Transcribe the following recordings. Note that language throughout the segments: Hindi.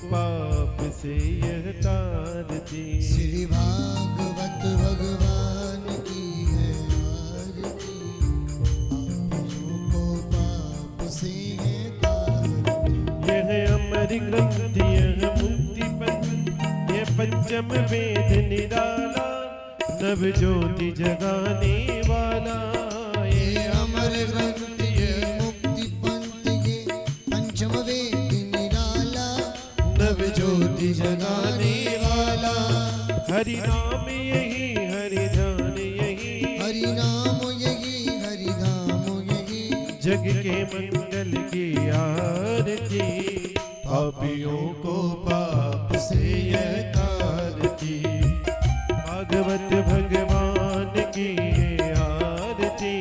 पाप से यह तारती। श्री भागवत भगवान की है आरती, पापियों को पाप से ये तारती। यह अमर ग्रंथ यह मुक्ति पंथ, यह पंचम वेद निराला, नव ज्योति जगाने वाला। ये अमर ग्रंथ ये मुक्ति पंथ ये पंचम वेद निराला, नव ज्योति जगाने वाला। हरि नाम यही हरि ध्यान यही, हरि नाम यही हरि धाम यही, जग के मंगल की आरती। पापियों को पाप से यह तारती, भागवत भगवान की ये आरती।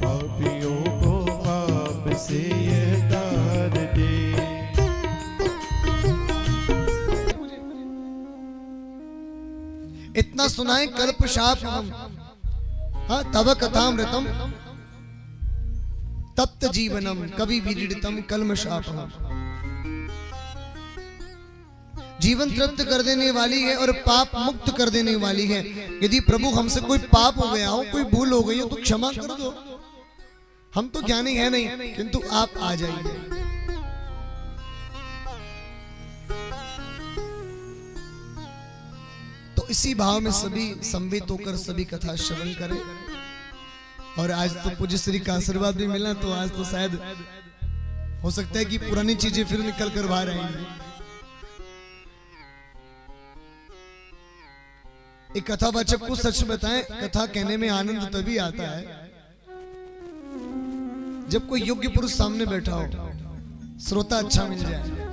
पापियों को पाप से यह तारती। इतना सुनाए कल्प शाप हम, हाँ तव कथामृतम तप्त जीवनम कवि विदितम कल्म शापम। जीवन तृप्त कर देने वाली है और पाप मुक्त कर देने वाली है। यदि प्रभु हमसे कोई पाप हो गया हो, कोई भूल हो गई हो, तो क्षमा कर दो। हम तो ज्ञानी है नहीं, किंतु आप आ जाइए। तो इसी भाव में सभी संवित होकर सभी कथा श्रवण करें। और आज तो पूज्य श्री का आशीर्वाद भी मिला, तो आज तो शायद हो सकता है कि पुरानी चीजें फिर निकल कर बाहर आएंगी। एक कथावाचक को सच बताएं, कथा कहने में आनंद तभी आता है जब कोई योग्य पुरुष सामने बैठा हो, श्रोता अच्छा मिल जाए।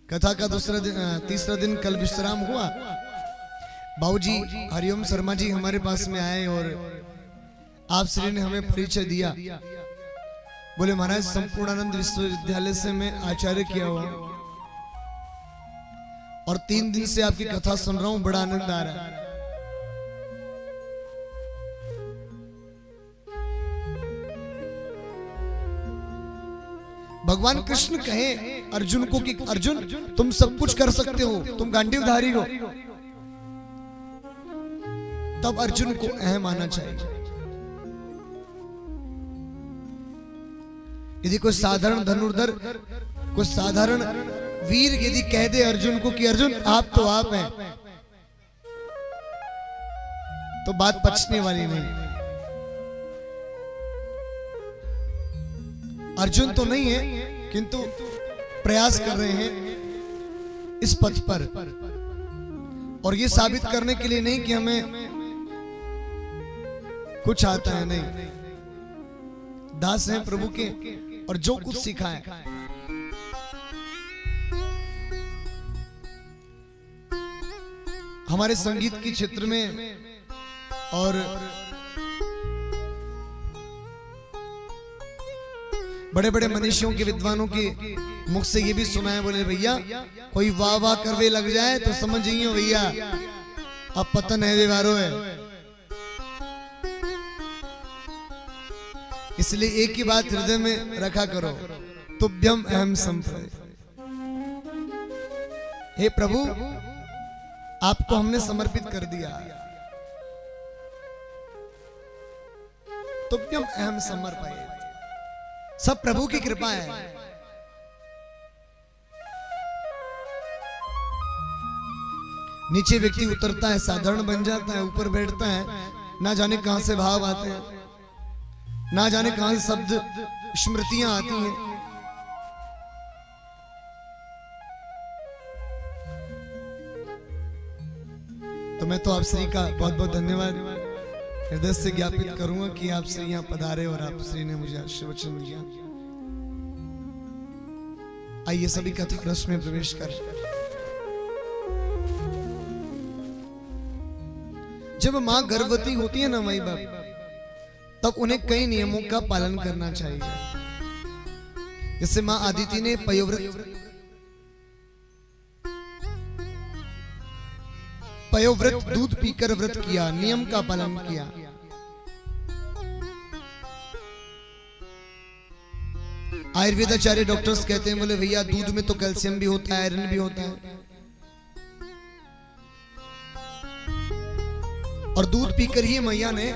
कथा का तीसरा दिन कल विश्राम हुआ। बाबूजी हरिओम शर्मा जी हमारे पास में आए और आप श्री ने हमें परिचय दिया। बोले महाराज संपूर्णानंद विश्वविद्यालय से मैं आचार्य किया हुआ और 3 दिन से आपकी कथा सुन रहा हूं, बड़ा आनंद आ रहा है। भगवान कृष्ण कहे अर्जुन को कि अर्जुन तुम सब कुछ कर सकते हो, तुम गांडीवधारी हो, तब अर्जुन को अहम आना चाहिए। यदि कोई साधारण धनुर्धर, कोई साधारण वीर यदि कह दे अर्जुन को कि अर्जुन आप तो आप हैं, तो बात पचने वाली नहीं। अर्जुन तो नहीं है, किंतु प्रयास कर रहे हैं इस पथ पर, और ये साबित करने के लिए नहीं कि हमें कुछ आता है, नहीं, दास हैं प्रभु के और जो कुछ सीखा है हमारे संगीत के क्षेत्र में और बड़े बड़े मनीषियों के विद्वानों के मुख से ये भी सुना है। बोले भैया कोई वाह वाह करवे लग जाए तो समझ जाइए भैया अब पतन है व्यवहारो है। इसलिए एक ही बात हृदय में रखा करो, तुभ्यम अहम संप्रय। हे प्रभु आपको हमने समर्पित कर दिया, तुभ्यम अहम समर्पय। सब प्रभु की कृपा है। नीचे व्यक्ति उतरता है, साधारण बन जाता है, ऊपर बैठता है, ना जाने कहां से भाव आते हैं, ना जाने कहां से शब्द स्मृतियां आती हैं। तो मैं तो आप श्री का बहुत बहुत धन्यवाद हृदय से ज्ञापित करूंगा कि आप श्री यहाँ पधारे और आप श्री ने मुझे आशीर्वचन दिया। आइए सभी कथा रस में प्रवेश कर। जब मां गर्भवती होती है ना माई बाप, तब उन्हें कई नियमों का पालन करना चाहिए। जैसे मां आदिति ने पयोव्रत दूध पीकर व्रत किया, नियम का पालन किया। आयुर्वेदाचार्य डॉक्टर्स कहते हैं, बोले भैया दूध में तो कैल्शियम भी होता है, आयरन भी होता है, और दूध पीकर ही मैया ने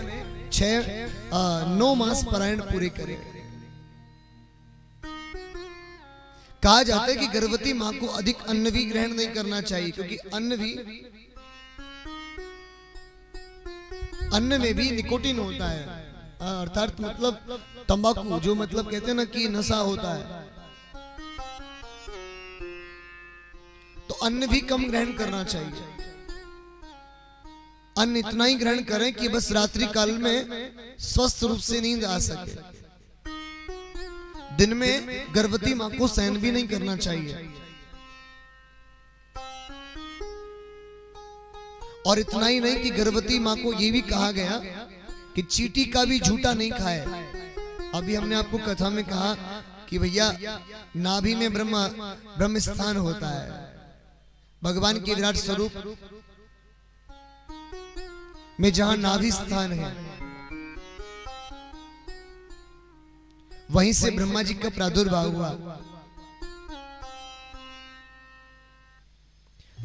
9 मास पारायण पूरे करे। कहा जाता है कि गर्भवती मां को अधिक अन्न भी ग्रहण नहीं करना चाहिए, क्योंकि अन्न में भी निकोटीन होता है, अर्थात मतलब तंबाकू, जो मतलब कहते हैं ना कि नशा होता है। तो अन्न भी कम ग्रहण करना चाहिए। अन्न इतना ही ग्रहण करें कि बस रात्रि काल में स्वस्थ रूप से नींद आ सके। दिन में गर्भवती मां को शयन भी नहीं करना चाहिए। और इतना ही नहीं कि गर्भवती मां को यह भी कहा गया कि चींटी का भी झूठा नहीं खाए। अभी हमने आपको कथा में कहा कि भैया नाभि में ब्रह्म स्थान होता है, भगवान के विराट स्वरूप में जहां नाभि स्थान है, वहीं से ब्रह्मा जी का प्रादुर्भाव हुआ।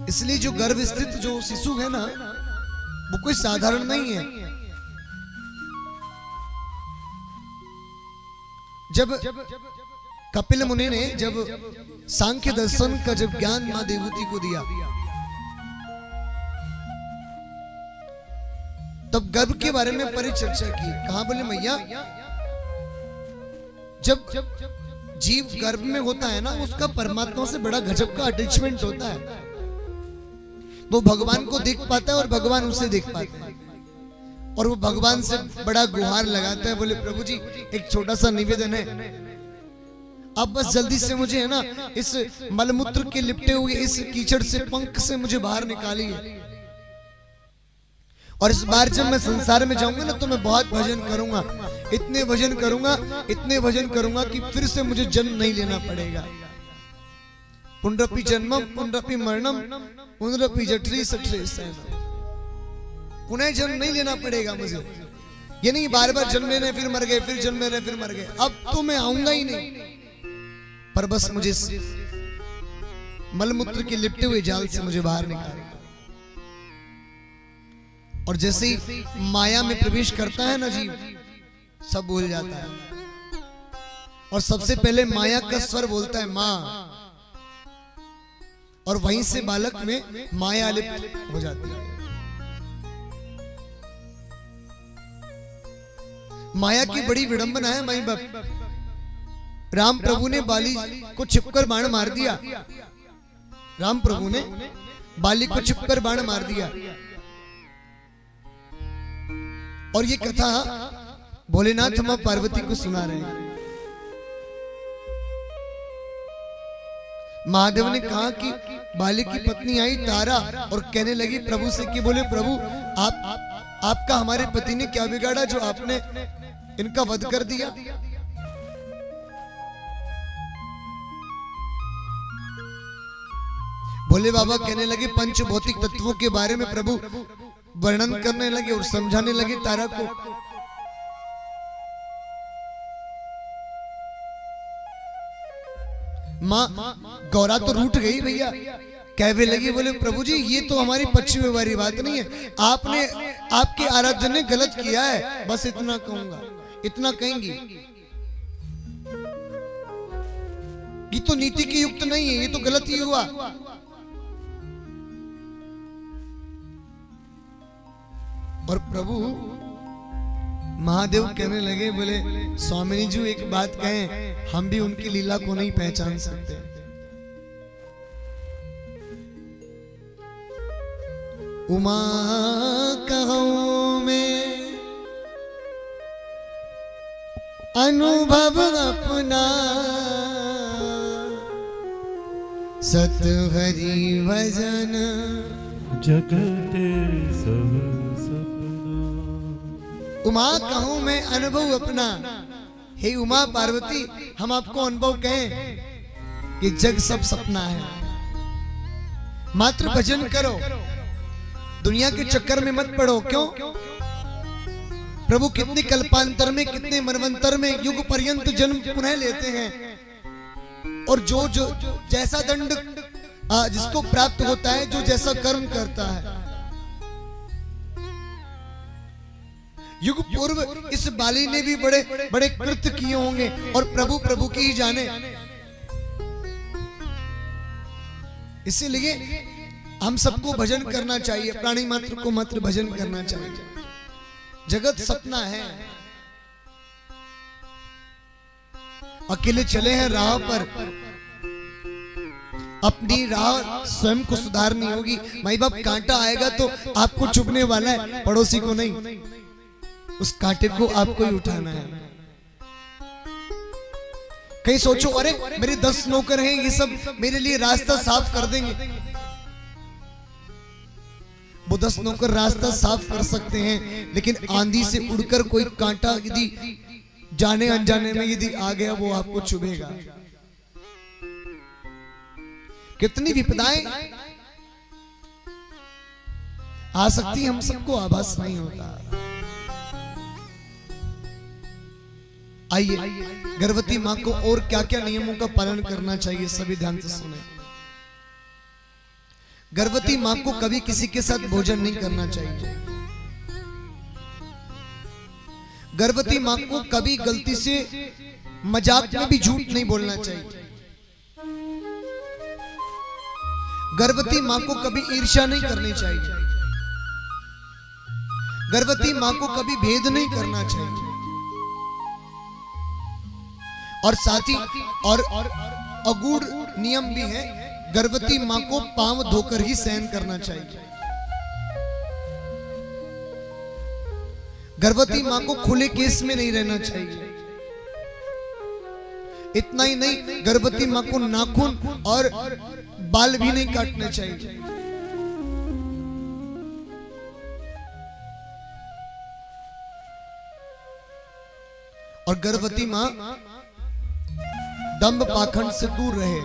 इसलिए जो गर्भ स्थित जो शिशु है ना, वो कोई साधारण नहीं है। जब कपिल मुनि ने जब सांख्य दर्शन का जब ज्ञान मां देवहूति को दिया, तब गर्भ के बारे में परिचर्चा की। कहा, बोले मैया जब जीव गर्भ में होता है ना, उसका परमात्मा से बड़ा गजब का अटैचमेंट होता है। वो भगवान को देख पाता है और भगवान उसे देख पाता है, और वो भगवान से बड़ा गुहार लगाता है। बोले प्रभु जी एक छोटा सा निवेदन है, आप बस जल्दी से मुझे है ना इस मलमूत्र के लिपटे हुए इस कीचड़ से, पंख से मुझे बाहर निकालिए, और इस बार जब मैं संसार में जाऊंगा ना तो मैं बहुत भजन करूंगा, इतने भजन करूंगा कि फिर से मुझे जन्म नहीं लेना पड़ेगा। पुनरपि जन्मम पुनरपि मरणम पुनरपि जठरी सठरी सैनम, पुनः जन्म नहीं लेना पड़ेगा मुझे। ये नहीं बार बार जन्म लेने फिर मर गए, फिर जन्म लेने फिर मर गए। अब तो मैं आऊंगा ही नहीं, पर बस मुझे मलमूत्र के लिपटे हुए जाल से मुझे बाहर निकालेगा। और जैसे ही माया में प्रवेश करता है ना जीव, सब भूल जाता है, और सबसे पहले माया का स्वर बोलता है मां, और वहीं से बालक में माया लिप्त हो जाती है। माया की बड़ी विडंबना है माई बाप। राम प्रभु ने बाली को छिपकर बाण मार दिया, राम प्रभु ने बाली को छिपकर बाण मार दिया। और ये कथा भोलेनाथ मां पार्वती को सुना रहे हैं। महादेव ने कहा कि बाली की पत्नी आई तारा और कहने लगी प्रभु से कि बोले प्रभु आपका हमारे पति ने क्या बिगाड़ा जो आपने इनका वध कर दिया। भोले बाबा कहने लगे, पंच भौतिक तत्वों के बारे में प्रभु वर्णन करने लगे और समझाने लगे तारा को। मां गौरा तो रूठ गई भैया, कहने लगी बोले प्रभु जी ये तो हमारी पश्चिम व्यवहारी बात नहीं है, आपने आपके आराध्य ने गलत किया है, बस इतना कहूंगा, इतना कहेंगी। ये तो नीति की युक्त नहीं है, ये तो गलत ही हुआ। और प्रभु महादेव कहने लगे, बोले स्वामिनी जी एक बात कहें, हम भी उनकी लीला को नहीं पहचान सकते। उमा कहूं में अनुभव अपना, सत हरि भजन जगत सब सपना। उमा कहूं मैं अनुभव अपना। हे उमा पार्वती, हम आपको अनुभव कहें कि जग सब सपना है, मात्र भजन करो, दुनिया के चक्कर में मत पड़ो। क्यों? प्रभु कितने कल्पांतर में, कितने मनवंतर में, युग पर्यंत जन्म पुनः लेते हैं, और जो जो जैसा दंड जिसको प्राप्त होता है, जो जैसा कर्म करता है। युग पूर्व इस बाली ने भी बड़े बड़े कृत्य किए होंगे और प्रभु प्रभु की ही जाने। इसीलिए हम सबको भजन करना चाहिए, प्राणी मात्र को मात्र भजन करना चाहिए। जगत सपना है, अकेले चले हैं राह पर, अपनी राह स्वयं को सुधारनी होगी। माई बाप कांटा आएगा तो आपको चुभने वाला है, पड़ोसी को नहीं। उस कांटे को आपको ही उठाना है। कहीं सोचो अरे मेरे 10 नौकर हैं, ये सब मेरे लिए रास्ता साफ कर देंगे। वो 10 नौकर रास्ता साफ कर सकते हैं, लेकिन आंधी से उड़कर कोई कांटा यदि जाने अनजाने में यदि आ गया, वो आपको चुभेगा। कितनी विपदाएं आ सकती, हम सबको आभास नहीं होता। आइए, गर्भवती मां को और क्या क्या नियमों का पालन करना चाहिए, सभी ध्यान से सुने। गर्भवती मां को कभी किसी के साथ भोजन नहीं करना चाहिए। गर्भवती मां को कभी गलती से मजाक में भी झूठ नहीं बोलना चाहिए। गर्भवती मां को कभी ईर्ष्या नहीं करनी चाहिए। गर्भवती मां को कभी भेद नहीं करना चाहिए। और साथ ही और अगूढ़ नियम भी है, गर्भवती मां को पांव धोकर ही सहन करना चाहिए। गर्भवती मां को खुले केस में नहीं रहना चाहिए। इतना ही नहीं, गर्भवती मां को नाखून और बाल भी नहीं काटने चाहिए। और गर्भवती मां दंभ पाखंड से दूर रहे।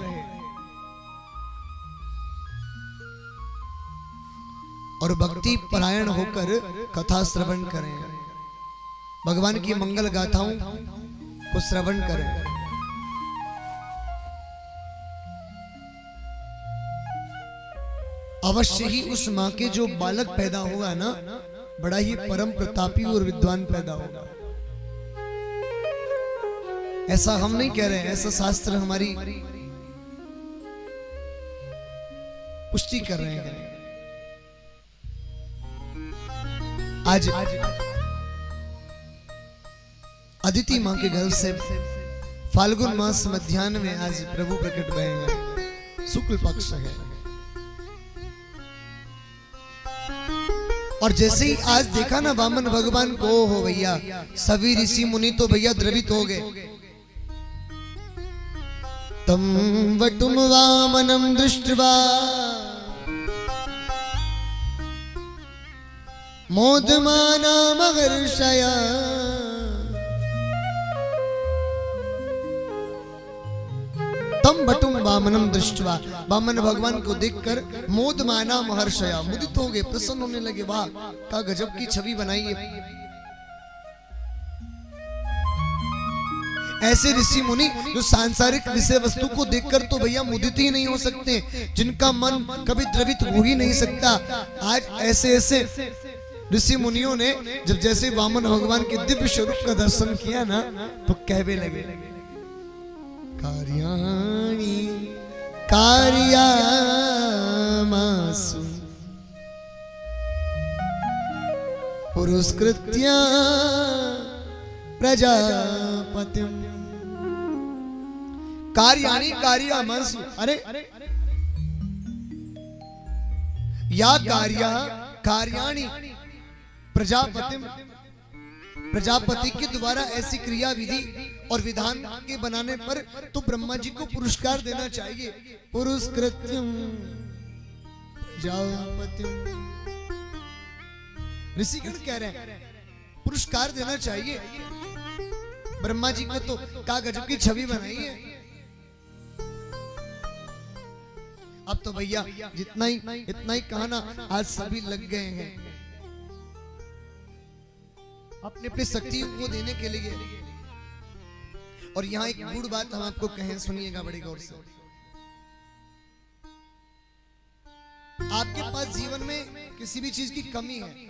और भक्ति परायण होकर कथा श्रवण करें, भगवान की मंगल गाथाओं को श्रवण करें। अवश्य ही उस मां के जो बालक पैदा होगा ना, बड़ा ही परम प्रतापी और विद्वान पैदा होगा। ऐसा हम नहीं कह रहे हैं, ऐसा शास्त्र हमारी पुष्टि कर रहे हैं। आज अदिति मां के गर्भ से फाल्गुन मास मध्याह्न में आज प्रभु प्रकट भए हैं, शुक्ल पक्ष है। और जैसे ही आज देखा ना वामन भगवान को, हो भैया सभी ऋषि मुनि तो भैया द्रवित हो गए। तम वटुम वामनम दृष्ट्वा मोदमाना महर्षया। तम वटुम वामनम दृष्ट्वा, वामन भगवान को देखकर मोदमाना महर्षया, मुदित हो गए, प्रसन्न होने लगे। वाह, क्या गजब की छवि बनाई है। ऐसे ऋषि मुनि जो सांसारिक विषय वस्तु को देखकर तो भैया मुदित ही नहीं हो सकते, जिनका मन कभी द्रवित हो ही नहीं सकता। आज ऐसे ऐसे ऋषि मुनियों ने जब जैसे वामन भगवान के दिव्य स्वरूप का दर्शन किया ना, तो कहने लगे, कार्याणि कार्यामासु पुरस्कृत्य प्रजापतिम। कार्याणि कार्यामासु, अरे या कार्याणि प्रजापतिम, प्रजापति के द्वारा ऐसी क्रिया विधि और विधान के बनाने पर तो ब्रह्मा जी को पुरस्कार देना चाहिए। पुरस्कृत्यम प्रजापतिम, ऋषिगण कह रहे हैं पुरस्कार देना चाहिए। ब्रह्मा जी को तो क्या गजब की छवि बनाई है। अब तो भैया इतना ही कहा ना, आज सभी लग गए हैं अपने अपनी शक्ति को देने के लिए। और यहाँ एक गुड़ बात हम आपको कहें, सुनिएगा बड़ी गौर से। आपके पास जीवन में किसी भी चीज की कमी है,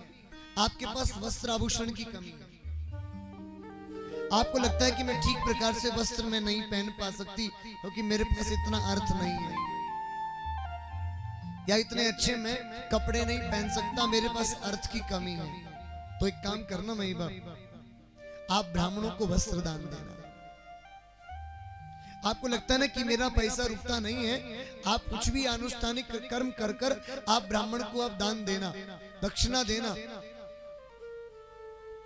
आपके पास वस्त्र आभूषण की कमी है, आपको लगता है कि मैं ठीक प्रकार से वस्त्र में नहीं पहन पा सकती क्योंकि मेरे पास इतना अर्थ नहीं है, या इतने अच्छे मैं कपड़े नहीं पहन सकता, मेरे पास अर्थ की कमी है, तो एक काम करना मई बाप, आप ब्राह्मणों को वस्त्र दान देना। आपको लगता है ना कि मेरा पैसा रुकता नहीं है, आप कुछ भी अनुष्ठानिक कर्म कर कर आप ब्राह्मण को आप दान देना, दक्षिणा देना।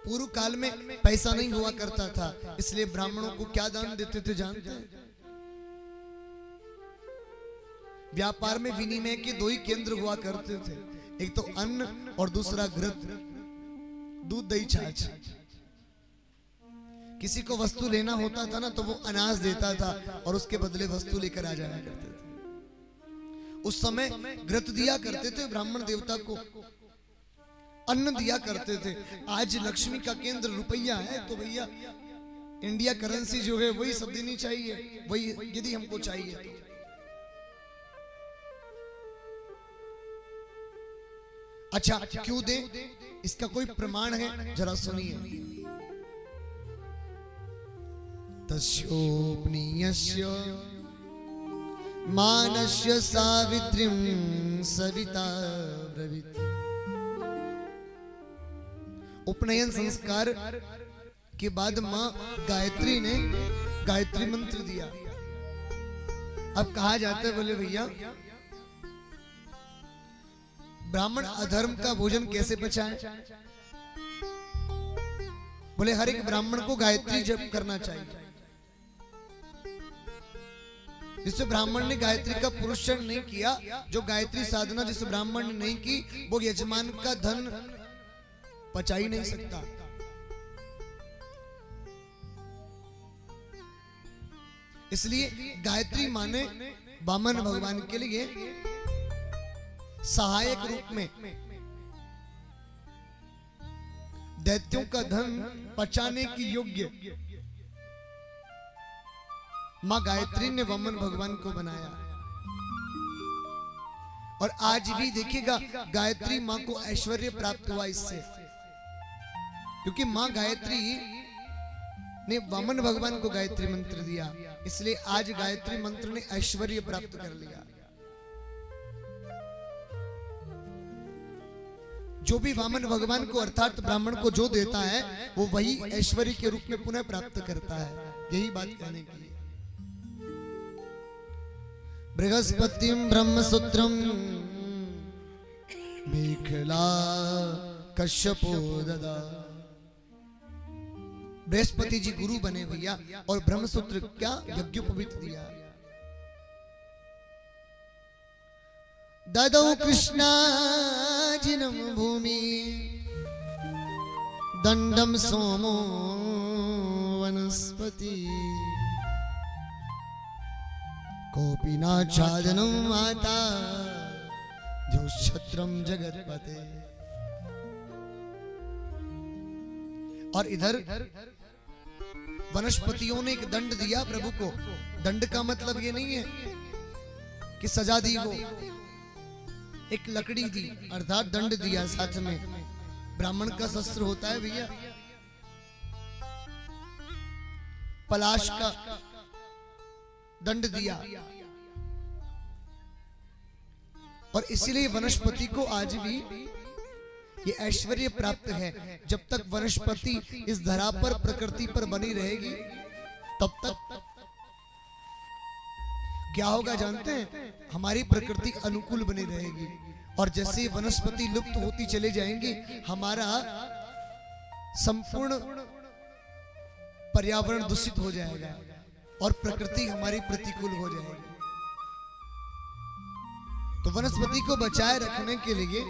पूर्व काल में पैसा नहीं हुआ करता था, इसलिए ब्राह्मणों को क्या दान देते थे जानते हैं? व्यापार में विनिमय के दो ही केंद्र हुआ करते थे, एक तो अन्न और दूसरा घृत, दूध दही छाछ। किसी को वस्तु लेना होता था ना तो वो अनाज देता था और उसके बदले वस्तु लेकर आ जाया करते थे। उस समय घृत दिया करते थे ब्राह्मण देवता को, अन्न दिया करते थे। आज लक्ष्मी का केंद्र रुपया है तो भैया इंडिया करेंसी जो है वही सब देनी चाहिए, वही यदि हमको चाहिए तो। अच्छा क्यों दे, इसका कोई प्रमाण है? जरा सुनिए। तस्योपनीयस्य मानस्य सावित्रीं सविता ब्रवीत। उपनयन संस्कार के बाद मां गायत्री ने गायत्री मंत्र दिया। अब कहा जाता है, बोले भैया ब्राह्मण अधर्म का भोजन कैसे पचाए? बोले हर एक ब्राह्मण को गायत्री जप करना चाहिए। जिस ब्राह्मण ने गायत्री का पुरुषार्थ नहीं किया, जो गायत्री साधना जिस ब्राह्मण ने नहीं की, वो यजमान का धन पचा ही नहीं सकता। इसलिए गायत्री माने वामन भगवान के लिए सहायक रूप में दैत्यों का धन पचाने की योग्य मां गायत्री ने वामन भगवान को बनाया। और आज भी देखिएगा गायत्री मां को ऐश्वर्य प्राप्त हुआ इससे, क्योंकि मां गायत्री ने वामन भगवान को गायत्री मंत्र दिया, इसलिए आज गायत्री मंत्र ने ऐश्वर्य प्राप्त कर लिया। जो भी वामन भगवान को अर्थात ब्राह्मण को जो देता है वो वही ऐश्वर्य के रूप में पुनः प्राप्त करता है। यही बात कहने की। बृहस्पतिम ब्रह्मसूत्रम मेखला कश्यपो ददा। बृहस्पति जी गुरु बने भैया, और ब्रह्मसूत्र क्या यज्ञोपवीत दिया। ददौ कृष्णाजिनं भूमि दंडम सोमो वनस्पति कोपि नाच्छादनं माता जोक्षत्रम जगत्पते। और इधर वनस्पतियों ने एक दंड दिया प्रभु को। दंड का मतलब ये नहीं है कि सजा दी हो, एक लकड़ी दी अर्थात दंड दिया। साथ में ब्राह्मण का शस्त्र होता है भैया पलाश का दंड दिया। और इसीलिए वनस्पति को आज भी ये ऐश्वर्य प्राप्त है। जब तक वनस्पति इस धरा पर प्रकृति पर बनी रहेगी तब तक क्या होगा जानते हैं? हमारी प्रकृति अनुकूल बनी रहेगी। और जैसे ही वनस्पति लुप्त होती चली जाएंगी, हमारा संपूर्ण पर्यावरण दूषित हो जाएगा और प्रकृति हमारी प्रतिकूल हो जाएगी। तो वनस्पति को बचाए रखने के लिए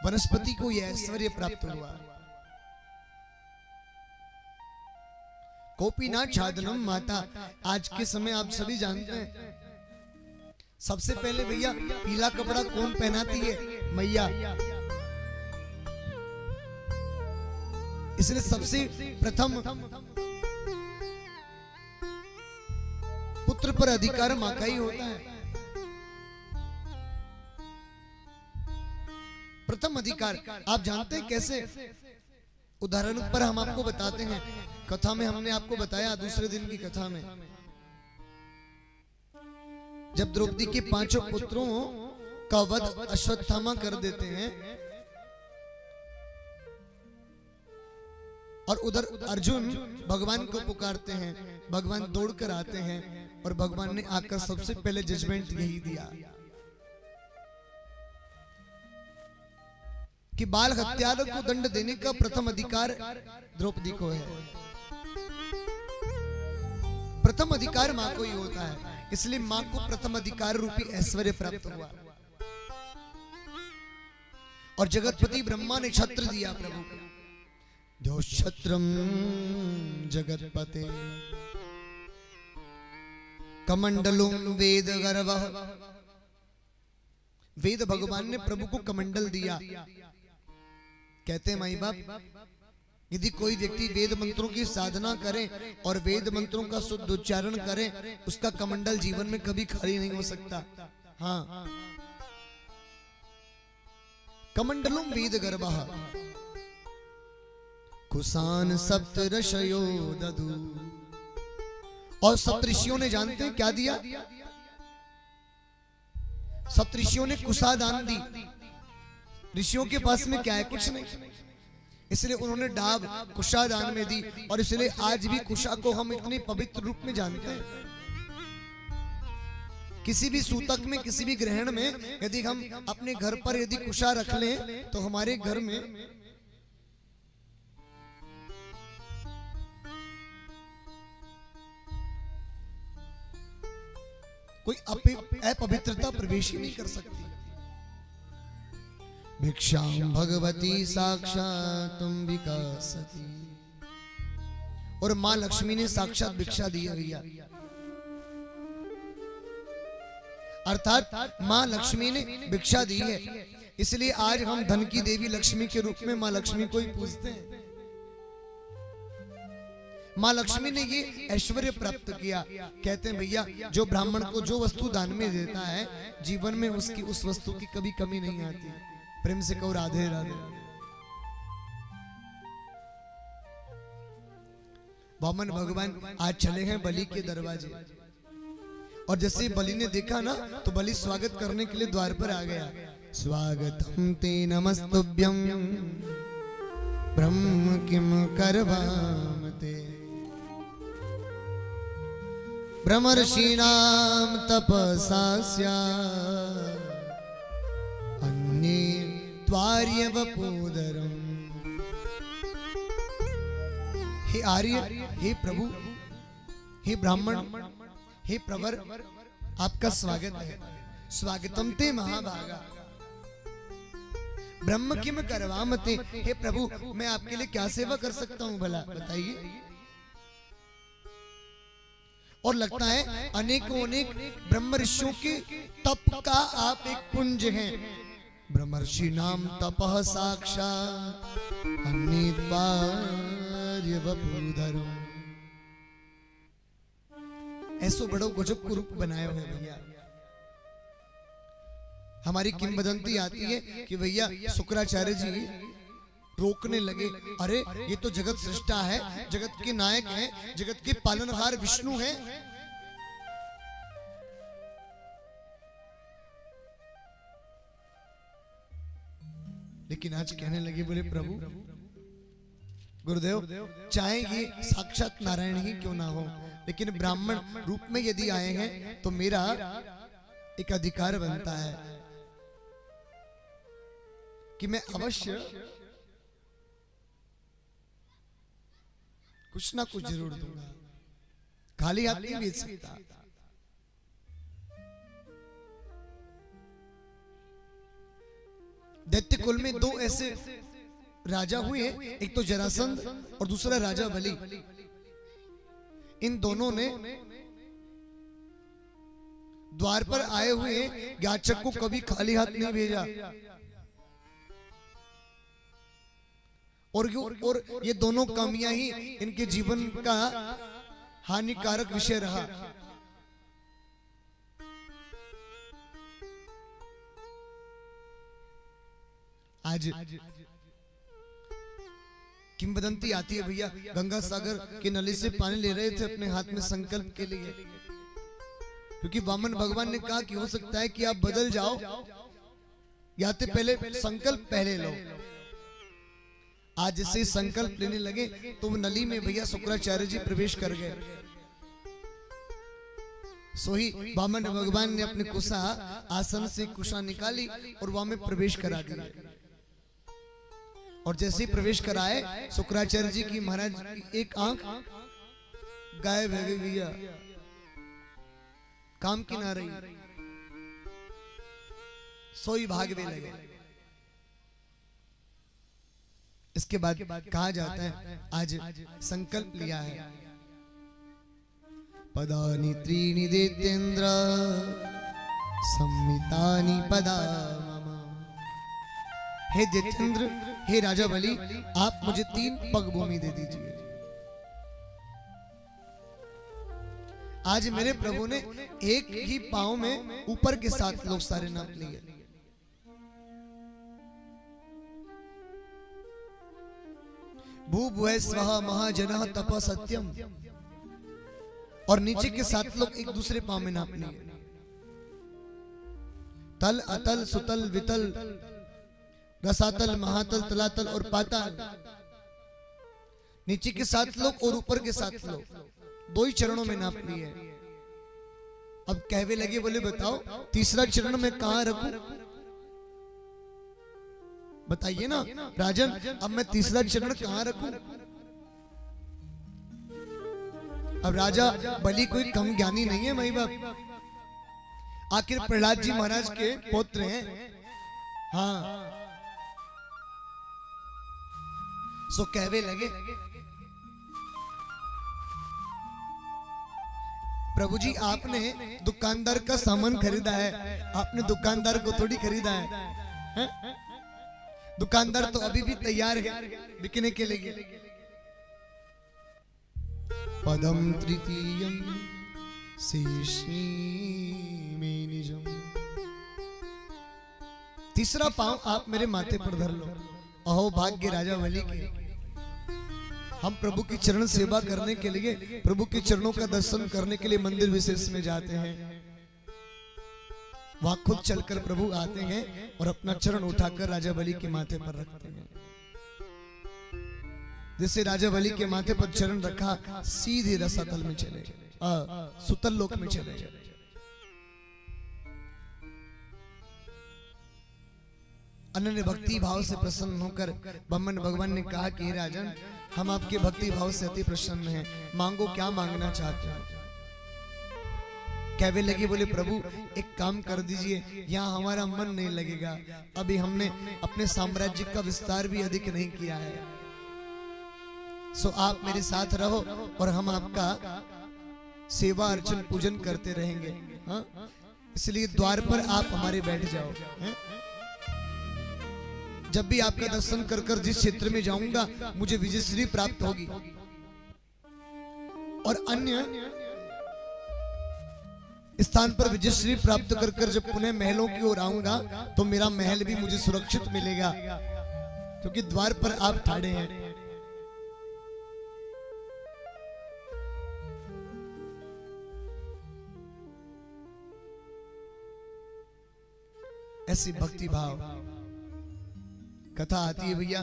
वनस्पति को यह ऐश्वर्य प्राप्त हुआ। कोपिना छादनम माता। आज के समय आप सभी जानते हैं, सबसे पहले भैया पीला कपड़ा कौन पहनाती है? मैया। इसलिए सबसे प्रथम पुत्र पर अधिकार मां का ही होता है। प्रथम अधिकार आप जानते हैं कैसे? उदाहरण पर हम आपको बताते हैं। कथा में हमने आपको बताया, दूसरे दिन की कथा में, जब द्रौपदी के 5 पुत्रों का वध अश्वत्थामा कर देते हैं और उधर अर्जुन भगवान को पुकारते हैं, भगवान दौड़कर आते हैं और भगवान ने आकर सबसे पहले जजमेंट यही दिया कि बाल हत्यारों को दंड देने का प्रथम अधिकार द्रौपदी को है। प्रथम अधिकार मां को ही होता है, इसलिए मां को प्रथम अधिकार रूपी ऐश्वर्य प्राप्त हुआ। और जगतपति ब्रह्मा ने छत्र दिया प्रभु को, जो छत्रम जगतपते कमंडलुम वेद गर्वः। वेद भगवान ने प्रभु को कमंडल दिया। कहते हैं माई बाप, यदि कोई व्यक्ति वेद मंत्रों की साधना करे और वेद मंत्रों का शुद्ध उच्चारण करे, उसका कमंडल जीवन में कभी खाली नहीं हो सकता। हाँ, कमंडलुम वेद गर्वः कुसान सप्त ऋषयो दधु। और सप्तऋषियों ने जानते हैं क्या दिया? सप्तऋषियों ने कुशा दान दी। ऋषियों के पास में क्या है? कुछ नहीं, इसलिए उन्होंने डाब कुशा दान में दी। और इसलिए आज भी कुशा को हम इतने पवित्र रूप में जानते हैं। किसी भी सूतक में, किसी भी ग्रहण में यदि हम अपने घर पर यदि कुशा रख लें तो हमारे घर में कोई अपवित्रता प्रवेश ही नहीं कर सकती। भिक्षां भगवती साक्षात् विकासति। और मां लक्ष्मी ने साक्षात भिक्षा दी है भैया, अर्थात मां लक्ष्मी ने भिक्षा दी है। इसलिए आज हम धन की देवी लक्ष्मी के रूप में मां लक्ष्मी को ही पूजते हैं। मां लक्ष्मी ने ये ऐश्वर्य प्राप्त किया। कहते हैं भैया, जो ब्राह्मण को जो वस्तु दान में देता है, जीवन में उसकी उस वस्तु की कभी कमी नहीं आती। प्रेम से कहो राधे राधे। वामन भगवान आज चले हैं बलि के दरवाजे, और जैसे बलि ने देखा ना, तो बलि स्वागत करने के लिए द्वार पर आ गया। स्वागतम ते नमस्तुभ्यं ब्रह्म किम करवाम ते। ब्रह्मर्षीणाम तपसा स्यात् अन्ये त्वार्य वपुदरम। हे आर्य, हे प्रभु, हे ब्राह्मण, हे प्रवर, आपका स्वागत है। स्वागतम ते महाभागा ब्रह्म किम करवामते। हे प्रभु, मैं आपके लिए क्या सेवा कर सकता हूं भला, बताइए। और लगता है अनेकों अनेक ब्रह्म ऋषियों के तप का आप एक पुंज हैं। ब्रह्मर्षि नाम तपः साक्षात् अन्येत्वार्य वपुधरम्। ऐसो बड़ो गजब को रूप बनाया हुआ भैया। हमारी किंवदंती आती है कि भैया शुक्राचार्य जी रोकने लगे, अरे ये तो जगत सृष्टा है, जगत के नायक हैं, जगत के पालनहार विष्णु हैं। लेकिन आज कहने लगे, बोले प्रभु गुरुदेव, चाहे ये साक्षात नारायण ही क्यों ना हो, लेकिन ब्राह्मण रूप में यदि आए हैं तो मेरा एक अधिकार बनता है कि मैं अवश्य कुछ ना कुछ जरूर दूंगा, खाली हाथ नहीं भेज सकता। दैत्य कुल में दो ऐसे राजा हुए, एक तो जरासंध और दूसरा राजा बलि। इन दोनों ने द्वार पर आए हुए याचक को कभी खाली हाथ नहीं भेजा। और ये दोनों कमियां ही इनके जीवन का हानिकारक विषय रहा। आज किंवदंती आती है भैया, गंगा सागर के नली से पानी ले रहे थे अपने हाथ में संकल्प के लिए, क्योंकि वामन भगवान ने कहा कि हो सकता है कि आप बदल जाओ, या तो पहले संकल्प पहले लो। आज जैसे संकल्प लेने लगे तो वो नली में भैया शुक्राचार्य जी प्रवेश कर गए। सोही वामन भगवान ने अपने कुशा आसन से कुशा निकाली और वहां में प्रवेश करा दिया। और जैसे ही प्रवेश कराए शुक्राचार्य जी की महाराज की एक आंख गायब हो गई भैया, काम की ना रही, सोई भागने लगे। इसके बाद कहा जाता है आज संकल्प लिया है, पदानि त्रीणि दैत्येन्द्र संमितानि पदा मम। हे दैत्येन्द्र, हे राजा बलि, आप मुझे 3 पग भूमि दे दीजिए। आज मेरे प्रभु ने एक ही पांव में ऊपर के 7 लोग सारे नाप लिए। भू भुवः स्वः महाजनः तप सत्यम, और नीचे के 7 लोग एक दूसरे पांव में नाप लिए। तल अतल सुतल वितल रसातल महातल तलातल और पाताल, नीचे के 7 लोग और ऊपर के 7 लोग 2 ही चरणों में नाप लिए। अब कहवे लगे, बोले बताओ तीसरा चरण में कहां रखूं? बताइए ना राजन, अब मैं तीसरा चरण कहां रखूं? अब राजा बलि कोई कम ज्ञानी नहीं है भाई बाप, आखिर प्रहलाद जी महाराज के पुत्र हैं। हाँ, सो कहवे लगे, प्रभु जी आपने दुकानदार का सामान खरीदा है, आपने दुकानदार को थोड़ी खरीदा है? दुकानदार तो अभी भी तैयार है बिकने के लिए। पदम तृतीयम शेषनी में निजम, तीसरा पांव आप मेरे माथे पर धर लो। अहो भाग्य राजा बलि के, हम प्रभु की चरण सेवा करने के लिए, प्रभु के चरणों का दर्शन करने के लिए मंदिर विशेष में जाते हैं। वहां खुद चलकर प्रभु आते हैं और अपना चरण उठाकर राजा बलि के माथे पर रखते हैं। जैसे राजा बलि के माथे पर चरण रखा, सीधे रसातल में चले गए, सुतल लोक में चले गए। अनन्य भक्ति भाव से प्रसन्न होकर वामन भगवान ने कहा कि राजन, हम आपके भक्ति भाव से अति प्रसन्न हैं, मांगो क्या मांगना चाहते हो? कहवे लगे, बोले प्रभु एक काम कर दीजिए, यहाँ हमारा मन नहीं लगेगा, अभी हमने अपने साम्राज्य का विस्तार भी अधिक नहीं किया है, सो आप मेरे साथ रहो और हम आपका सेवा अर्चन पूजन करते रहेंगे। हाँ? इसलिए द्वार पर आप हमारे बैठ जाओ। है? जब भी आपका दर्शन कर कर जिस क्षेत्र में जाऊंगा मुझे विजयश्री प्राप्त होगी, और अन्य स्थान पर विजयश्री प्राप्त कर कर जब पुनः महलों की ओर आऊंगा तो मेरा महल भी मुझे सुरक्षित मिलेगा, क्योंकि द्वार पर आप ठाड़े हैं। ऐसी भक्ति भाव कथा आती है भैया।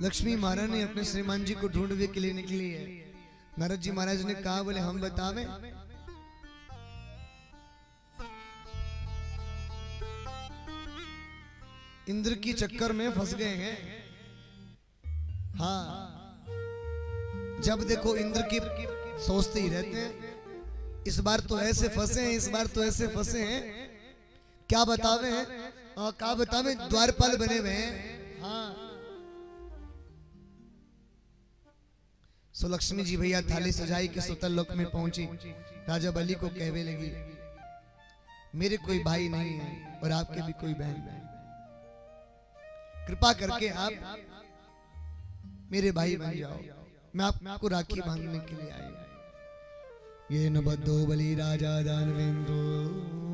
लक्ष्मी महाराज ने अपने श्रीमान जी को ढूंढने के लिए निकली है। नारद जी महाराज ने कहा, बोले हम बतावे। इंद्र की चक्कर में फंस गए हैं। हाँ, जब देखो इंद्र की सोचते ही रहते हैं, इस बार तो ऐसे फंसे हैं, इस बार तो ऐसे फंसे हैं, क्या बतावे हैं, क्या बतावे, द्वारपाल बने हुए हैं। हाँ, सो लक्ष्मी जी भैया थाली सजाई के सुतल लोक में पहुंची। राजा बलि को कहवे लगी, मेरे कोई भाई नहीं है और आपके भी कोई बहन नहीं, कृपा करके आप मेरे भाई बन जाओ, मैं आपको राखी बांधने के लिए आई। ये न बद्धो बलि राजा दानवेंद्रो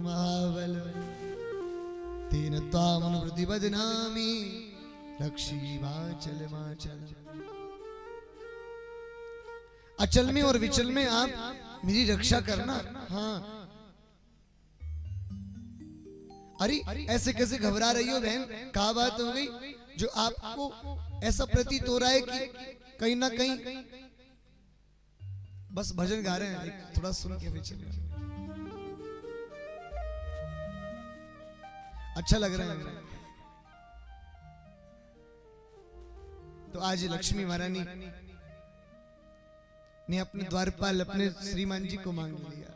महाबल तेन त्वामनुवृत्ति बदनामी रक्षी वाचल माचल। अचल में और विचल में आप मेरी रक्षा करना। हाँ, अरे ऐसे कैसे घबरा रही हो बहन, क्या बात हो गई जो आपको ऐसा प्रतीत हो रहा है कि कहीं ना कहीं बस भजन गा रहे हैं, थोड़ा सुन के फिर चलिए। अच्छा लग रहा है। तो आज लक्ष्मी महारानी ने अपने द्वारपाल अपने श्रीमान जी को मांग लिया,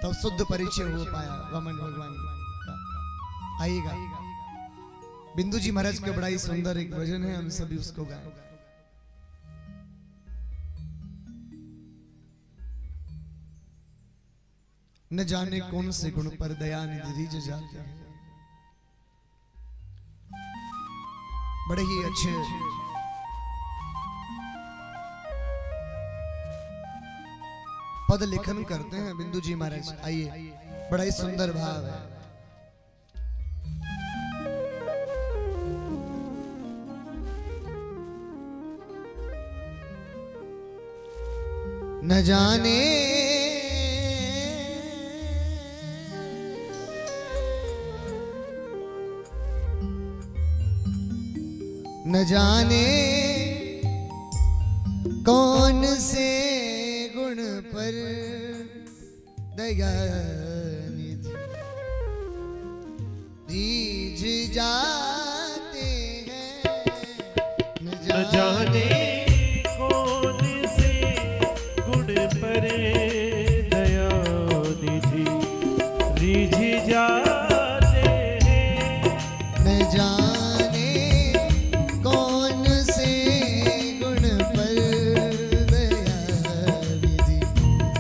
तब शुद्ध परिचय हो पाया वामन भगवान का। आइएगा, बिंदु जी महाराज का बड़ा ही सुंदर एक भजन है, हम सभी उसको गाएं। न जाने कौन से गुण पर दया निधि जाते हैं। बड़े ही अच्छे पद लेखन करते हैं बिंदु जी महाराज। आइए, बड़ा ही सुंदर भाव है। न जाने न जाने कौन से गुण पर दया निधि रीझ जाते हैं। न जाने कौन से गुण पर दया निधि रीझ जाते हैं। न जाने कौन से गुण पर दया निधि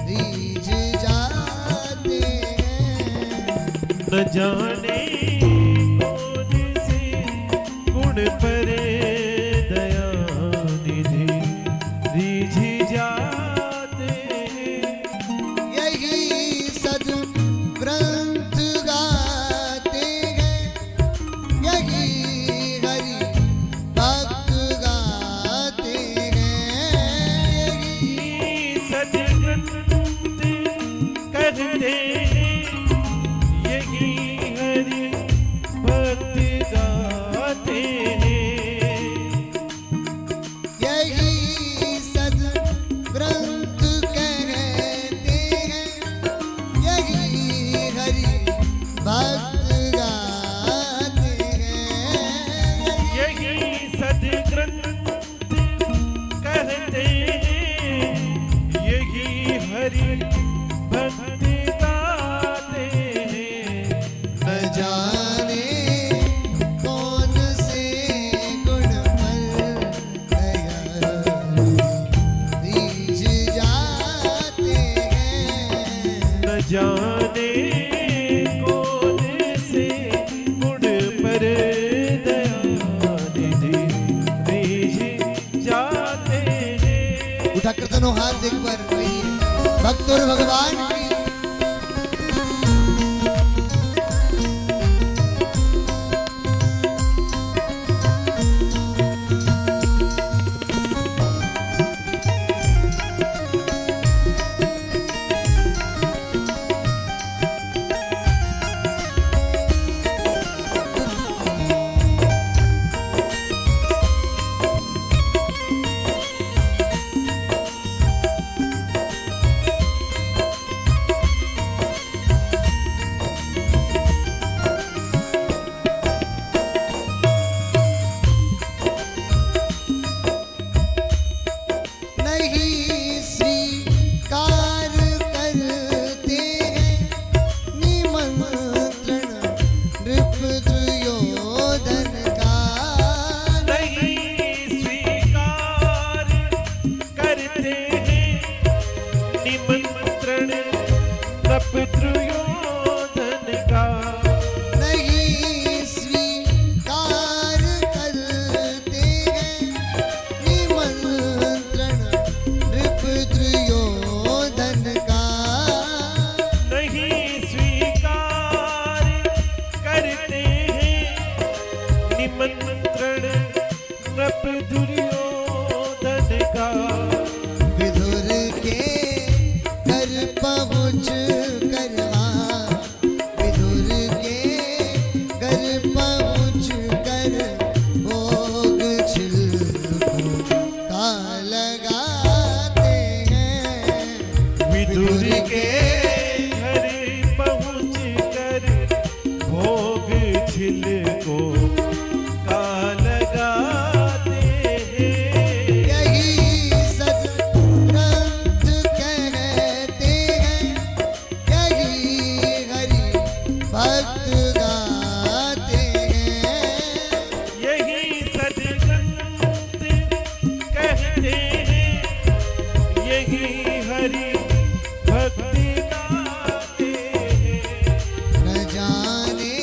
रीझ जाते हैं। न जाने कौन से गुण पर दया निधि रीझ जाते हैं। यही सद्ग्रंथ गाते हैं, यही हरि भक्त गाते हैं। यही सद्ग्रंथ कहते हैं, यही हरि भक्त गाते हैं। यही सद्ग्रंथ कहते हैं, यही हरि भक्त गाते हैं। यही सद्ग्रंथ कहते हैं, यही हरि भक्त गाते हैं। न जाने कौन से गुण पर दया रीझ जाते हैं। न जाने कौन से गुण पर दया निधि रीझ जाते हैं। उठा कर दोनों हाथ एक बार कहिए, भक्त और भगवान की। नहीं स्वीकार करते हैं निमंत्रण नृप दुर्योधन का। नहीं स्वीकार करते हैं निमंत्रण नृप दुर्योधन का। नहीं स्वीकार का। विदुर के घर पहुँच कर विदुर के घर पहुँच कर भोग छिलको का लगाते हैं। विदुर के घर पहुँच कर भोग छिलको का लगाते हैं। यही सदग्रंथ कहते हैं, यही हरि भक्त गाते हैं। यही सदग्रंथ कहते हैं, यही हरि भक्ति गाते हैं। न जाने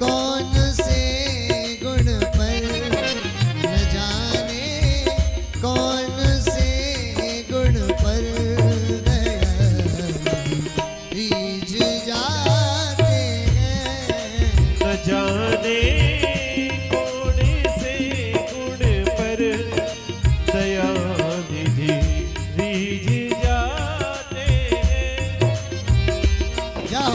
कौन से गुण पर, न जाने कौन से गुण पर रीझ जाते हैं। न जाने कौन से गुण पर दया निधि रीझ जाते हैं। जाओ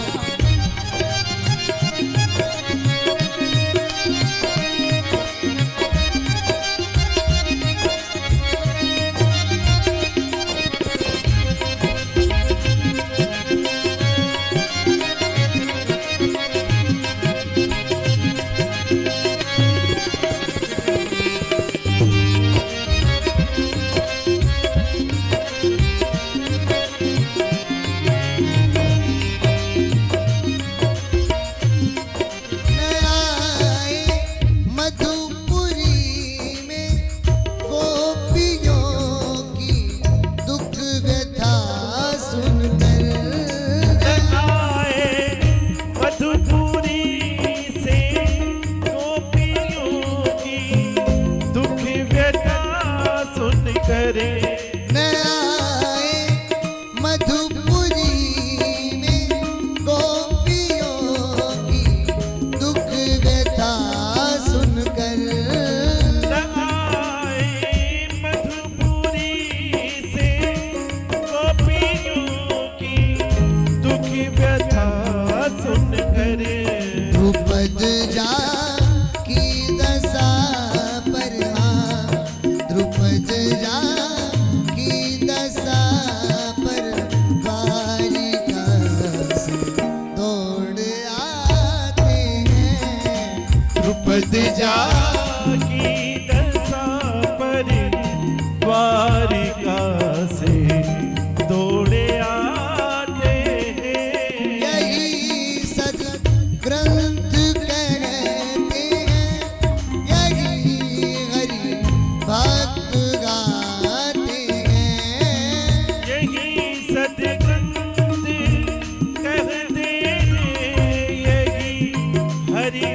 करे न आए मधुपुरी में गोपियों की दुख व्यथा सुनकर। न आए मधुपुरी से गोपियों की दुख व्यथा सुन करे। द्रुपद जा की दशा पर द्रुपद जा की दशा पर द्वारिका से दौड़ आते हैं। द्रुपद जा की दशा पर द्वारिका से दौड़े आते हैं। यही सदग्रंथ कहते हैं, यही हरि भक्त गाते हैं। यही सदग्रंथ कहते हैं, यही हरि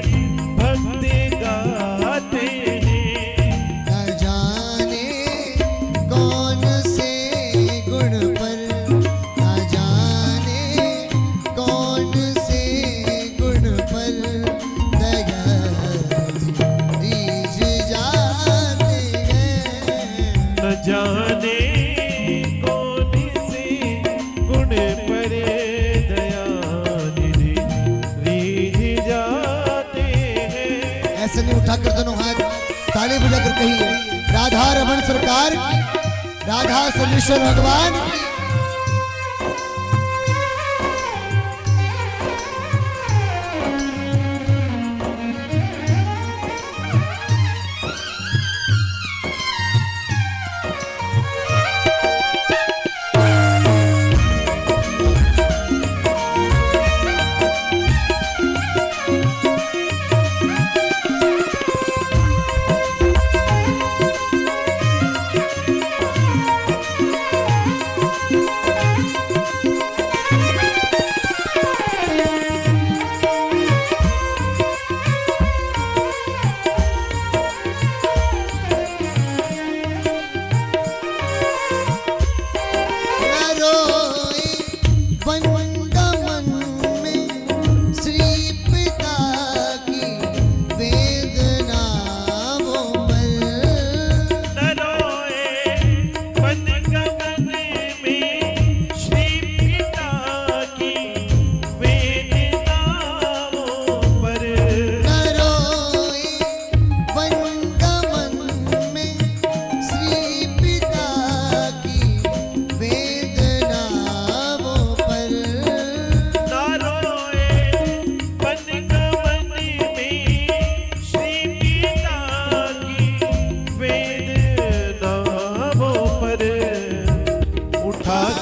भक्त गाते हैं। न जाने कौन से गुण पर, न जाने कौन से गुण पर दया रीझ जाते हैं। न जाने कौन से गुण पर दया निधि रीझ जाते हैं। ऐसे नहीं उठाकर दोनों हाथ ताली बजाकर कहिए, राधा रमन सरकार की, राधा सर्वेश्वर भगवान की। उठा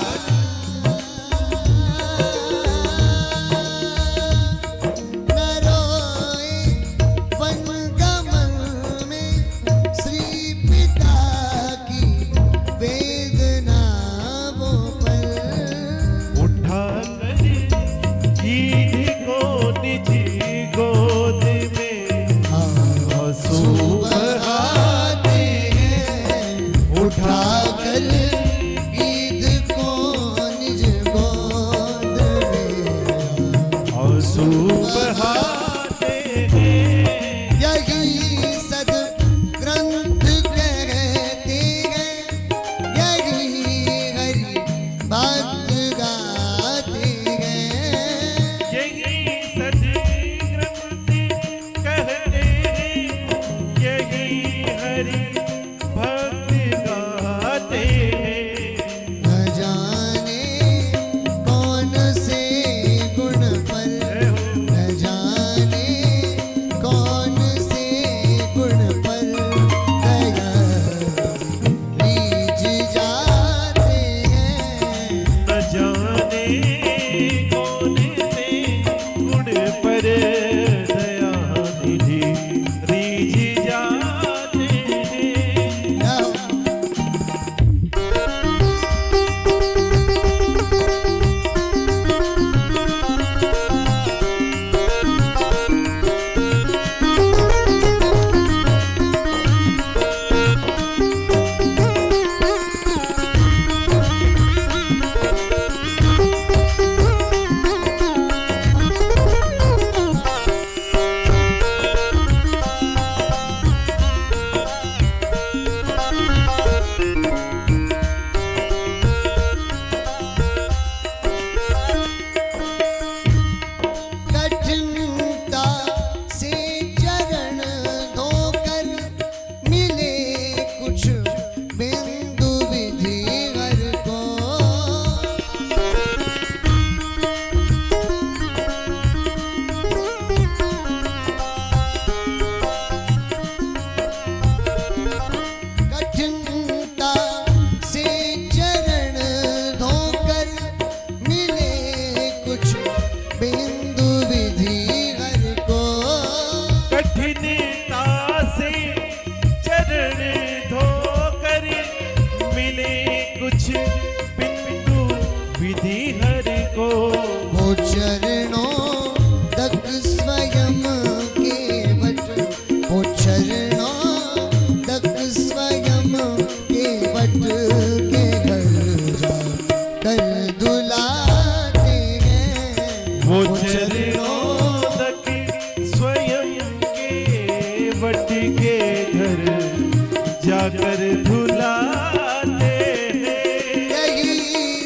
जाकर धुलाते हैं। यही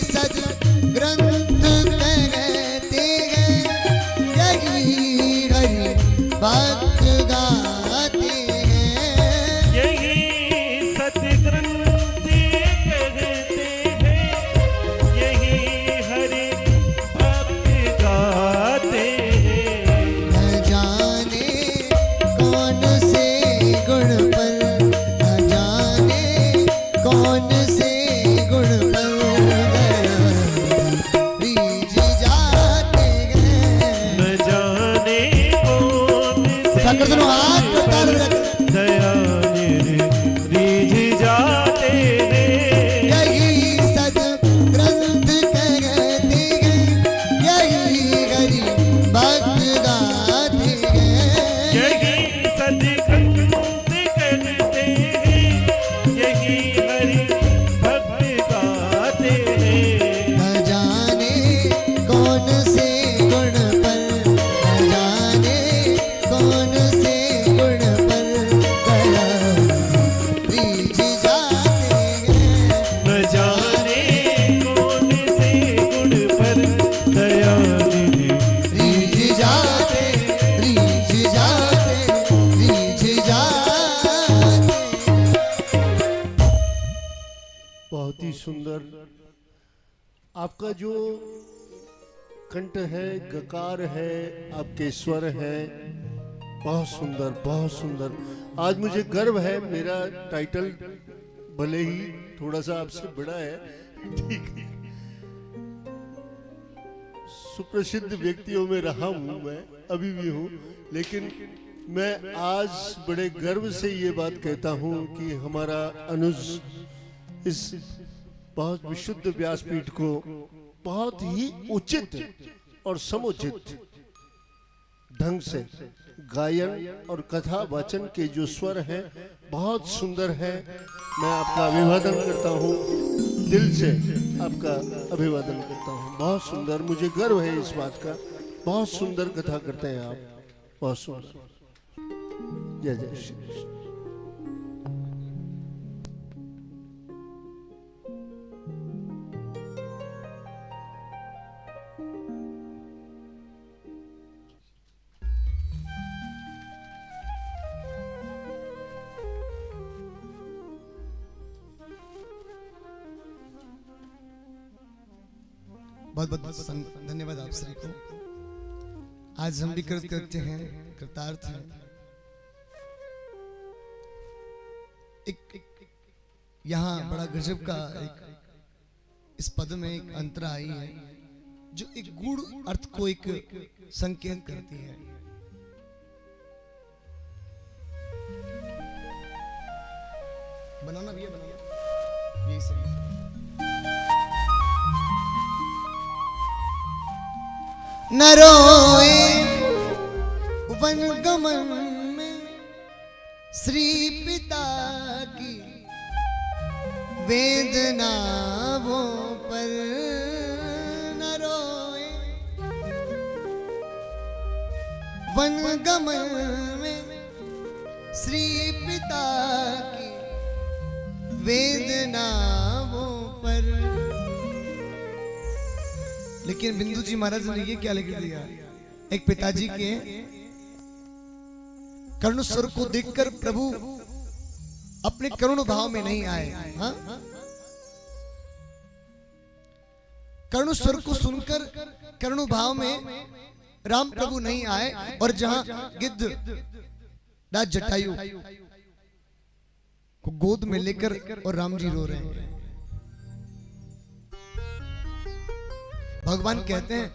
सद ग्रंथ कहते हैं, यही हरि भक्त गाते हैं। यही सतग्रंथ कहते हैं, यही हरि भक्त गाते हैं। न जाने कौन से गुण पर, न जाने कौन से गुण पर रीझ जाते हैं। न जाने कौन से ठाकुर दोनों हाथ में ताल रख, दया रीझ जाते हैं। यही सद ग्रंथ कहते हैं, यही हरि भक्त गाते हैं। यही सतग्रंथ कहते हैं, यही हरि भक्त गाते हैं। न जाने कौन से गुण पर, न जाने कौन से गुण पर गया रीझ जाते हैं। न जाने कौन से गुण पर दया रीझ जाते, रीझ जाते, रीझ जाते। बहुत ही सुंदर आपका जो कंठ है, गकार है, आपके स्वर है, बहुत सुंदर, बहुत सुंदर। आज मुझे गर्व है, मेरा टाइटल भले ही थोड़ा सा आपसे बड़ा है, ठीक है। सुप्रसिद्ध व्यक्तियों में रहा हूं मैं, अभी भी हूं, लेकिन मैं आज बड़े गर्व से ये बात कहता हूं कि हमारा अनुज इस बहुत विशुद्ध व्यासपीठ को बहुत ही उचित और समुचित ढंग से गायन और कथा वाचन के जो स्वर हैं बहुत सुंदर है। मैं आपका अभिवादन करता हूँ, दिल से आपका अभिवादन करता हूँ। बहुत सुंदर, मुझे गर्व है इस बात का। बहुत सुंदर कथा करते हैं आप, बहुत सुंदर। जय जय श्री कृष्ण। बहुत बहुत धन्यवाद आप सभी को। आज हम भी करते हैं, कृतार्थ हैं। एक यहाँ बड़ा गजब का एक इस पद में एक अंतरा आई है जो एक गूढ़ अर्थ को एक संकेत करती है। बनाना भैया, बनाना यही सही। न रोए वन गमन में श्री पिता की वेदनाओं पर, न रोए वन गमन में श्री पिता की वेदनाओं पर। लेकिन बिंदु जी महाराज ने ये क्या लिख दिया, एक पिताजी के करुण स्वर को देखकर प्रभु अपने करुण भाव में नहीं आए। हाँ? करुण स्वर को सुनकर करुण भाव में राम प्रभु नहीं आए, और जहां गिद्ध राज जटायु को गोद में लेकर और राम जी रो रहे हैं। भगवान कहते हैं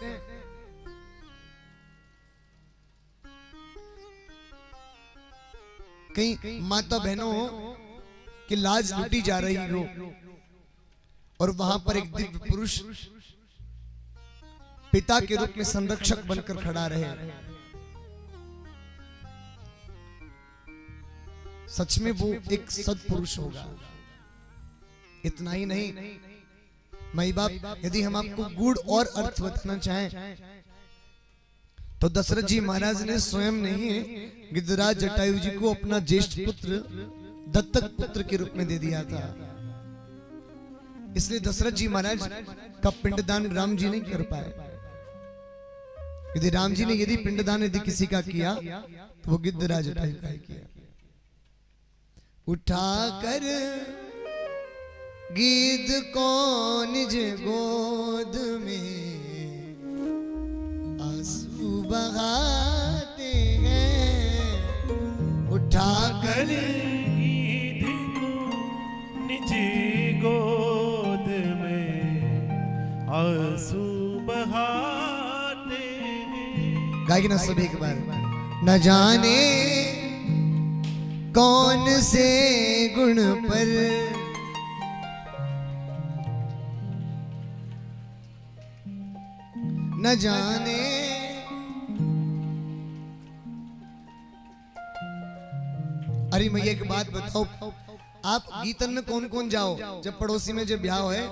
कहीं माता बहनों की लाज लुटी जा रही हो और वहां पर एक दिव्य पुरुष पिता के रूप में संरक्षक बनकर खड़ा रहे। सच में वो एक सत्पुरुष होगा। इतना ही नहीं, माई बाप, यदि हम आपको गूढ़ और अर्थ बताना चाहें तो दशरथ जी महाराज ने स्वयं नहीं गिद्धराज जटायु जी को अपना ज्येष्ठ पुत्र दत्तक पुत्र के रूप में दे दिया था। इसलिए दशरथ जी महाराज का पिंडदान राम जी नहीं कर पाए। यदि राम जी ने पिंडदान यदि किसी का किया तो वो गिद्धराज जटायु का ही किया। उठाकर गिद्ध को निज गोद में आंसू बहाते हैं। उठाकर गिद्ध को निज गोद में आंसू बहाते हैं। गाएगी ना सभी एक बार। न जाने कौन से गुण पर न जाने अरे मैया एक बात बताओ, आप गीतन में कौन कौन जाओ? जब पड़ोसी में जब ब्याह है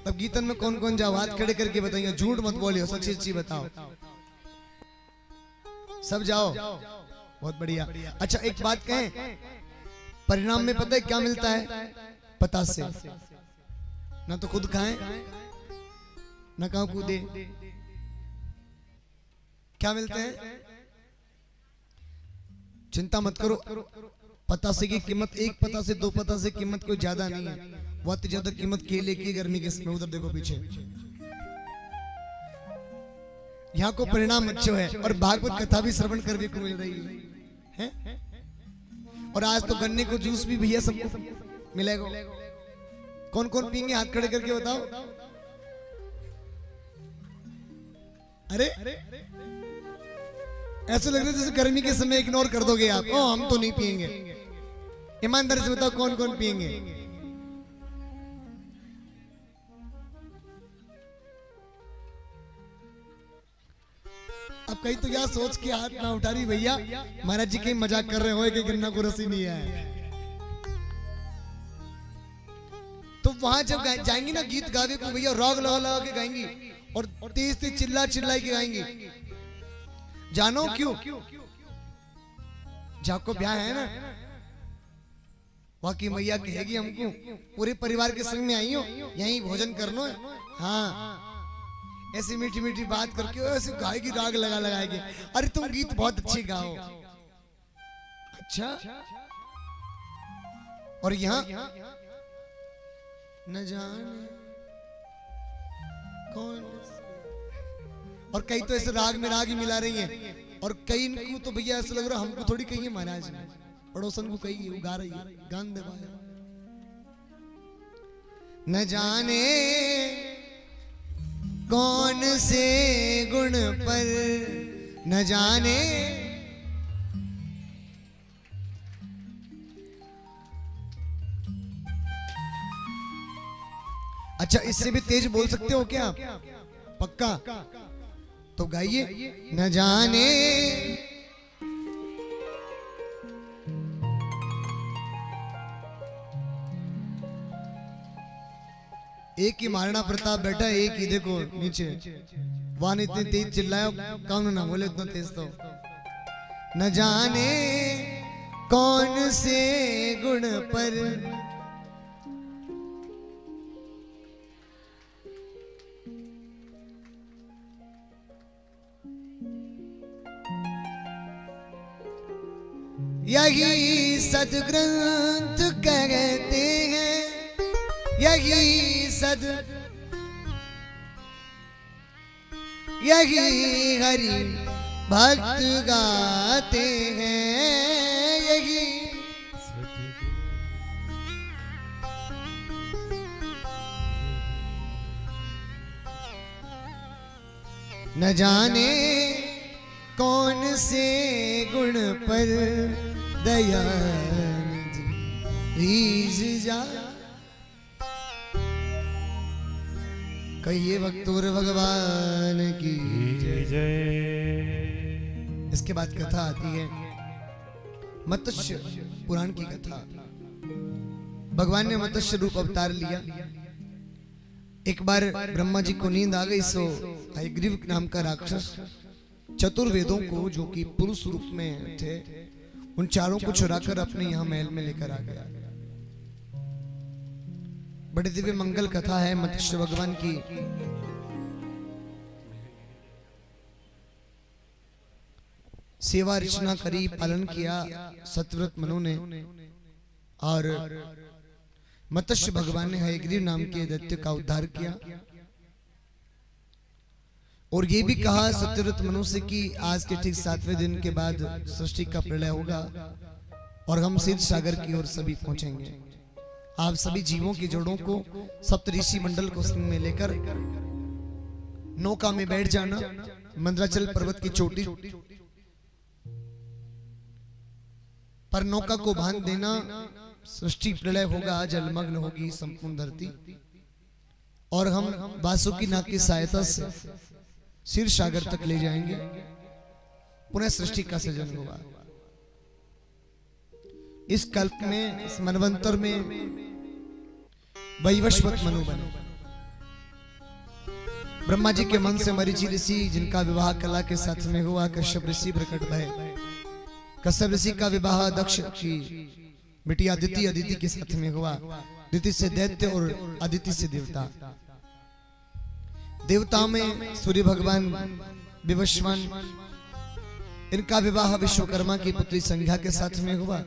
तब गीतन में कौन कौन जाओ? हाथ खड़े करके बताइए, झूठ मत बोलियो, सच्ची सच्ची बताओ। सब जाओ, बहुत बढ़िया। अच्छा एक बात कहें, परिणाम में पता है क्या मिलता है? पता से ना तो खुद खाएं ना कहां कूदे। क्या मिलते हैं? चिंता मत करो, पतासे की कीमत एक पतासे दो पतासे कीमत कोई ज्यादा नहीं है। बहुत ज्यादा कीमत केले की गर्मी के समय। उधर देखो पीछे, यहाँ को परिणाम अच्छे है और भागवत कथा भी श्रवण करने को मिल रही है। और आज तो गन्ने को जूस भी भैया सबको मिलेगा। कौन कौन पियेंगे हाथ खड़े करके बताओ। अरे ऐसे लग रहा है जैसे गर्मी के समय इग्नोर कर दोगे आप। ओ हम तो नहीं पियेंगे। ईमानदारी से बताओ कौन कौन पियेंगे। अब कहीं तो यार सोच के हाथ ना उठा रही भैया, महाराज जी कहीं मजाक कर रहे हो कि गन्ना को रसी नहीं है। तो वहां जब जाएंगी ना गीत गावे को भैया रॉग लगा लगा के गाएंगी और तेज तेज चिल्ला चिल्ला के गाएंगी। जानो क्यों? जाको ब्याह है ना, वहां की मैया कहेगी हमको पूरे परिवार के संग में आई हो, यहीं भोजन करना है। हाँ ऐसी मीठी मीठी बात करके ऐसे गाएगी, राग लगा लगाएगी। अरे तुम गीत बहुत अच्छे गाओ। अच्छा और यहाँ न जाने कौन, और कई तो ऐसे राग में राग ही मिला रही हैं, और कई इनको तो भैया ऐसा लग रहा है हमको थोड़ी कही है महाराज ने, पड़ोसन को कही है, गा रही है, गान दबाया। न जाने कौन से गुण पर, न जाने अच्छा इससे भी तेज बोल सकते हो क्या आप? पक्का तो गाइए। न जाने एक ही महाराणा प्रताप बैठा, एक ही देखो नीचे, वहां इतनी तेज चिल्लाया, कौन ना बोले इतना तेज तो। न जाने कौन से गुण पर, यही सदग्रंथ कहते हैं, यही यही हरि भक्त गाते हैं, यही न जाने कौन से गुण पर दया रीझ जा। कहिए भक्तोर भगवान की जय। इसके बाद कथा आती है मत्स्य पुराण की कथा। भगवान ने मत्स्य रूप अवतार लिया। एक बार ब्रह्मा जी को नींद आ गई, सो हयग्रीव नाम का राक्षस चतुर्वेदों को, जो कि पुरुष रूप में थे, उन चारों को चुराकर अपने यहाँ महल में लेकर आ गया। बड़ी दिव्य मंगल कथा है मत्स्य भगवान की। सेवा अर्चना करी, पालन किया सत्यव्रत मनु ने, और मत्स्य भगवान ने हयग्रीव नाम के दैत्य का उद्धार किया। और ये भी कहा सत्यव्रत मनु से कि आज के ठीक 7वें दिन के बाद सृष्टि का प्रलय होगा और हम क्षीर सागर की ओर सभी पहुंचेंगे। आप सभी जीवों की जड़ों को सप्तऋषि मंडल को संग में लेकर नौका में बैठ जाना, मंदराचल पर्वत की चोटी पर नौका को बांध देना। सृष्टि प्रलय होगा, जलमग्न होगी संपूर्ण धरती, और हम वासुकी नाग की सहायता से क्षीर सागर तक ले जाएंगे। पुनः सृष्टि का सृजन होगा। इस कल्प में, इस मनवंतर में वैवस्वत मनु बने। ब्रह्मा जी के मन से मरीचि ऋषि, जिनका विवाह कला के साथ में हुआ, कश्यप ऋषि प्रकट भय। कश्यप ऋषि का विवाह दक्ष की बेटी अदिति, अदिति के साथ में हुआ। अदिति से दैत्य और अदिति से देवता। देवताओं में सूर्य भगवान विवस्वान, इनका विवाह विश्वकर्मा की पुत्री संध्या के साथ में हुआ।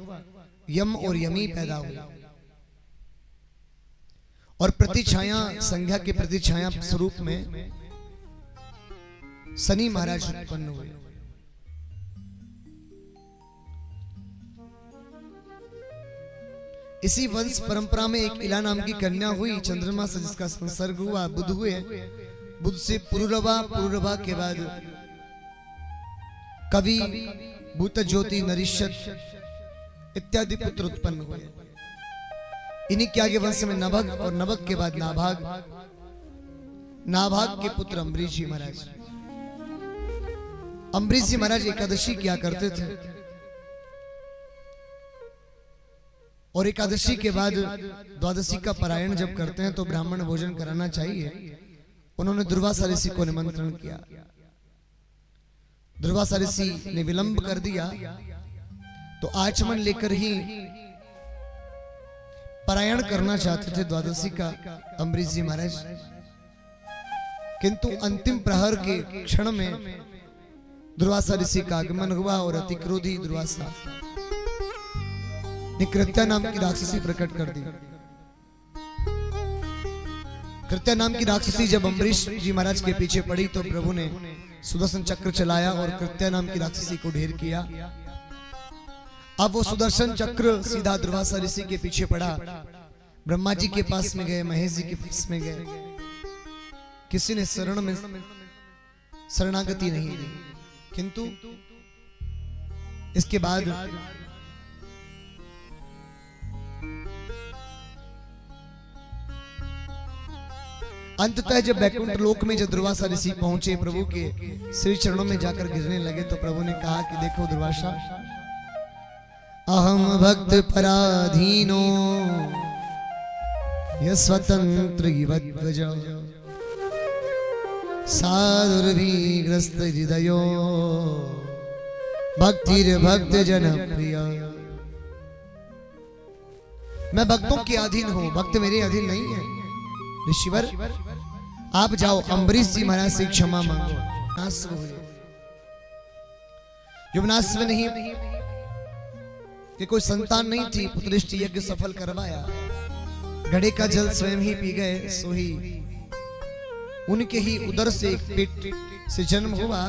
यम और यमी पैदा हुए, और प्रतिछाया संध्या के प्रतिछाया स्वरूप में शनि महाराज उत्पन्न हुए। इसी वंश परंपरा में एक इला नाम की कन्या हुई, चंद्रमा से जिसका संसर्ग हुआ, बुध हुए, बुध से पुरुरवा, पुरुरवा के बाद कवि, भूत ज्योति, नरिष्यत इत्यादि पुत्र उत्पन्न हुए। इन्हीं के आगे वंश में नभग और नभग के बाद नाभाग, नाभाग के पुत्र अम्बरीश जी महाराज। अम्बरीश जी महाराज एकादशी किया करते थे और एकादशी के बाद द्वादशी का पारायण जब करते हैं तो ब्राह्मण भोजन कराना चाहिए। उन्होंने दुर्वासा ऋषि को निमंत्रण किया। दुर्वासा ऋषि ने विलंब कर दिया तो आचमन लेकर ही पारायण करना चाहते थे द्वादशी का अम्बरीश जी महाराज, किंतु अंतिम प्रहर के क्षण में दुर्वासा ऋषि का आगमन हुआ और अति क्रोधी दुर्वासा ने कृत्या नाम की राक्षसी प्रकट कर दी। कृत्या नाम की राक्षसी जब अम्बरीश जी महाराज के पीछे पड़ी तो प्रभु ने सुदर्शन चक्र चलाया और कृत्या नाम की राक्षसी को ढेर किया। अब वो सुदर्शन चक्र सीधा दुर्वासा ऋषि के पीछे पड़ा। ब्रह्मा जी के पास में गए, महेश जी के पास में गए, किसी ने शरण में शरणागति नहीं दी। किंतु इसके बाद अंततः जब बैकुंठ लोक में जब दुर्वासा ऋषि पहुंचे, प्रभु के श्री चरणों में जाकर गिरने लगे तो प्रभु ने कहा कि देखो दुर्वासा, अहम भक्त पराधीनो यस्वतंत्र इवद्वज साधुर्भिग्रस्त हृदयो भक्तिर भक्त जन प्रिय। मैं भक्तों के अधीन हूं, भक्त मेरे अधीन नहीं है। ऋषिवर आप जाओ, अम्बरीश जी महाराज से क्षमा मांगो, नाश हो जाए। युवनाश्व नहीं कि कोई संतान नहीं थी, पुत्रिष्ट यज्ञ सफल करवाया, घड़े का जल स्वयं ही पी गए, सो ही उनके ही उदर से एक पेट से जन्म हुआ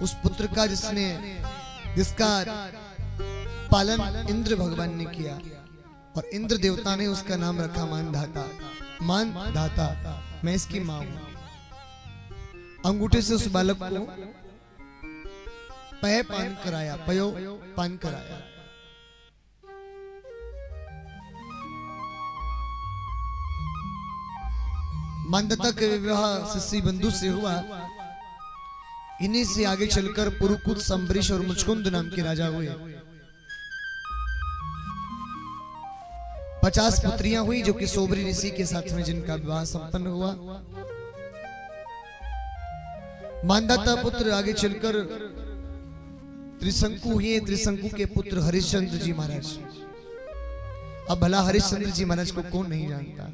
उस पुत्र का जिसका पालन इंद्र भगवान ने किया और इंद्र देवता ने उसका नाम रखा मानधाता। मानधाता, मैं इसकी मां हूं। अंगूठे से उस बालक को पय पान कराया, पयो पान कराया। मानधाता के विवाह शिष्य बंधु से हुआ। इन्हीं से आगे चलकर पुरुकुत, संबरीश और मुचकुंद नाम के राजा हुए। 50 पुत्रियां हुई जो कि सोबरी ऋषि के साथ में जिनका विवाह संपन्न हुआ। मानधाता पुत्र आगे चलकर त्रिशंकु हुए। त्रिशंकु के पुत्र हरिश्चंद्र जी महाराज। अब भला हरिश्चंद्र जी महाराज को कौन नहीं जानता।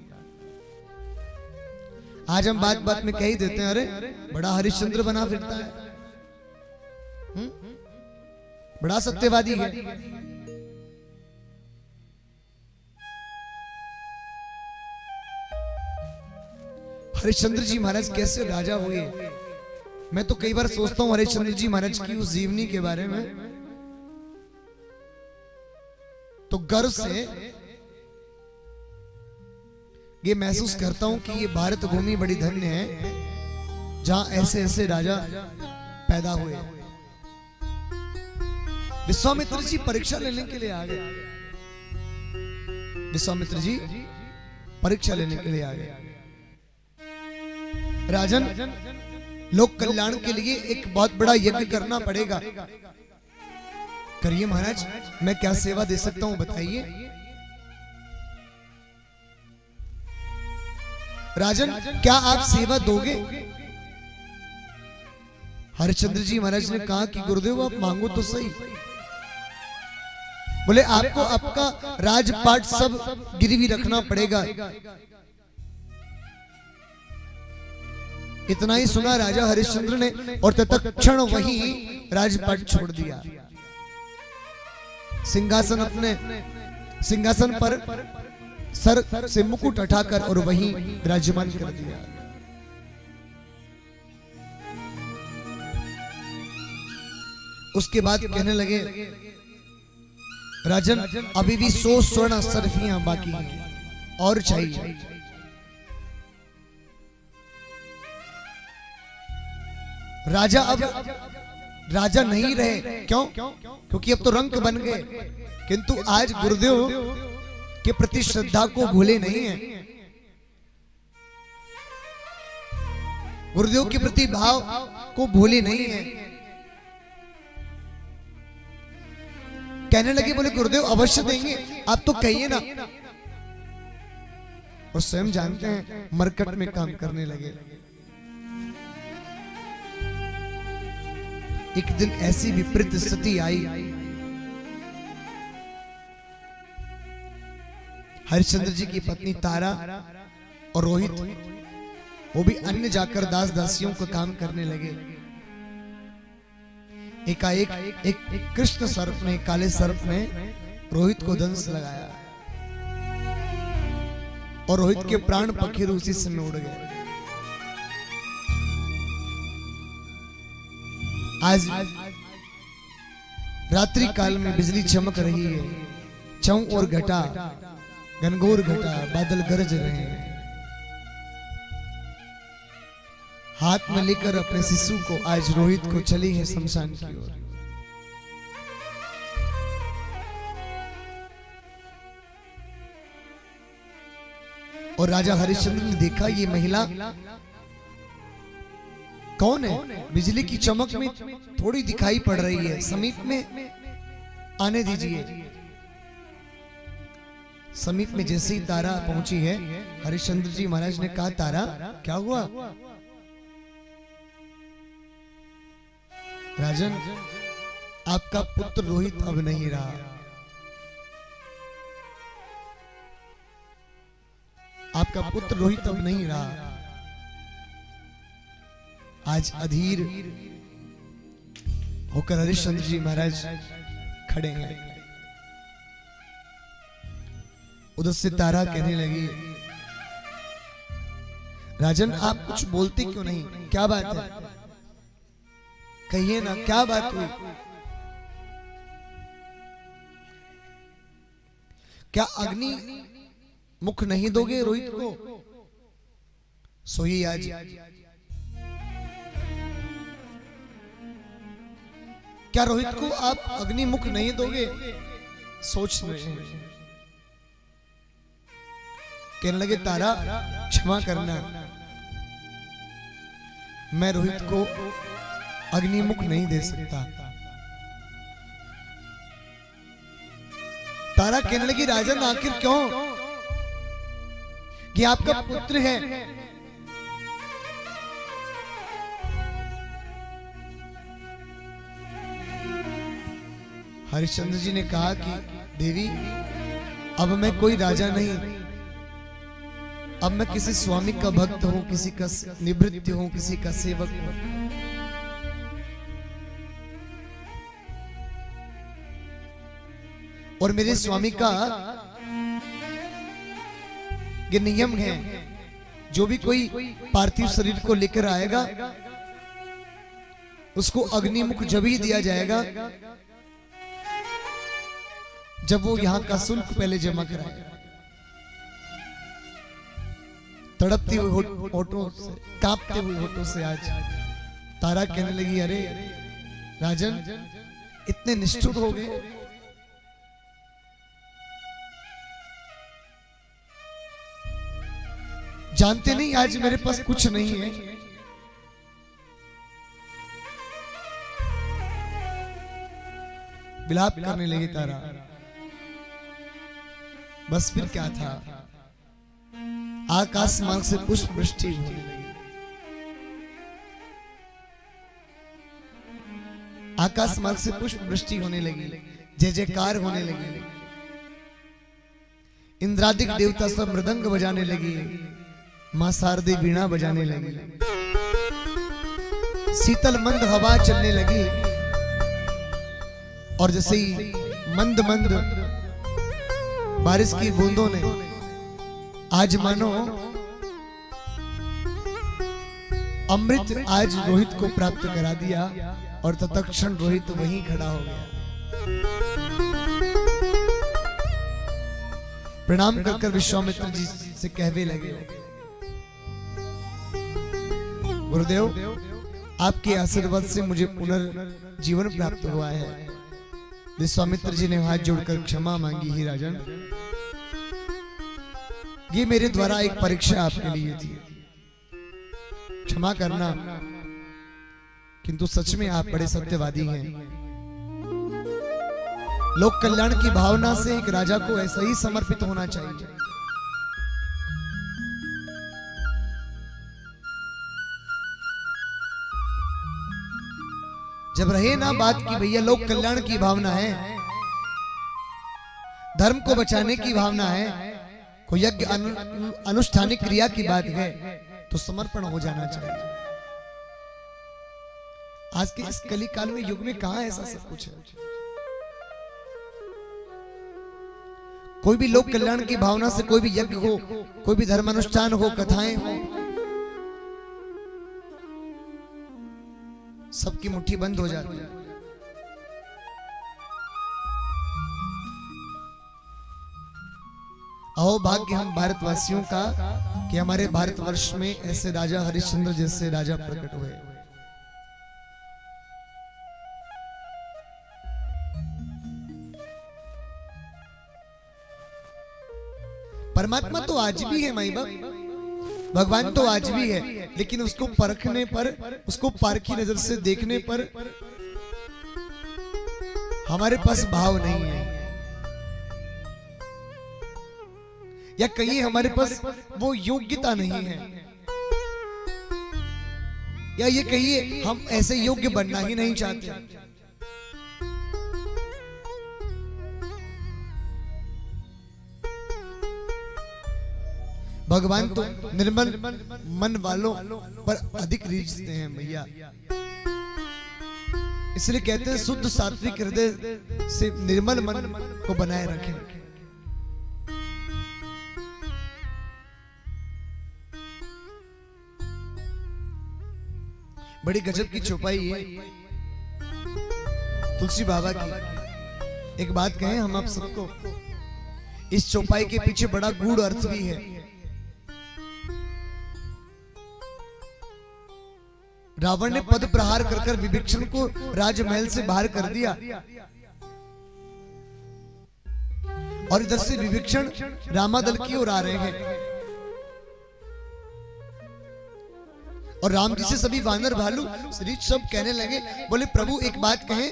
आज हम बात बात में कह ही देते हैं, अरे बड़ा हरिश्चंद्र बना फिरता है, बड़ा सत्यवादी है। हरिश्चंद्र जी महाराज कैसे राजा हुए, मैं तो कई बार सोचता हूं हरिश्चंद्र जी महाराज की उस जीवनी के बारे में, तो गर्व से ये महसूस करता हूं कि ये भारत भूमि बड़ी धन्य है जहां ऐसे ऐसे राजा पैदा हुए। विश्वामित्र जी परीक्षा लेने के लिए आ गए। विश्वामित्र जी परीक्षा लेने के लिए आ गए। राजन, लोक कल्याण के लिए एक बहुत बड़ा यज्ञ करना पड़ेगा, करिए महाराज। मैं क्या सेवा दे सकता हूं बताइए। राजन, क्या आप सेवा दोगे? हरिश्चंद्र जी महाराज ने कहा कि गुरुदेव आप मांगो तो सही। बोले आपको आपका राजपाट सब गिरवी रखना पड़ेगा। इतना ही सुना राजा हरिश्चंद्र ने और तत्क्षण वही राजपाट छोड़ दिया। सिंहासन पर सर से मुकुट हटाकर और वहीं विराजमान कर दिया। उसके बाद कहने लगे राजन अभी भी 100 स्वर्ण सरफियां बाकी हैं और चाहिए। राजा अब राजा नहीं रहे, क्यों? क्योंकि अब तो रंक बन गए, किंतु आज गुरुदेव के प्रति श्रद्धा को भूले नहीं है। गुरुदेव के प्रति भाव को भूले नहीं है। कहने लगे, बोले गुरुदेव अवश्य देंगे, आप तो कहिए ना। और स्वयं जानते हैं मरकट में काम करने लगे। एक दिन ऐसी विपरीत स्थिति आई, हरिश्चंद्र जी की पत्नी तारा और रोहित वो भी अन्य जाकर दास दासियों का काम करने लगे। एकाएक एक कृष्ण सर्प ने, काले सर्प ने रोहित को दंश लगाया और रोहित के प्राण पखेरु उसी समय उड़ गए। आज रात्रि काल में बिजली चमक रही है, छाऊ और घटा, घनघोर घटा, बादल गरज रहे हैं। हाथ में लेकर अपने शिशु को आज रोहित को चली है शमशान की ओर। और राजा हरिश्चंद्र ने देखा ये महिला कौन है? बिजली की चमक में थोड़ी दिखाई पड़ रही है, समीप में आने दीजिए। समीप में जैसे ही तारा पहुंची है, हरिश्चंद्र जी महाराज ने कहा, तारा क्या हुआ? राजन, आपका पुत्र रोहित अब नहीं रहा। आपका पुत्र रोहित अब नहीं रहा। आज अधीर होकर हरिश्चंद्र जी महाराज खड़े हैं। उधर से तारा कहने लगी, राजन आप कुछ बोलते क्यों नहीं? क्या बात है? कहिए ना, क्या बात हुई? क्या अग्नि मुख नहीं दोगे रोहित को? सोइए आज। क्या रोहित को आप अग्नि मुख नहीं दोगे? सोच रहे हैं। कहने लगे, तारा क्षमा करना, मैं रोहित को अग्निमुख नहीं दे सकता। तारा कहने लगी, राजन आखिर क्यों? कि आपका पुत्र है। हरिश्चंद्र जी ने कहा कि देवी, अब मैं कोई राजा नहीं, अब मैं किसी स्वामी का भक्त हूं, किसी का निवृत्त हूं, किसी का सेवक हूं। और मेरे स्वामी का ये नियम है, जो भी कोई पार्थिव शरीर को लेकर आएगा उसको अग्निमुख जब ही दिया जाएगा जब वो यहां का शुल्क पहले जमा कराएगा। तड़पती हुई होठों से, कांपते हुए होठों से आज तारा कहने लगी, अरे राजन इतने निष्ठुर हो गए। जानते नहीं आज मेरे पास कुछ नहीं है। विलाप करने लगी तारा। बस फिर क्या था, आकाश मार्ग से पुष्प वृष्टि होने लगी। आकाश मार्ग से पुष्प वृष्टि होने लगी, जय जयकार होने लगी। इंद्रादिक देवता सब मृदंग बजाने लगी, मां शारदे वीणा बजाने लगी, शीतल मंद हवा चलने लगी। और जैसे ही मंद मंद बारिश की बूंदों ने आज मानो अमृत आज रोहित को प्राप्त करा दिया, और तत्क्षण रोहित वहीं खड़ा हो गया। प्रणाम कर विश्वामित्र जी से कहवे लगे, गुरुदेव आपके आशीर्वाद से मुझे पुनर्जीवन प्राप्त हुआ है। विश्वामित्र जी ने हाथ जोड़कर क्षमा मांगी, ही राजन ये मेरे द्वारा एक परीक्षा आपके लिए थी, क्षमा करना, किंतु सच में आप बड़े सत्यवादी हैं। लोक कल्याण की भावना से एक राजा को ऐसा ही समर्पित होना चाहिए। जब रहे ना बात की भैया लोक कल्याण की भावना है, धर्म को बचाने की भावना है, कोई यज्ञ अनुष्ठानिक क्रिया की बात है तो समर्पण हो जाना चाहिए। आज के इस कली काल में युग में कहां ऐसा सब कुछ है। कोई भी लोक कल्याण की भावना से कोई भी यज्ञ हो, कोई भी धर्म अनुष्ठान हो, कथाएं हो, सबकी मुट्ठी बंद हो जाती है। अहो भाग्य हम भारतवासियों का कि हमारे भारतवर्ष में ऐसे राजा हरिश्चंद्र जैसे राजा प्रकट हुए। परमात्मा तो आज भी है माई बाप, भगवान तो आज भी है, लेकिन उसको परखने पर, उसको पारखी नजर से देखने पर हमारे पास भाव नहीं है, या कहीं हमारे पास वो योग्यता नहीं है, या ये कहिए हम ऐसे योग्य बनना ही नहीं चाहते। भगवान तो निर्मल मन वालों पर अधिक रीझते हैं भैया, इसलिए कहते हैं शुद्ध सात्विक हृदय से निर्मल मन को बनाए रखें। बड़ी गजब की चौपाई है तुलसी बाबा की। एक बात कहें हम आप सबको, इस चौपाई के पीछे बड़ा गूढ़ अर्थ भी है। रावण ने पद प्रहार कर विभीषण को राजमहल से बाहर कर दिया, और इधर से विभीषण रामादल की ओर आ रहे हैं, और राम जी से सभी वानर भालू रीछ सब कहने लगे, बोले प्रभु एक बात कहें,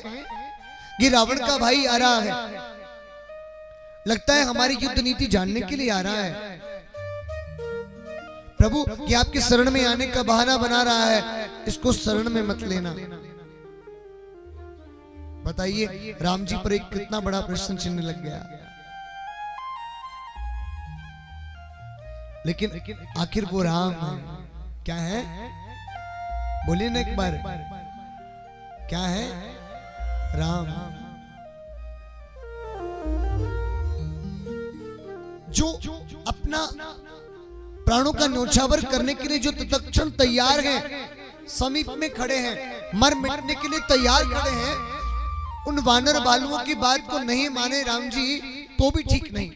ये रावण का भाई आ रहा है, लगता है हमारी युद्ध नीति जानने के लिए आ रहा है। प्रभु ये आपके शरण में आने का बहाना बना रहा है, इसको शरण में मत लेना। बताइए राम जी पर एक कितना बड़ा प्रश्न चिन्ह लग गया। लेकिन आखिर वो राम है, क्या है बोलिए ना एक बार, क्या है राम, जो अपना प्राणों का न्योछावर करने के लिए जो तत्क्षण तैयार हैं, समीप में खड़े हैं, मर मिटने के लिए तैयार खड़े हैं, उन वानर बालुओं की बात को नहीं माने राम जी तो भी ठीक नहीं।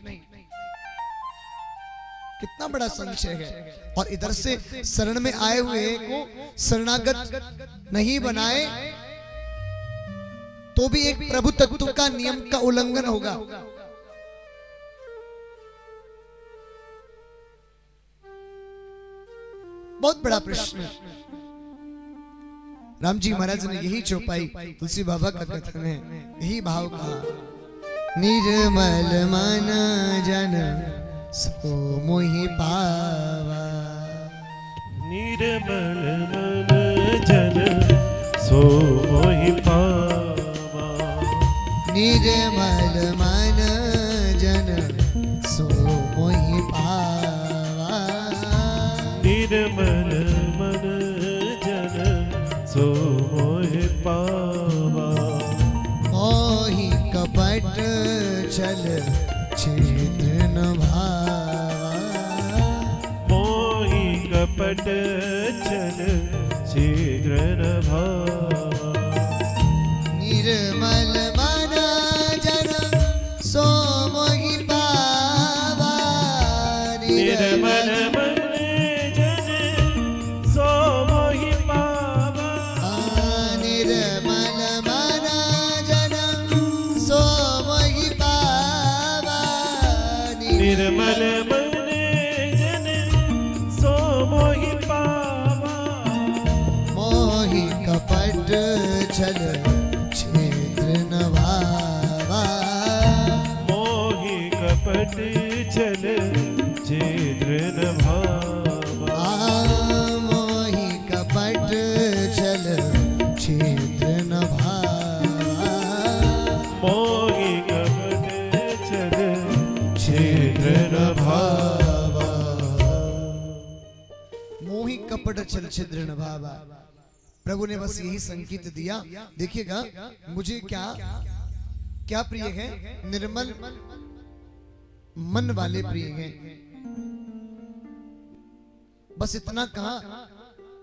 कितना बड़ा संशय है। और इधर से शरण में आए हुए को शरणागत नहीं बनाए तो भी एक प्रभु तत्व का नियम का उल्लंघन होगा। बहुत बड़ा प्रश्न। राम जी महाराज ने यही चौपाई, तुलसी बाबा का कथन है, यही भाव कहा, निर्मल मन जन सो मोहि पावा, निर्मल मन जन सो मोहि पावा, निर्मल मन जन सो मोहि पावा, निर्मल मन जन सो मोहि पावा, मोहि कपट छल छिद्र न भावा, मोहि कपट छल छिद्र न भावा, निर्मल मन जन सो मोहि पावा, मोहि कपट छल छिद्र न भावा। प्रभु ने बस यही संकेत दिया। देखिएगा, मुझे क्या क्या प्रिय है, निर्मल मन वाले प्रिय हैं। बस इतना कहा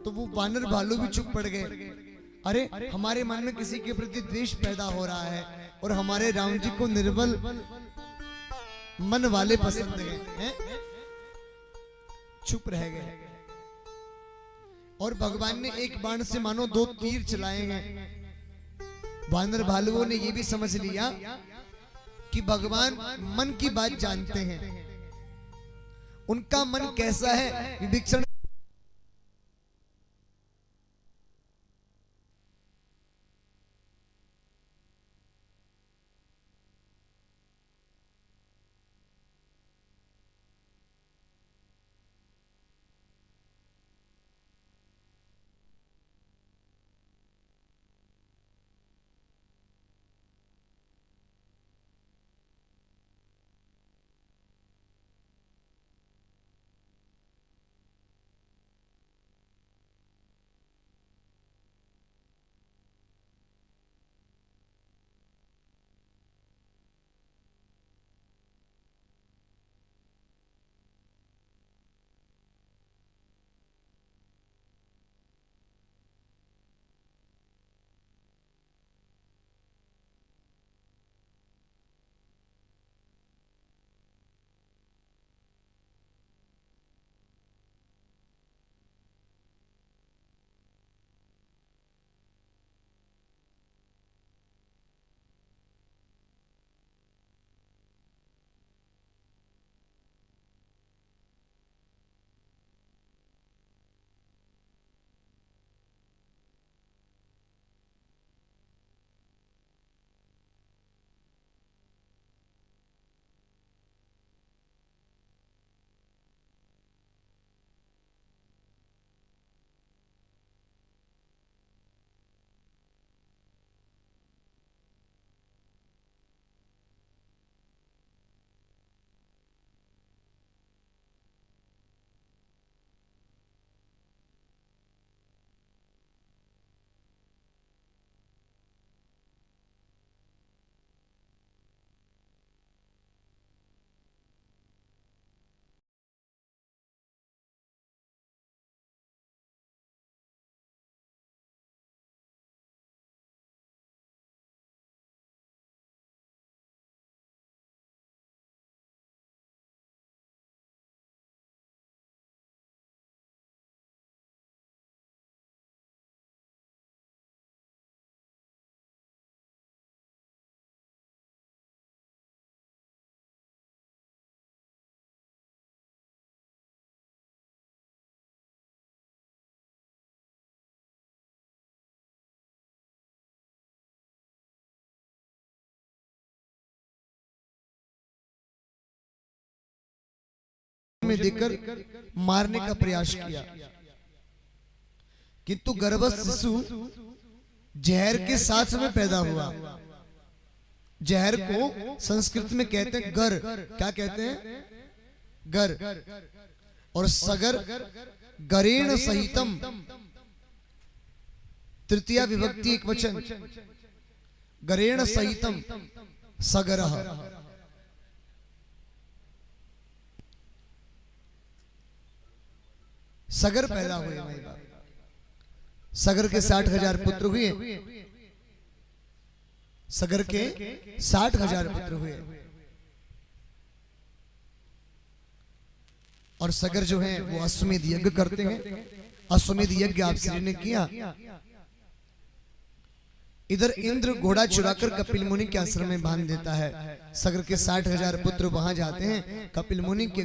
तो वो वानर भालू भी चुप पड़ गए। अरे हमारे मन में किसी के प्रति द्वेष पैदा हो रहा है और हमारे राम जी को निर्मल मन वाले पसंद हैं, चुप रह गए। और भगवान ने एक बाण से मानो 2 तीर चलाए हैं। वानर भालुओं ने यह भी समझ लिया कि भगवान मन की बात जानते हैं। उनका मन कैसा है, विभीषण में देकर मारने का प्रयास किया, किंतु गर्भस्थ शिशु जहर के साथ में पैदा हुआ। जहर को संस्कृत में कहते हैं गर। क्या कहते हैं? गर। और सगर गरेण सहितम, तृतीया विभक्ति एक वचन, गरेण सहितम सगरः। सगर पैदा हुए। सगर के 60,000 पुत्र हुए। सगर के 60,000 पुत्र हुए। और सगर जो है वो अश्वमेध यज्ञ करते हैं। अश्वमेध यज्ञ आप श्री ने किया। इधर इंद्र घोड़ा चुराकर कपिल मुनि के आश्रम में बांध देता है। सगर के 60,000 पुत्र वहां जाते हैं। कपिल मुनि के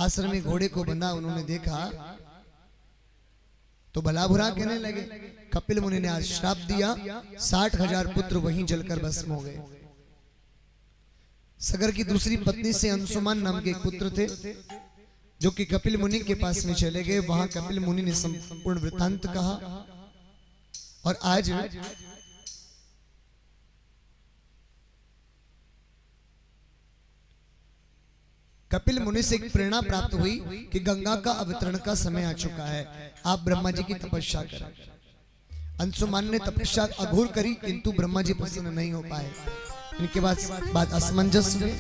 आश्रम में घोड़े को बंधा, उन्होंने देखा तो भला बुरा कहने लगे। कपिल मुनि ने आज श्राप दिया, 60,000 पुत्र वहीं जलकर भस्म हो गए। सगर की दूसरी पत्नी से अंशुमान नाम के एक पुत्र थे, जो कि कपिल मुनि के पास में चले गए। वहां कपिल मुनि ने संपूर्ण वृत्तांत कहा। और आज कपिल मुनि से एक प्रेरणा प्राप्त हुई कि गंगा का अवतरण का समय आ चुका है, आप ब्रह्मा जी की तपस्या करें। अंशुमान ने तपस्या अघोर करी, किंतु ब्रह्मा जी प्रसन्न नहीं हो पाए। इनके बाद बात असमंजस हुए।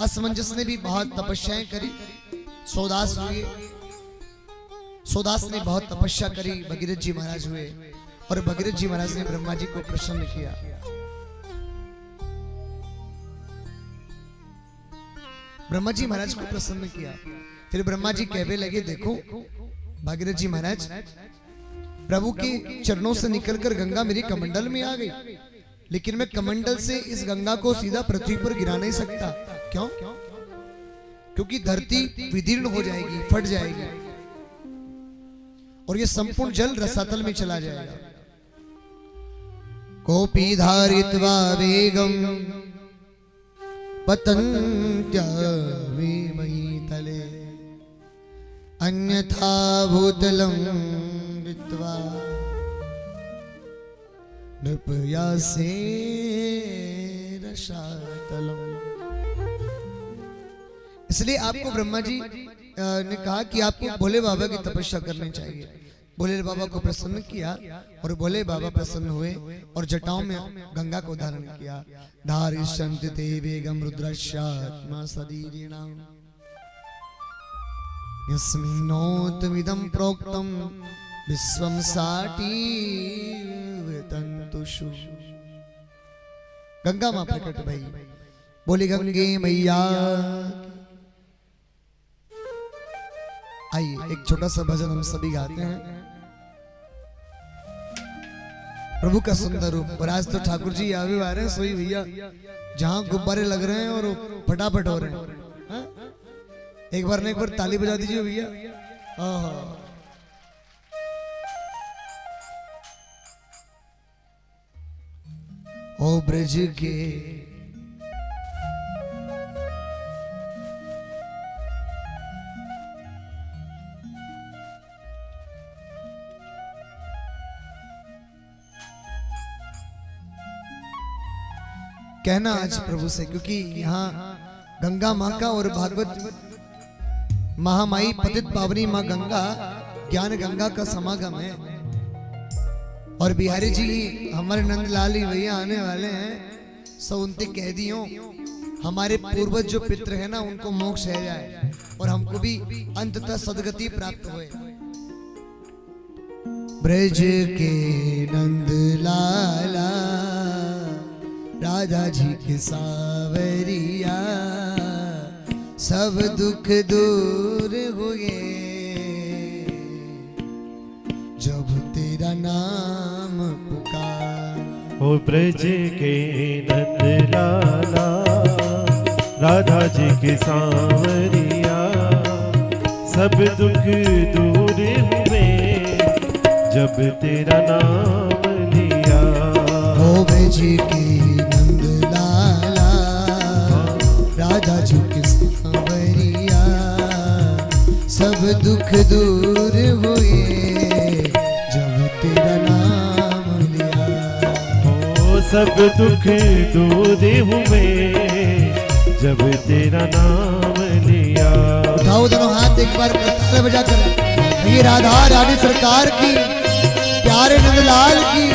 असमंजस ने भी बहुत तपस्याएं करी, सौदास हुए। सौदास ने बहुत तपस्या करी, भगीरथ जी महाराज हुए और भगीरथ जी महाराज ने ब्रह्मा जी को प्रसन्न किया। ब्रह्मा जी महाराज को प्रसन्न किया। फिर ब्रह्मा जी कहने लगे, देखो भागीरथ जी महाराज, प्रभु के चरणों से निकलकर गंगा मेरी कमंडल में आ गई, लेकिन मैं कमंडल से इस गंगा को सीधा पृथ्वी पर गिरा नहीं सकता। क्यों? क्योंकि धरती विदीर्ण हो जाएगी, फट जाएगी और ये संपूर्ण जल रसातल में चला जाएगा। कोपी धारित्वा वेगम पतन्त्यामि तले अन्यथा भूतलं वित्वा नृपयासे रसातलम्। इसलिए आपको ब्रह्मा जी ने कहा कि आपको भोले बाबा की तपस्या करनी चाहिए। भोले बाबा को प्रसन्न किया और भोले बाबा प्रसन्न हुए और जटाओं में गंगा को धारण किया। धारिष्यन्ति ते वेगं रुद्रस्यात्मा शरीरिणां यस्मिन्नोतमिदं प्रोक्तं विश्वं साटी तंतुषु। गंगा मां प्रकट भई, बोली गंगे मैया। आइए एक छोटा सा भजन हम सभी गाते हैं। प्रभु का सुंदर रूप। और आज तो ठाकुर जी आवे आ रहे हैं, सोई भैया जहां गुब्बारे लग रहे हैं और फटाफट हो रहे हैं। हा? एक बार ताली बजा दीजिए भैया। ओ ब्रज के कहना आज प्रभु से, क्योंकि यहाँ गंगा माँ का और भागवत महामाई पतित पावनी माँ गंगा ज्ञान गंगा का समागम है। और बिहारी जी हमारे नंदलाल भैया आने वाले हैं। सब उनके कैदियों, हमारे पूर्वज जो पितृ है ना, उनको मोक्ष है जाए और हमको भी अंततः सदगति प्राप्त हुए। ब्रज के नंदलाला राधा जी के सावरिया, सब दुख दूर हुए जब तेरा नाम पुकार। ओ ब्रज के नंदलाला राधा जी के सांवरिया, सब दुख दूर हुए जब तेरा नाम लिया। ओ ब्रज के राधा जी के सांवरिया, सब दुख दूर हुए जब तेरा नाम लिया। ओ सब दुख दूर हुए जब तेरा नाम लिया। उठाओ दोनों हाथ एक बार ताली बजाकर, ये राधा रानी सरकार की, प्यारे नंदलाल की।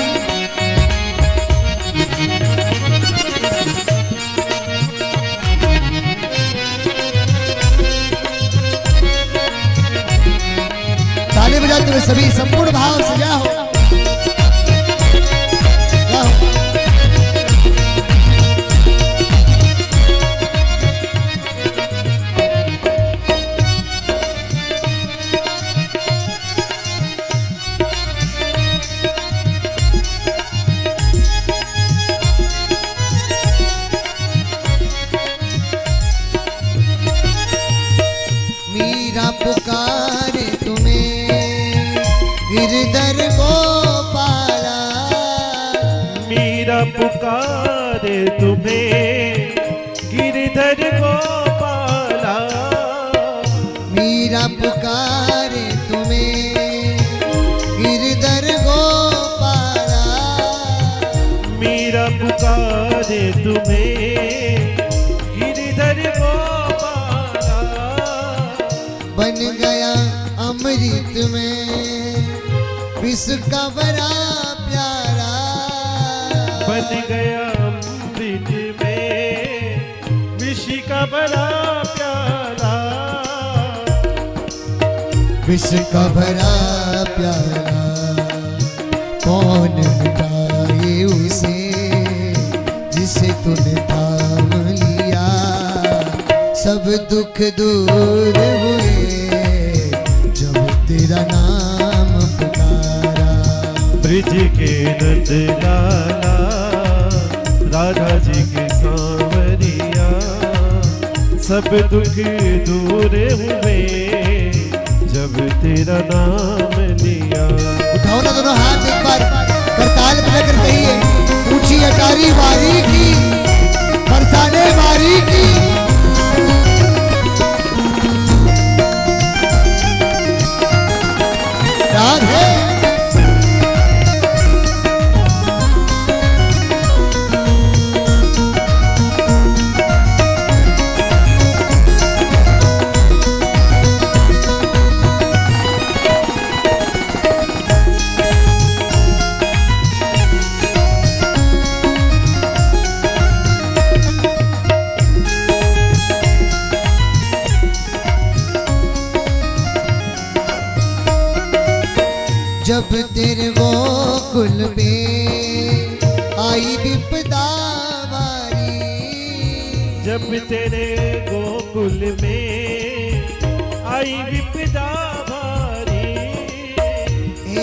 ताली बजाते हुए सभी संपूर्ण भाव से जाओ। मीरा पुकारे तुम्हें गिरधर गोपाला, मीरा पुकारे तुम्हें गिरधर गोपाला। मीरा पुकारे तुम्हें गिरधर गोपाला। मीरा पुकारे तुम्हें बन गया अमृत में विष का बड़ा प्यारा, बन गया अमृत में विष का बड़ा प्याला, विष का भरा प्यारा कौन मिटाए उसे जिसे तूने थाम लिया, सब दुख दूर हुए जब तेरा नाम पुकारा। ब्रिज के नंद लाला राधा जी के सांवरिया, सब दुख दूर हुए जब तेरा नाम लिया। उठाओ ना दोनों हाथ एक बार करताल बजाकर कहिए, ऊंची अटारी वारी की बरसाने वारी की। राधे जब तेरे गोकुल पे आई विपदा वारी, जब तेरे गोकुल में आई विपदा भारी,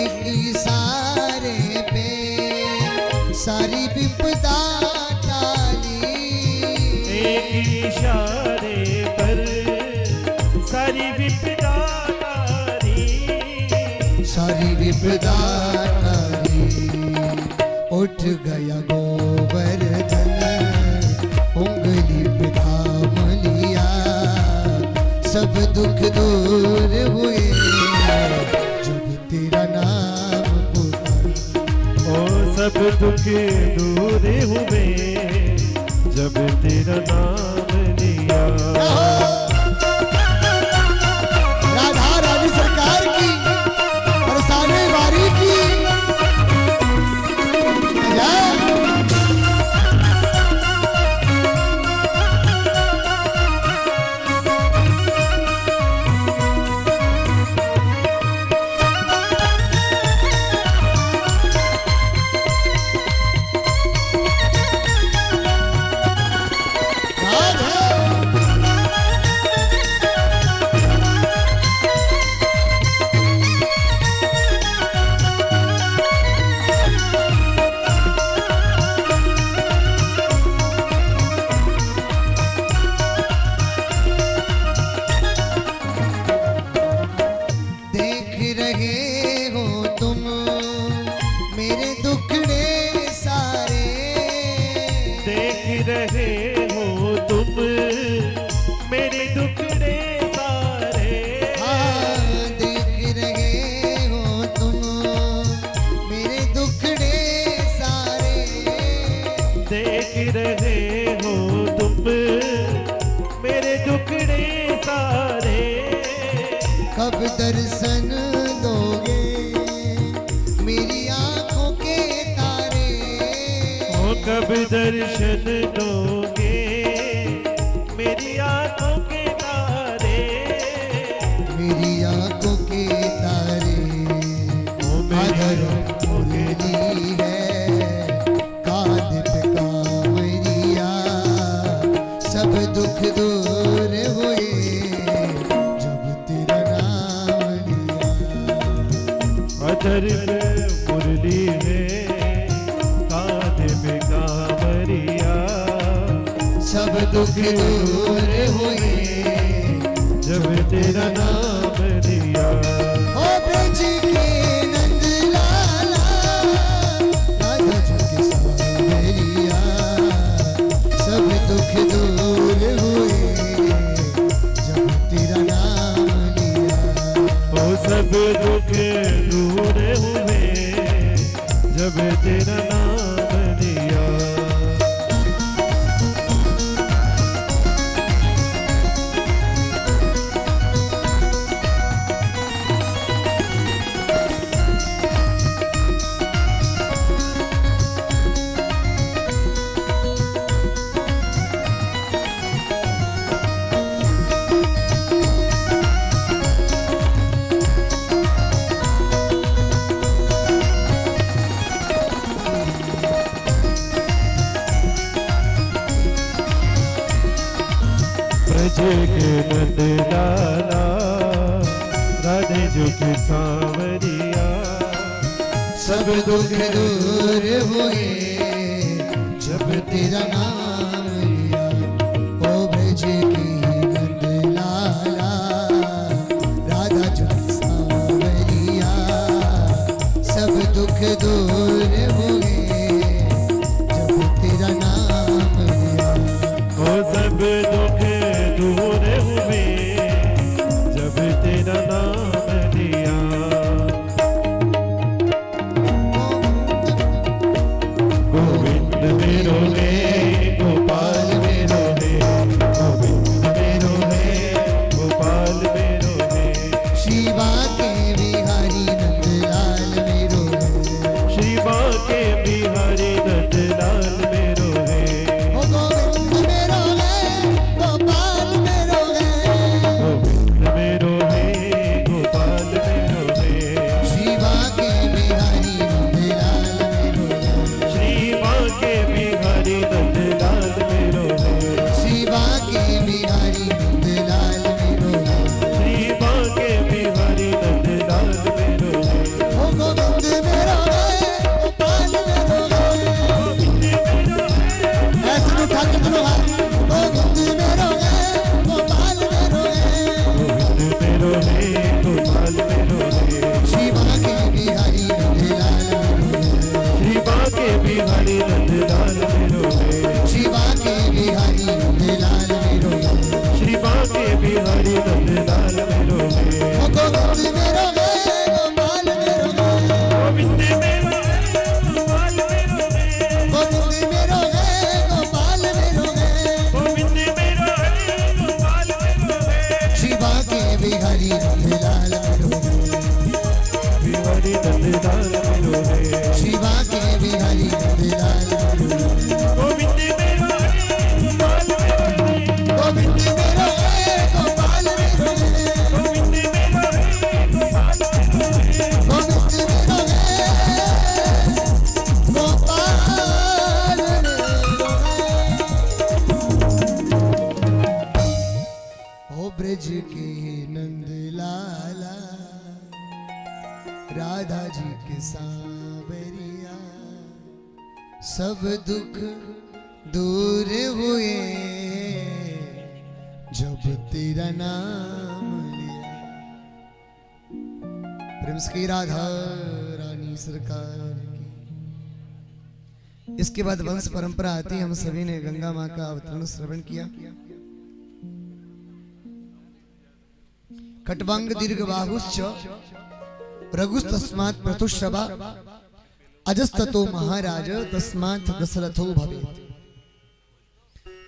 एक इशारे पे सारी विपदा टाली, एक इशारे पर सारी विपदा टाली, सारी विपदा टाली। उठ गया गोवर्धन उंगली पे थाम लिया, सब दुख दूर हुए जब तेरा नाम पुकारा। ओ सब दुख दूर हुए जब तेरा नाम लिया। राधा रानी सरकार की बरसाने वारी की जय। देख रहे हो तुम मेरे दुखड़े सारे, देख रहे हो तुम मेरे दुखड़े सारे, हाँ देख रहे हो तुम मेरे दुखड़े सारे, देख रहे हो तुम मेरे दुखड़े सारे। कब दर्शन दोगे मेरी आंखों के तारे, ओ कब दर्शन दोगे मेरी आंखों के तारे, मेरी आंखों के तारे। ओ अधर मेरी मुरली है कांध पे कांवरिया, सब दुख दूर हुए जब तेरा नाम लिया। अधर में मुरली है कांधे पे कांवरिया, सब दुख दूर हुए जब तेरा नाम लिया। ओ ब्रज के नंद लाला राधा जी के सांवरिया, सब दुख दूर हुए जब तेरा नाम लिया। ओ सब दुख दूर हुए जब तेरा नाम लिया। जुग सांवरिया सब दुख दूर हुए जब तेरा नाम लिया। ओ ब्रज की नंद लाला राधा जुग सांवरिया सब दुख दूर हुए जब तेरा नाम लिया। ओ सब दुख दूर हुए जब तेरा नाम लिया। गोविंद मेरो है गोपाल मेरो है गोविंद मेरो है गोपाल मेरो है शिवा के बिहारी नंदलाल मेरो है। शिवा के बिहारी नंदलाल मेरो है ओ गोविंद मेरो है गोपाल मेरो है। गोविंद मेरो है गोपाल मेरो है शिवा के बिहारी नंदलाल मेरो है। शिवा के बिहारी नंदलाल मेरो है शिवा के बिहारी नंदलाल मेरो है। शिवा के बिहारी नंदलाल मेरो है ओ गोविंद मेरो है गोपाल मेरो है। ऐसे उठा के चलो हाथ। ओ गोविंद मेरो है गोपाल मेरो है। गोविंद मेरो है गोपाल मेरो है शिवा के बिहारी नंदलाल मेरो है। शिवा के बिहारी नंदलाल मेरो है शिवा के बिहारी नंदलाल मेरो है। शिवा के बिहारी नंदलाल मेरो है ओ गोविंद मेरो है गोपाल मेरो है। गोविंद मेरो है गोपाल मेरो है गोविंद मेरो है गोपाल मेरो है। गोविंद मेरो है गोपाल मेरो है शिवा के बिहारी नंदलाल मेरो है। बिहारी नंदलाल मेरो है शिवा के बिहारी नंदलाल मेरो है। गोविंद मेरो है गोपाल मेरो है गोविंद मेरो है गोपाल मेरो है। गोविंद मेरो है गोपाल मेरो है गोविंद मेरो है गोपाल मेरो है। ओ ब्रज के नंद लाला राधा जी के सांवरिया सब दुख दूर हुए जब तेरा नाम लिया। प्रेम से राधा रानी सरकार की। इसके बाद वंश परंपरा आती, हम सभी ने गंगा माँ का अवतरण श्रवण किया। खट्वांग दीर्घ बाहुश्च रघुस्तस्मात् प्रतुश्रवा अजस्ततो महाराज तस्मात् दशरथो भवेत्।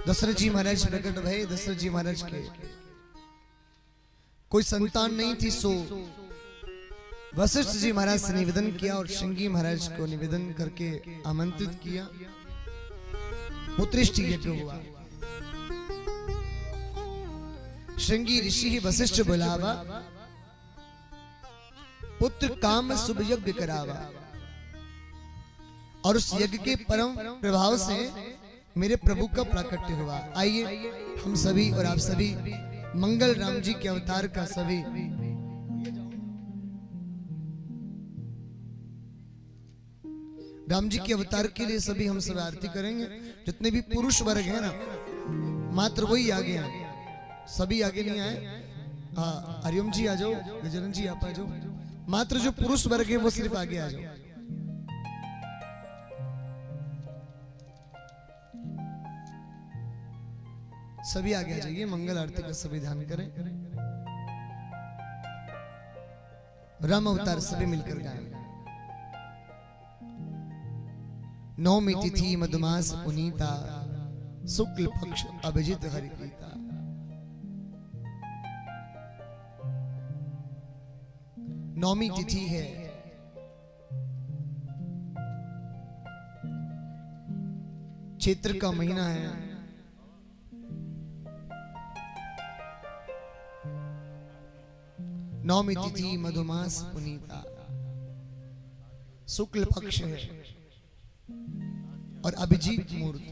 दशरथ जी महाराज प्रकट भये। दशरथ जी महाराज के कोई संतान नहीं थी, सो वशिष्ठ जी महाराज से निवेदन किया और श्रृंगी महाराज को निवेदन करके आमंत्रित किया। पुत्रिष्ट यज्ञ हुआ। श्रृंगी ऋषि ही वशिष्ठ बुलावा, पुत्र काम शुभ यज्ञ करावा। और उस यज्ञ के परम प्रभाव से मेरे प्रभु का प्राकट्य हुआ। आइए हम सभी और आप सभी मंगल राम जी के अवतार का सभी राम जी के अवतार के लिए सभी हम सब आरती करेंगे। जितने भी पुरुष वर्ग हैं ना, मात्र वही आगे हैं, सभी आगे नहीं आए। हाँ, हरिओम जी आ जाओ, गजानन जी आप आ जाओ। मात्र जो पुरुष वर्ग है वो सिर्फ आगे आ जाओ। सभी आगे आ जाइए, मंगल आरती का सभी ध्यान करें। राम अवतार सभी मिलकर गाएं। नौमी तिथि मधुमास पुनीता शुक्ल पक्ष अभिजित हरिप्रीता। नौमी तिथि है, चैत्र का महीना है। नौमी तिथि मधुमास पुनीता, शुक्ल पक्ष है और अभिजीत मुहूर्त।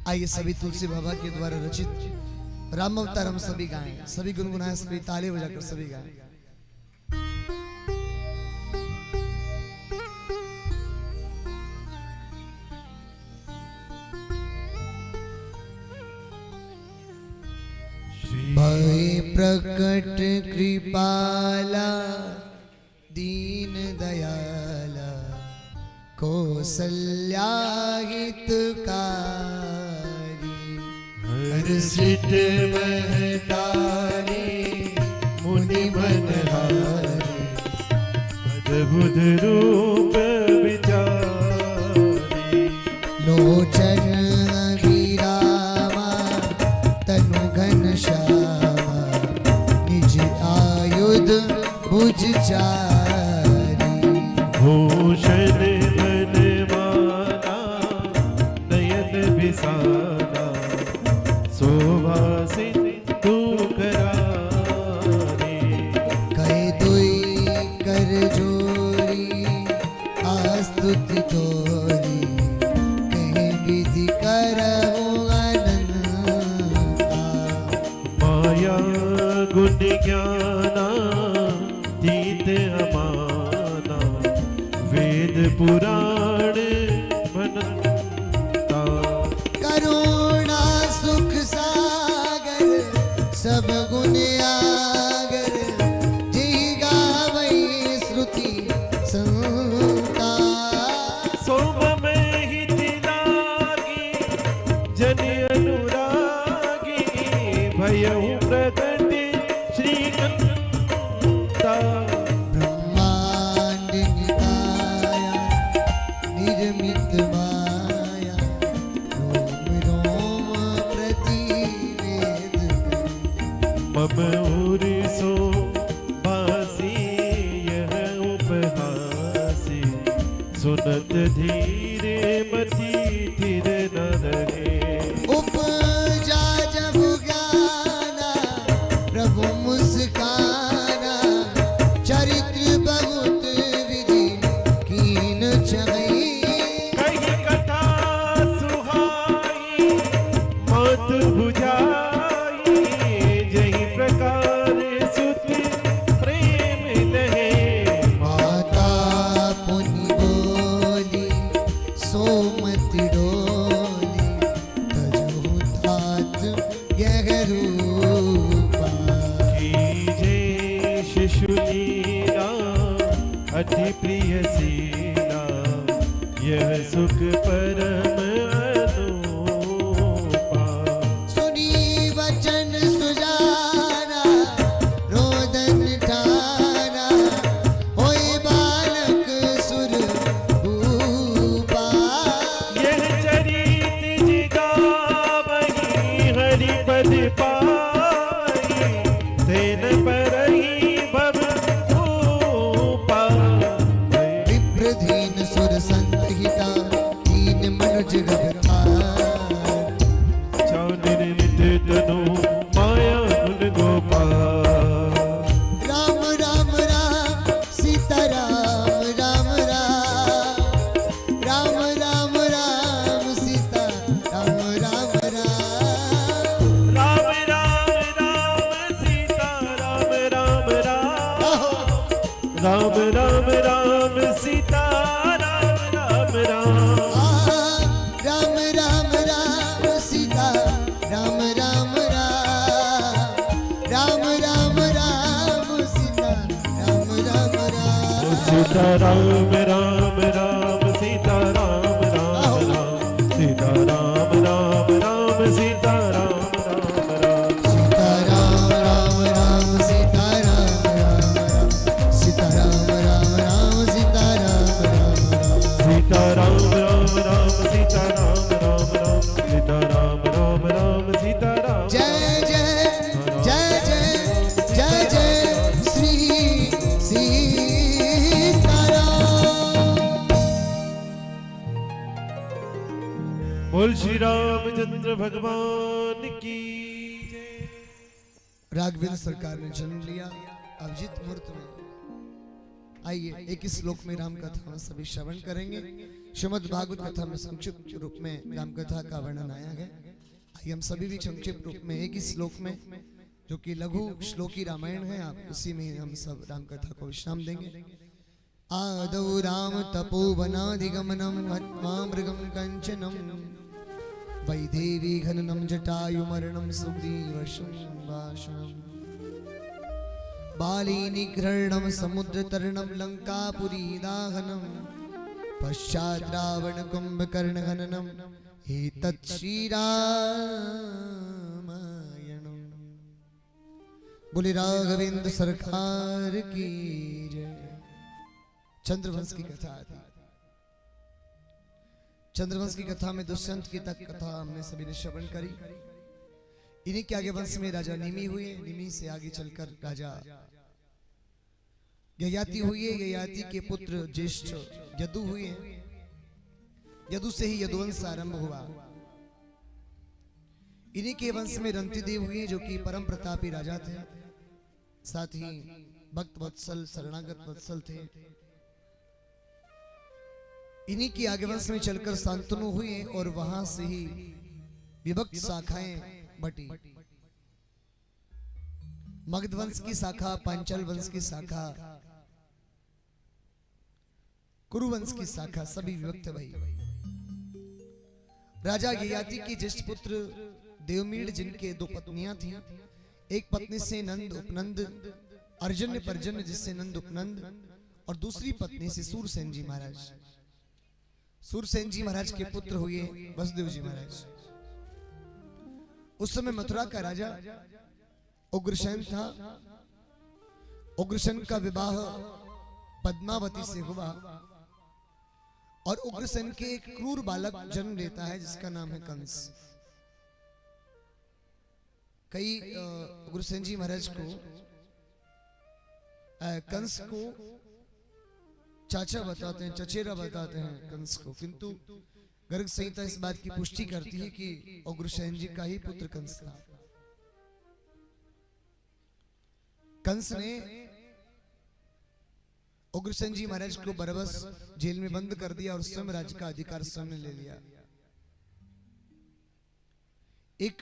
आइए सभी तुलसी बाबा के द्वारा रचित राम अवतार हम सभी गाएं, सभी गुनगुनाएं, सभी ताली बजाकर सभी गाएं। भय प्रकट कृपाला दीन दयाला कौसल्या हितकारी हर्षित महतारी मुनि मनहारी अद्भुत रूप विचारी लोचन विरामा तनु घन श्यामा निज आयुध भुज चारी भूषण मनमाना नयन बिसाना शोभा सिंधु करारी कई दुई कर जोरी आस्तुति तोरी कहीं विधि करहु अनंता माया गुण ज्ञाना तीत अमाना वेद पुराण मनता करुणा सुख सागर सब गुण आगर जी गावई श्रुति संता सोम में हित लागी जन अनुरागी भयहु प्रकट श्रीकंता ब्रह्मांड निकाया निर्मित माया रोम रोम प्रतिवेद मम उर सो बासी यह उपहासी सुनत धीरे मति थिर न रहे उपजा जब ज्ञाना प्रभु मुस्काना चरित्र बहुत विधि कीन चढ़ई कही कथा सुहाई मत बुझाई जही प्रकार सुत प्रेम लहे माता पुनि बोली सोमति डोली तजहु तात यह रूपा कीजे शिशु लीला अति प्रिय सीला यह सुख परम अनुपा सुनी वचन सुजाना रोदन ठाना होए बालक सुर भूपा यह चरित जिगावही हरि पद पाई तेन परही भव भूपा विप्रधीन सुर संतहिता दीन मनुज गभतार निर्मित तनु माया गुण गोपाल राम राम राम सीता राम राम राम राम राम राम सीता राम राम राम राम राम राम सीता राम राम राम राम राम राम सीता राम राम राम राम राम राम सीता राम राम राम राम राम राम सीता राम राम राम सीता राम राम राम सीता राम राम राम सीता राम राम राम सीता राम राम राम सीता राम राम राम सीता राम राम राम सीता राम राम राम सीता राम राम राम सीता राम राम राम सीता राम राम राम सीता राम राम राम सीता राम जय जय जय जय जय जय श्री सीताराम। बोल श्री रामचंद्र भगवान की जय। राघवेंद्र सरकार ने जन्म लिया अभिजीत मुहूर्त में। आइए एक ही श्लोक में राम कथा सभी श्रवण करेंगे। श्रीमद् भागवत कथा में संक्षिप्त रूप में राम कथा का वर्णन आया है। आइए हम सभी भी संक्षिप्त रूप में एक ही श्लोक में, जो कि लघु श्लोकी रामायण है, आप उसी में हम सब राम कथा को विश्राम देंगे। आदौ राम तपोवनादिगमनं हत्वा मृगं कंचनं वैदेवी घननं जटायुमरणं सुग्रीवसंभाषणम् बाली निग्रहणं समुद्रतरणं लंकापुरीदाहनं पश्चात् रावण कुंभकर्ण हननम् एतत् श्रीरामायणम्। बोले राघवेंद्र सरकार की जय। चंद्रवंश की कथा आती। चंद्रवंश की कथा में दुष्यंत की तक कथा हमने सभी ने श्रवण करी। इन्हीं के आगे वंश में राजा निमि हुए, निमि से आगे चलकर राजा ययाति हुए, ययाति के पुत्र ज्येष्ठ यदु हुए, यदु से ही यदुवंश आरंभ हुआ। इन्हीं के वंश में रंतिदेव हुए, जो कि परम प्रतापी राजा थे, साथ ही भक्त वत्सल शरणागत वत्सल थे। इन्हीं की आगे वंश में चलकर शांतनु हुए और वहां से ही विभक्त शाखाएं बटी। मगध वंश की शाखा, पांचाल वंश की शाखा, कुरुवंश की शाखा, सभी विभक्त भई। राजा ययाति के ज्येष्ठ पुत्र देवमीड़, जिनके दो पत्नियां थीं, एक पत्नी से नंद उपनंद, अर्जन्य पर्जन्य जिससे नंद उपनंद, और दूसरी पत्नी से सूरसेन जी महाराज। सूरसेन जी महाराज के पुत्र हुए वसुदेव जी महाराज। उस समय मथुरा का राजा उग्रसेन था। उग्रसेन का विवाह पद्मावती से हुआ और उग्रसेन के एक क्रूर बालक जन्म लेता है, जिसका नाम है कंस। कई उग्रसेन जी महाराज को कंस को चाचा बताते हैं, चचेरा बताते हैं कंस को, किंतु गर्ग संहिता इस बात की पुष्टि करती है कि उग्रसेन जी का ही पुत्र कंस था। कंस ने उग्रसेन जी महाराज को बरबस जेल में बंद कर दिया और स्वयं राज्य का अधिकार स्वयं ले लिया। एक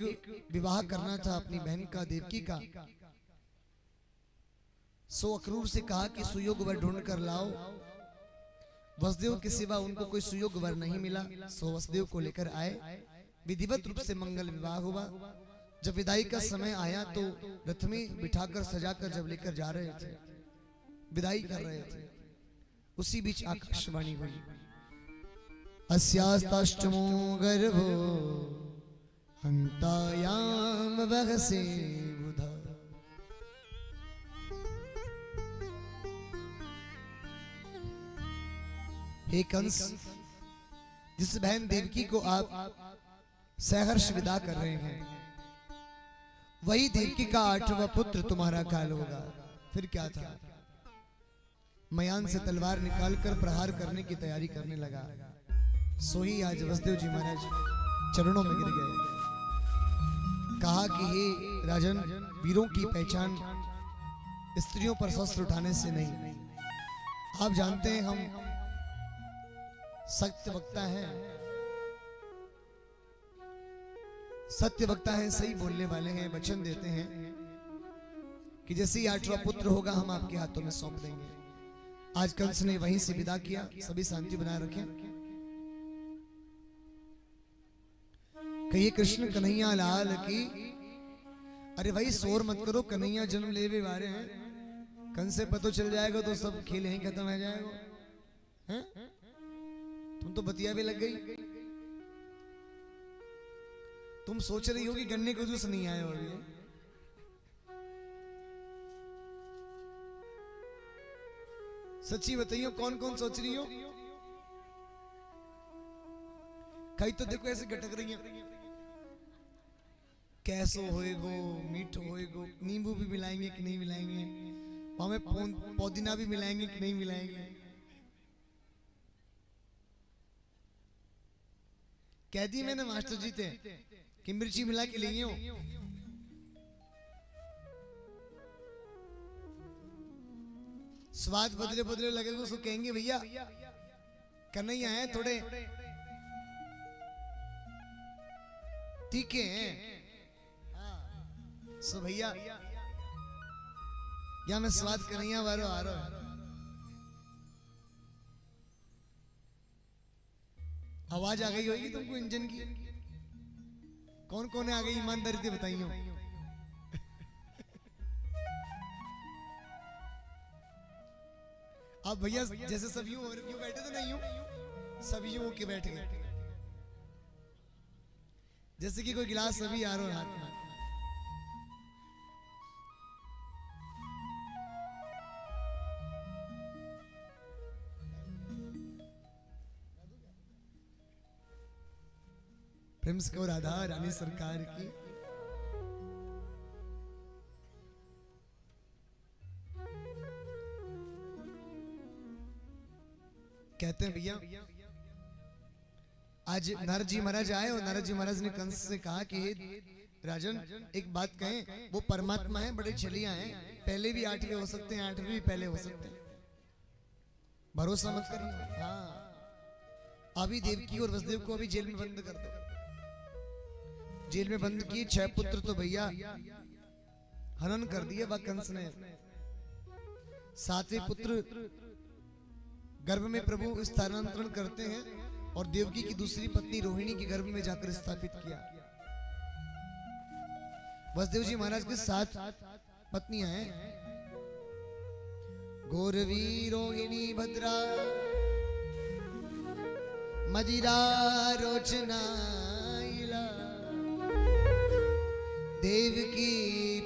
विवाह करना था अपनी बहन का, देवकी का। सो अक्रूर से कहा कि सुयोग वर ढूंढ कर लाओ। वसुदेव के सिवा उनको कोई सुयोग वर नहीं मिला। सो वसुदेव को लेकर आए। विधिवत रूप से मंगल विवाह हुआ। जब विदाई का समय आया तो रथ में बिठाकर सजाकर जब लेकर जा रहे थे, विदाई कर रहे थे, उसी बीच आकाशवाणी हुई, अस्यास्ताष्टमो गर्भो हंतायाम वहसे बुधा। हे कंस, जिस बहन देवकी को आप सहर्ष विदा कर रहे हैं, वही देवकी का 8वां पुत्र तुम्हारा काल होगा। फिर क्या था? मयान से तलवार निकालकर प्रहार करने की तैयारी करने लगा। सोही आज वसुदेव जी महाराज चरणों में गिर गए। कहा कि हे राजन, वीरों की पहचान स्त्रियों पर शस्त्र उठाने से नहीं। आप जानते हैं हम सत्य वक्ता हैं, सत्य वक्ता हैं, सही बोलने वाले हैं, वचन देते हैं कि जैसे ही 8वां पुत्र होगा हम आपके हाथों में सौंप देंगे। आज कंस ने वहीं से विदा किया। सभी शांति बनाए रखें। कहिए कृष्ण कन्हैया लाल की। अरे भाई शोर मत करो, कन्हैया जन्म लेवे वाले हैं। कंस से पता चल जाएगा तो सब खेल यहीं खत्म हो जाएगा। हैं? तुम तो बतिया भी लग गई। तुम सोच रही हो कि गन्ने को जूस नहीं आया अभी। सच्ची बताइयो, कौन कौन सोच रही हो? कई तो देखो ऐसे गटक रही हैं। कैसो होएगो, मीठो होएगो, नींबू भी मिलाएंगे कि नहीं मिलाएंगे, हमें पुदीना भी मिलाएंगे कि नहीं मिलाएंगे। कह दी मैंने मास्टर जी थे कि मिर्ची मिला के लिए हो। स्वाद बदले बदले लगेगा, उसको कहेंगे भैया कन्हैया हैं थोड़े तीखे हैं। सो भैया या मैं स्वाद कन्हैया वारो आ रहा है। आवाज आ गई होगी तुमको इंजन की? कौन कौन आ गई ईमानदारी से बताइयो। अब भैया जैसे सब यूं बैठे तो नहीं यूं, सब यूं के बैठ गए जैसे कि कोई गिलास अभी आ रहा हाथ में। प्रेम से राधा रानी सरकार की। कहते हैं भैया आज नारद जी महाराज आए और नारद जी महाराज ने कंस से कहा कि राजन एक बात कहें, वो परमात्मा है, बड़े छलिया हैं, पहले भी 8वें हो सकते हैं, 8वें भी पहले हो सकते हैं, भरोसा मत करिए। हाँ अभी देवकी और वसुदेव को अभी जेल में बंद कर दो। जेल में बंद किए, 6 पुत्र तो भैया हनन कर दिए वह कंस ने। 7वें पुत्र गर्भ में प्रभु स्थानांतरण करते हैं और देवकी की दूसरी पत्नी रोहिणी के गर्भ में जाकर स्थापित किया। वसुदेव जी महाराज के 7 पत्नियां हैं, गौरवी रोहिणी भद्रा मदिरा रोचना देवकी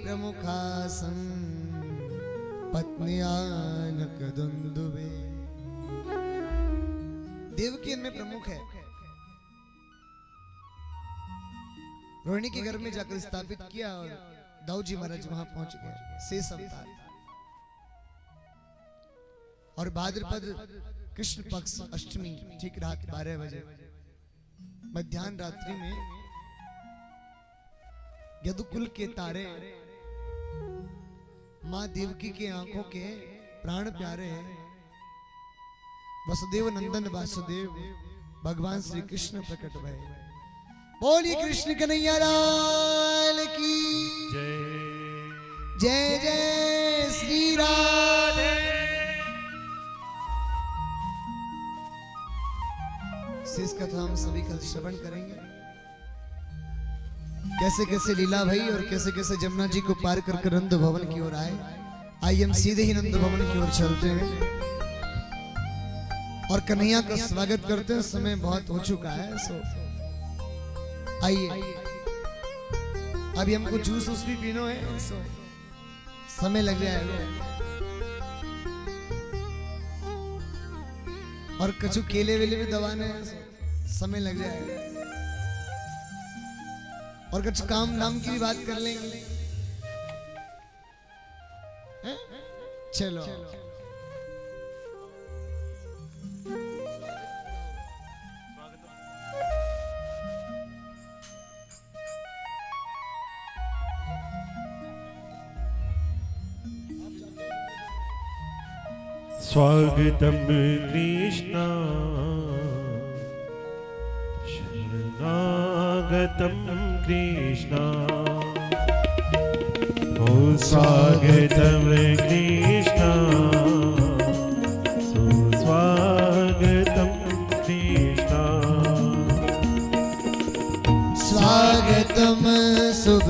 प्रमुखासन पत्नियान कदुंदुबे। देवकी इनमें प्रमुख है। रोहिणी के घर में जाकर स्थापित किया और दाऊद जी महाराज वहां पहुंच गए शेष अवतार। और भाद्रपद कृष्ण पक्ष अष्टमी ठीक रात 12 बजे मध्याह्न रात्रि में यदुकुल के तारे मां देवकी के आंखों के प्राण प्यारे हैं वसुदेव नंदन वासुदेव भगवान श्री कृष्ण प्रकट भय। बोलिए कृष्ण कन्हैया लाल की जय। जय जय श्री राधे। शेष कथा हम सभी कल श्रवण करेंगे। कैसे कैसे लीला भाई और कैसे कैसे जमुना जी को पार कर नंद भवन की ओर आए। आइए हम सीधे ही नंद भवन की ओर चलते हैं और कन्हैया का स्वागत करते हैं। समय बहुत हो चुका है, सो आइए। अभी हमको जूस भी पीना है, सो समय लग जाएगा। और कछु केले वेले भी दबाने हैं, समय लग जाएगा। और कुछ काम नाम की भी बात कर लेंगे। चलो स्वागतम कृष्ण शरणागतम कृष्ण ओ स्वागतम कृष्ण सुस्वागतम कृष्ण स्वागतम शुभ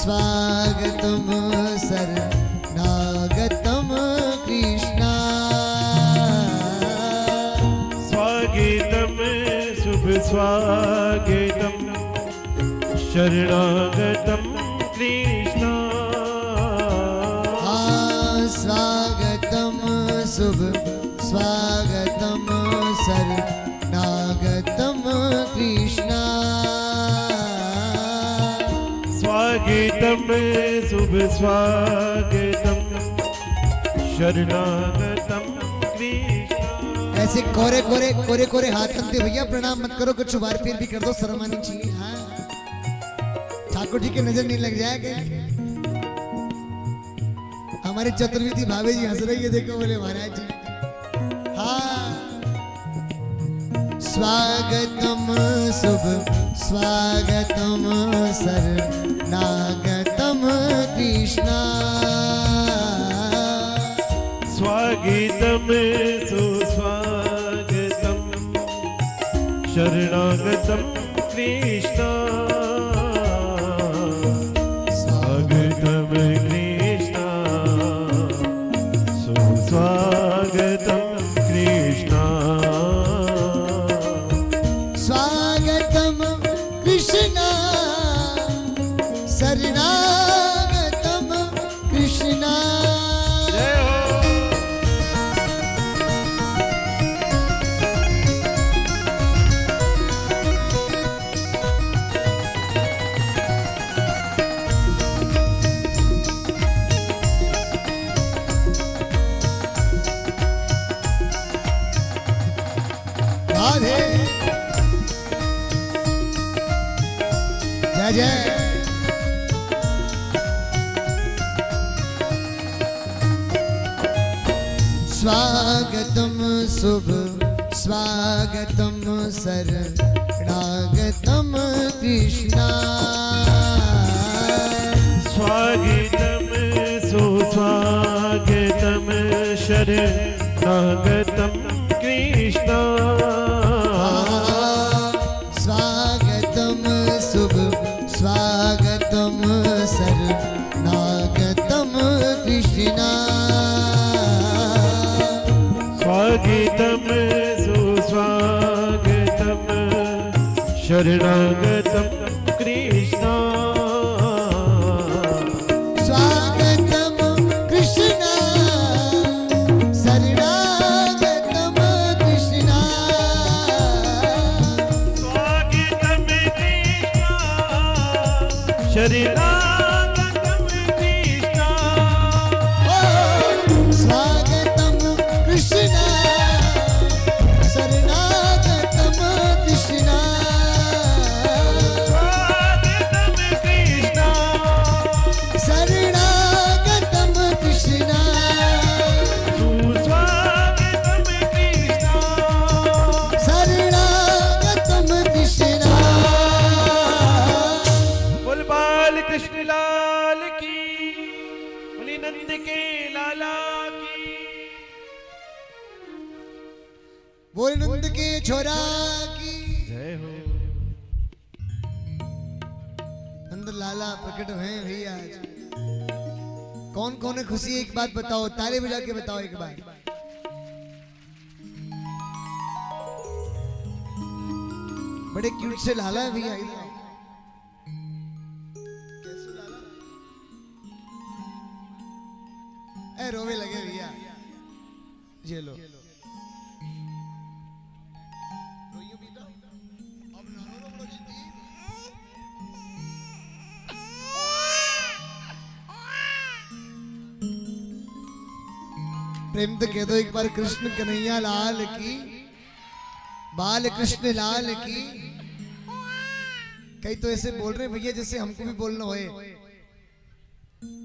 स्वागतम शरणागतम कृष्ण स्वागतम शुभ स्वागतम शरणागतम कृष्ण स्वागतम शुभ स्वागतम शरणागतम कृष्ण स्वागतम शुभ स्वागतम शरणागतम कृष्ण। ऐसे कोरे कोरे कोरे कोरे हाथ करते भैया प्रणाम मत करो, कुछ बार फिर भी कर दो, शर्म आनी चाहिए। हाँ ठाकुर जी की नजर नहीं लग जाएगा। हमारे चतुर्वेदी भाभी जी हंस रही है, देखो बोले महाराज जी। हाँ स्वागतम शुभ स्वागतम शरणागतम कृष्णा स्वागतम सुस्वागतम शरणागतम कृष्णा स्वागतम कृष्णा सुस्वागतम कृष्णा स्वागतम कृष्णा शरणागतम कृष्णा जय हो। राधे जय जय स्वागतम शुभ स्वागतम शरणागतम कृष्णा स्वागतम सुस्वागतम शरणागतम कृष्णा स्वागतम शुभ स्वागतम शरणागतम कृष्णा स्वागतम सुस्वागतम शरणागतम कृष्णा स्वागतम कृष्णा शरणागतम कृष्णा स्वागतम कृष्णा शरणागतम कृष्णा स्वागतम कृष्णा शरणागतम कृष्णा स्वागतम कृष्णा शरणागतम कृष्णा सुस्वागतम कृष्णा शरणागतम कृष्णा बोल बाल कृष्ण लाल की बोली नंद के लाला की बोल नंद के छोरा की जय हो। नंद लाला प्रकट हुए भैया आज कौन कौन है खुशी एक बात बताओ ताली बजा के बताओ एक बार बड़े क्यूट से लाला है भैया इधर आओ। कैसे लाला ए रोवे लगे भैया ये लो रोइयो बेटा अब ना रो बड़ो जिद्दी प्रेम तो कह दो एक बार कृष्ण कन्हैया लाल की बाल कृष्ण लाल की कई तो ऐसे बोल रहे हैं भैया जैसे हमको भी बोलना होए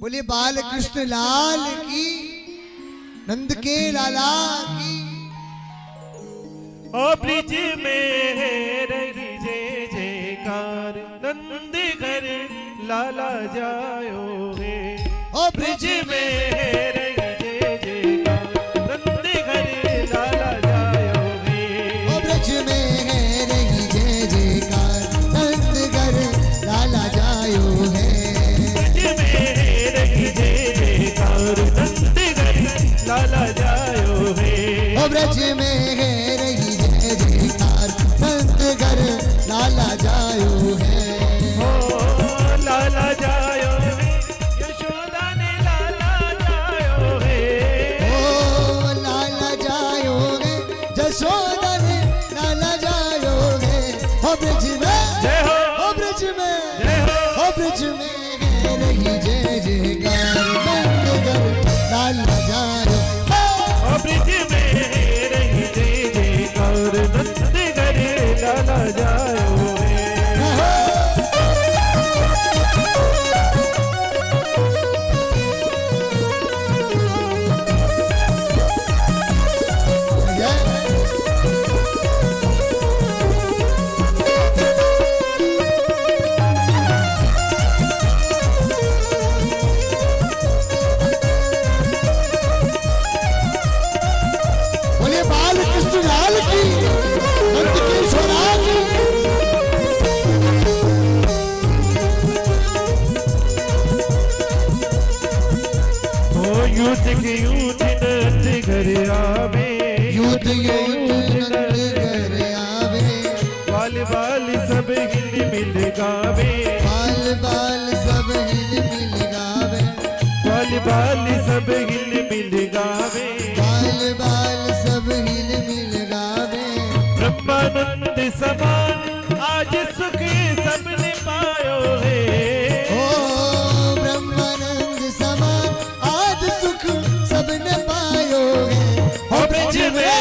बोलिए बाल कृष्ण लाल की नंद के लाला की ओ ब्रिज में है रही जय जयकार नंद घर लाला जायो है ओ ब्रिज में है रही जय जयकार नंद घर लाला जायो है ओ ब्रज में है रही जय जयकार नंद घर लाला जायो है ब्रिज में है रही जय जयकार नंद घर लाला जायो है ओ ब्रज में है रही जय जयकार नंद घर लाला जायो है ओ लाला जायो है यशोदा ने लाला जायो है ओ लाला जायो गे जसोदा ने लाला जायो गे ओ ब्रज में जय हो ओ ब्रज में जय हो ओ ब्रज में है रही जय जयकार नंद घर लाला जायो ओ ब्रिज में रही जय जयकार नंद घर लाला जायो है बाल बाल सब हिल मिल गावे, बाल बाल सब हिल मिल गावे, बाल बाल सब हिल मिल गावे, बाल बाल सब हिल मिल गावे। ब्रह्मानंद समान आज सुख सबने पायो है। ओ ब्रह्मानंद समान आज सुख सबने पायो है। हो ब्रज में,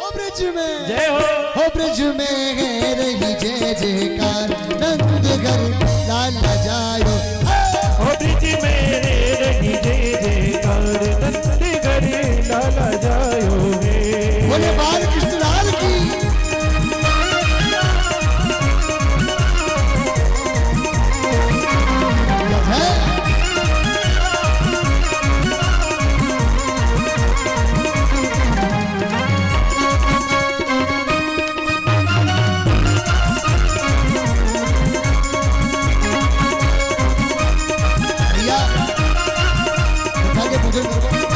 हो ब्रज में, जय हो, हो ब्रज में है रही जय जयकार, नंद घर लाला जायो। हो ब्रज में रही जय जयकार, नंद घरे लाला जायो है। बोले बाल कृष्ण लाल की। भैया उठा के पूजन करो।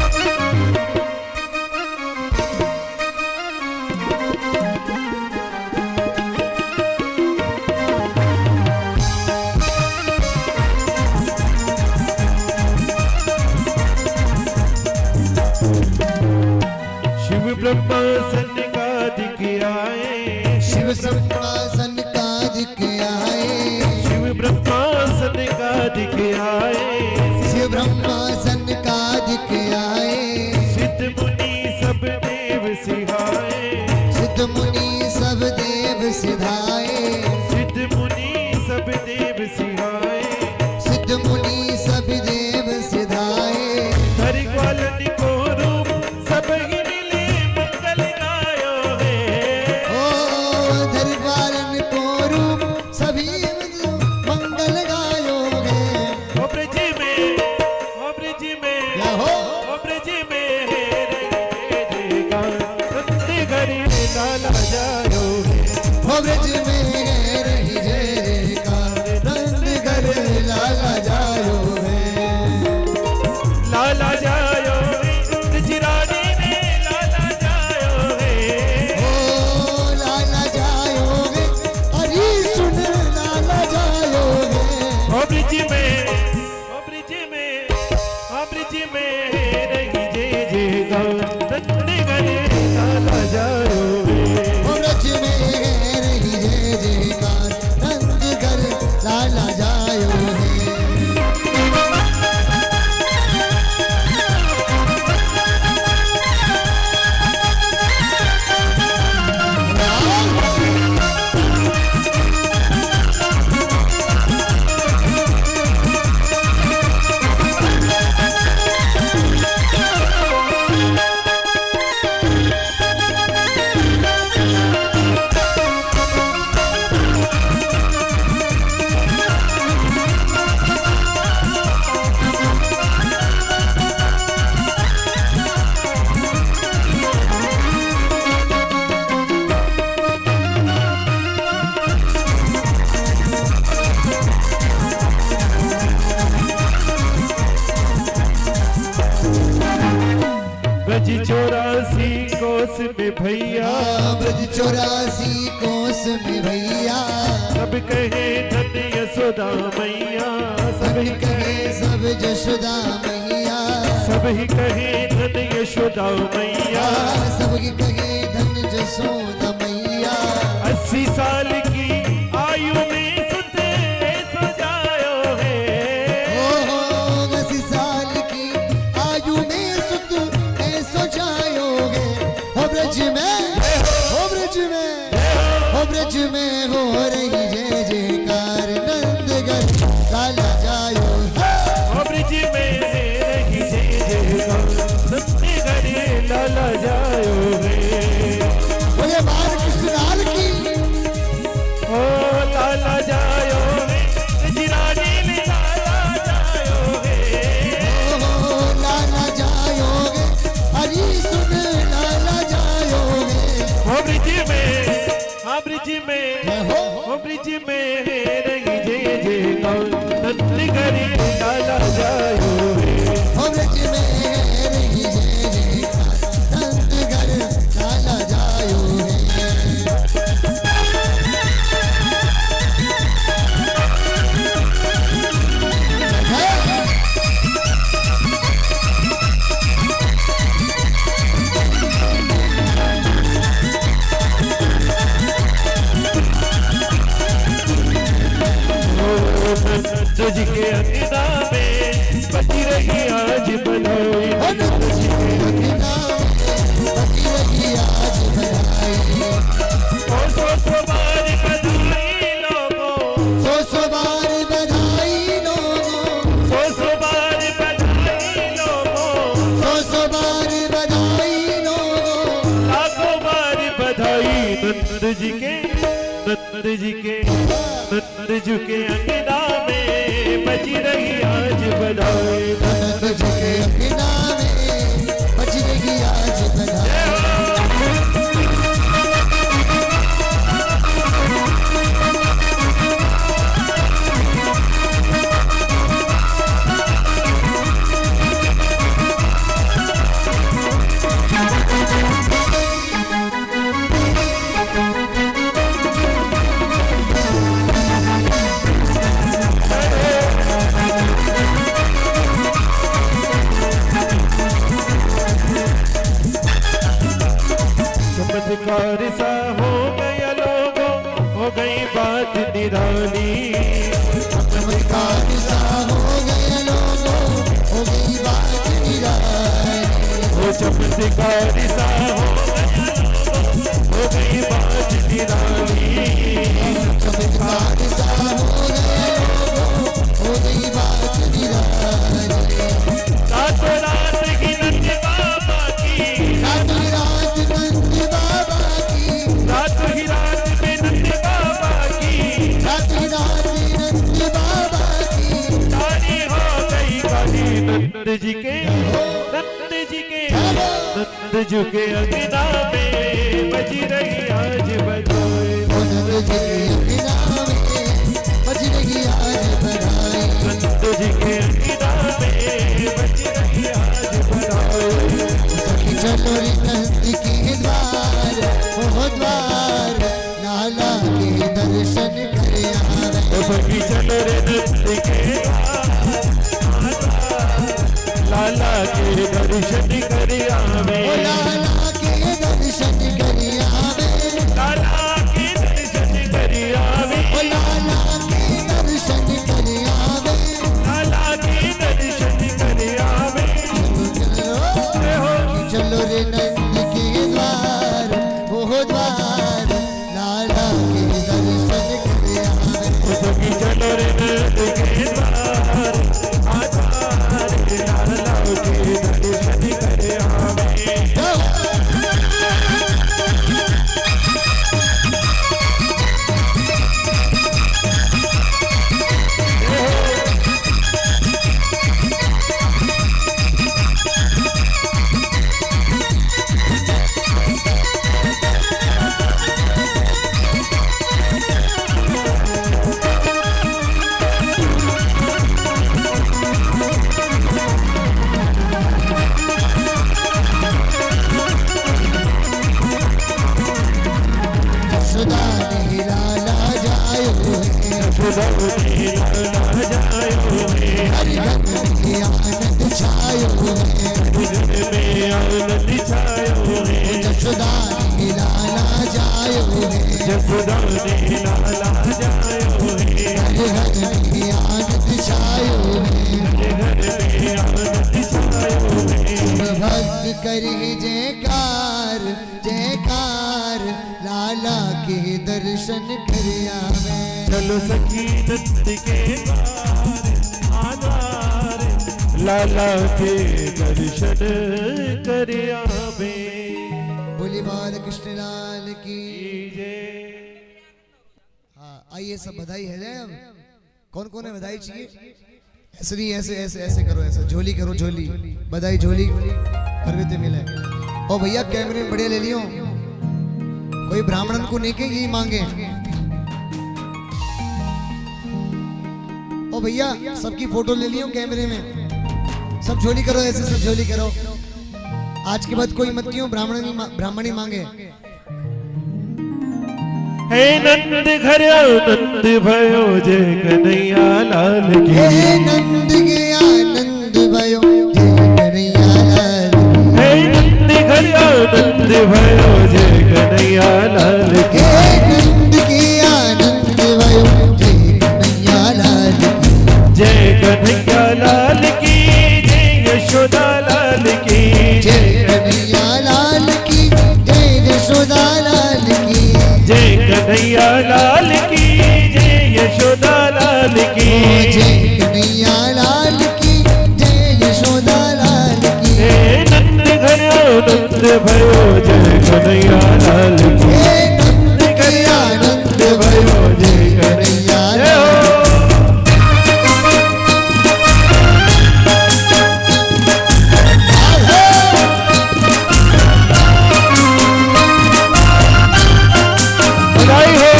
शिव ब्रह्मा सन्निकादिक आए, शिव सिंहासन का दिख आए, शिव ब्रह्मा सन्निकादिक आए, शिव ब्रह्मासन का दिख आए, सिद्ध मुनि सब देव सिहाए, सिद्ध मुनि सब देव सिधाए, सिद्ध मुनि सब देव सिहाए, सिद्ध मुनि सब देव सिधाए। हरि ग्वालन को रूप सब ही मिले मंगल गायो है। ओ धरिवालन को रूप सभी मंगल गायो है। हो ब्रज में, हो ब्रज में, या हो हो ब्रज में है रही जय जयकार, नंद घरे लाला जायो है। हो ब्रज में है रही जय जयकार, नंद घर लाला जायो है। लाला जायो है, ब्रजरानी ने लाला जायो है। ओ लाला जायो है, हरी सुन लाला जायो है। हो ब्रज में, हो ब्रज में, हो ब्रज में है रही जय जयकार, नंद घरे लाला जायो है। हो ब्रज में है रही जय जयकार, नंद घर लाला जायो है। ब्रज 84 कोस में भैया, ब्रज 84 कोस में भैया, सब कहे धन यशोदा मैया, सब सब ही कहे सब जशोदा मैया, सब ही कहे धन यशोदा मैया। सब कहे धन जशोदा मैया। 80 साल की आयु में सुत सो जायो है। ओ 80 साल की आयु में सुत ऐसो जायोगे। हो ब्रज में, हो ब्रज में, हो ब्रज में हो रही जय जयकार, नंदगढ़ लाला जायो। हो ब्रज में रही जय जयकार, नंद घरे लाला जायो है। बोले बाल कृष्ण लाल की। ओ लाला जायो है, ब्रजरानी ने लाला जायो है। ओ लाला जायोगे, हरी सुन लाला जायोगे। हो ब्रज में, हाँ ब्रज में, जय हो। हो ब्रज में रही जय जयकार, नंद घरे लाला जायो है। हो ब्रज में रही जय जयकार, नंदगढ़ लाला जायो है। नंद जी के अंगना में बजी रही आज बधाई। नंद जी के अंगना में बजी रही आज बधाई। सौ बार बधाई लोगों, सौ बार बधाई लोगों, सौ बार बधाई लोगों, सौ बार बधाई लोगों, लाखों बार बधाई। नंद जी के, नंद जी के, नंद जी के अंगना में बजी रही आज बधाई। नंद जी के अंगना में बजी रही आज बधाई। चमत्कार सा हो गया लोगों, हो गई बात निराली। चमत्कार सा हो गया लोगों, हो गई बात निराली। वो चमत्कार सा हो गया लोगों, हो गई बात निराली। चमत्कार सा हो गया लोगों, हो गई बात निराली। रातों रात की नंद बाबा की, रातों रात नंद बाबा की, रातों ही रात में नंद बाबा की, रातों रात नंद बाबा की। तारी हो गई काली। नंद जी के, नंद जी के, नंद जी के अंगना में बजी रही आज बधाई। नंद जी के अंगना में बजी रही आज बधाई। नंद जी के अंगना में बजी रही आज बधाई। सखी चलो रे नंद के द्वार, ओ द्वार, लाला के दर्शन कर आवे। ओ सखी चलो रे नंद के लाला के दर्शन कर आवे। ओ लाला के दर्शन कर आवे। लाला के दर्शन कर आवे। ओ लाला के दर्शन कर आवे। लाला के दर्शन कर आवे। चलो रे नंद के द्वार, ओ द्वार, लाला के दर्शन कर आवे। ओ सखी चलो रे नंद के द्वार, आधार लाला के दर्शन कर आवे। यशोदा ने लाला जायो है। लाला जायो है, हरि रंग में आनंद छायो है। में आनंद छायो है। यशोदा ने लाला जायो है। यशोदा ने लाला जायो है। हरि रंग में आनंद छायो है। घर में आनंद छायो है। भक्त करी जयकार जयकार, लाला के दर्शन कर आवे। चलो सखी नंद के द्वार, आधार लाला के दर्शन कर आवे। बोली बाल कृष्ण लाल की। जय। हाँ आइए सब बधाई है जाए। अब कौन कौन है बधाई चाहिए? ऐसे नहीं, ऐसे ऐसे ऐसे करो, ऐसे झोली करो, झोली बधाई झोली करवेते मिले। ओ भैया कैमरे बढ़िया ले लियो, कोई ब्राह्मणन को नहीं के यही मांगे। ओ भैया सबकी फोटो ले लियो कैमरे में, सब झोली करो, ऐसे सब झोली करो। आज के बाद कोई मत क्यों ब्राह्मणी मांगे। हे नंद घर आनंद भयो जय कन्हैया लाल की। हे नंद के आनंद भयो जय कन्हैया लाल की। हे नंद घर आनंद भयो जय कन्हैया लाल की। हे नंद के आनंद भयो जय कन्हैया लाल की। कन्हैया लाल की जय, यशोदा लाल की जय कन्हैया लाल की जय, यशोदा लाल की हे नंद घर आनंद भयो जय कन्हैया लाल की हे नंद के आनंद भयो जय कन्हैया जय लाल हो। बधाई हो।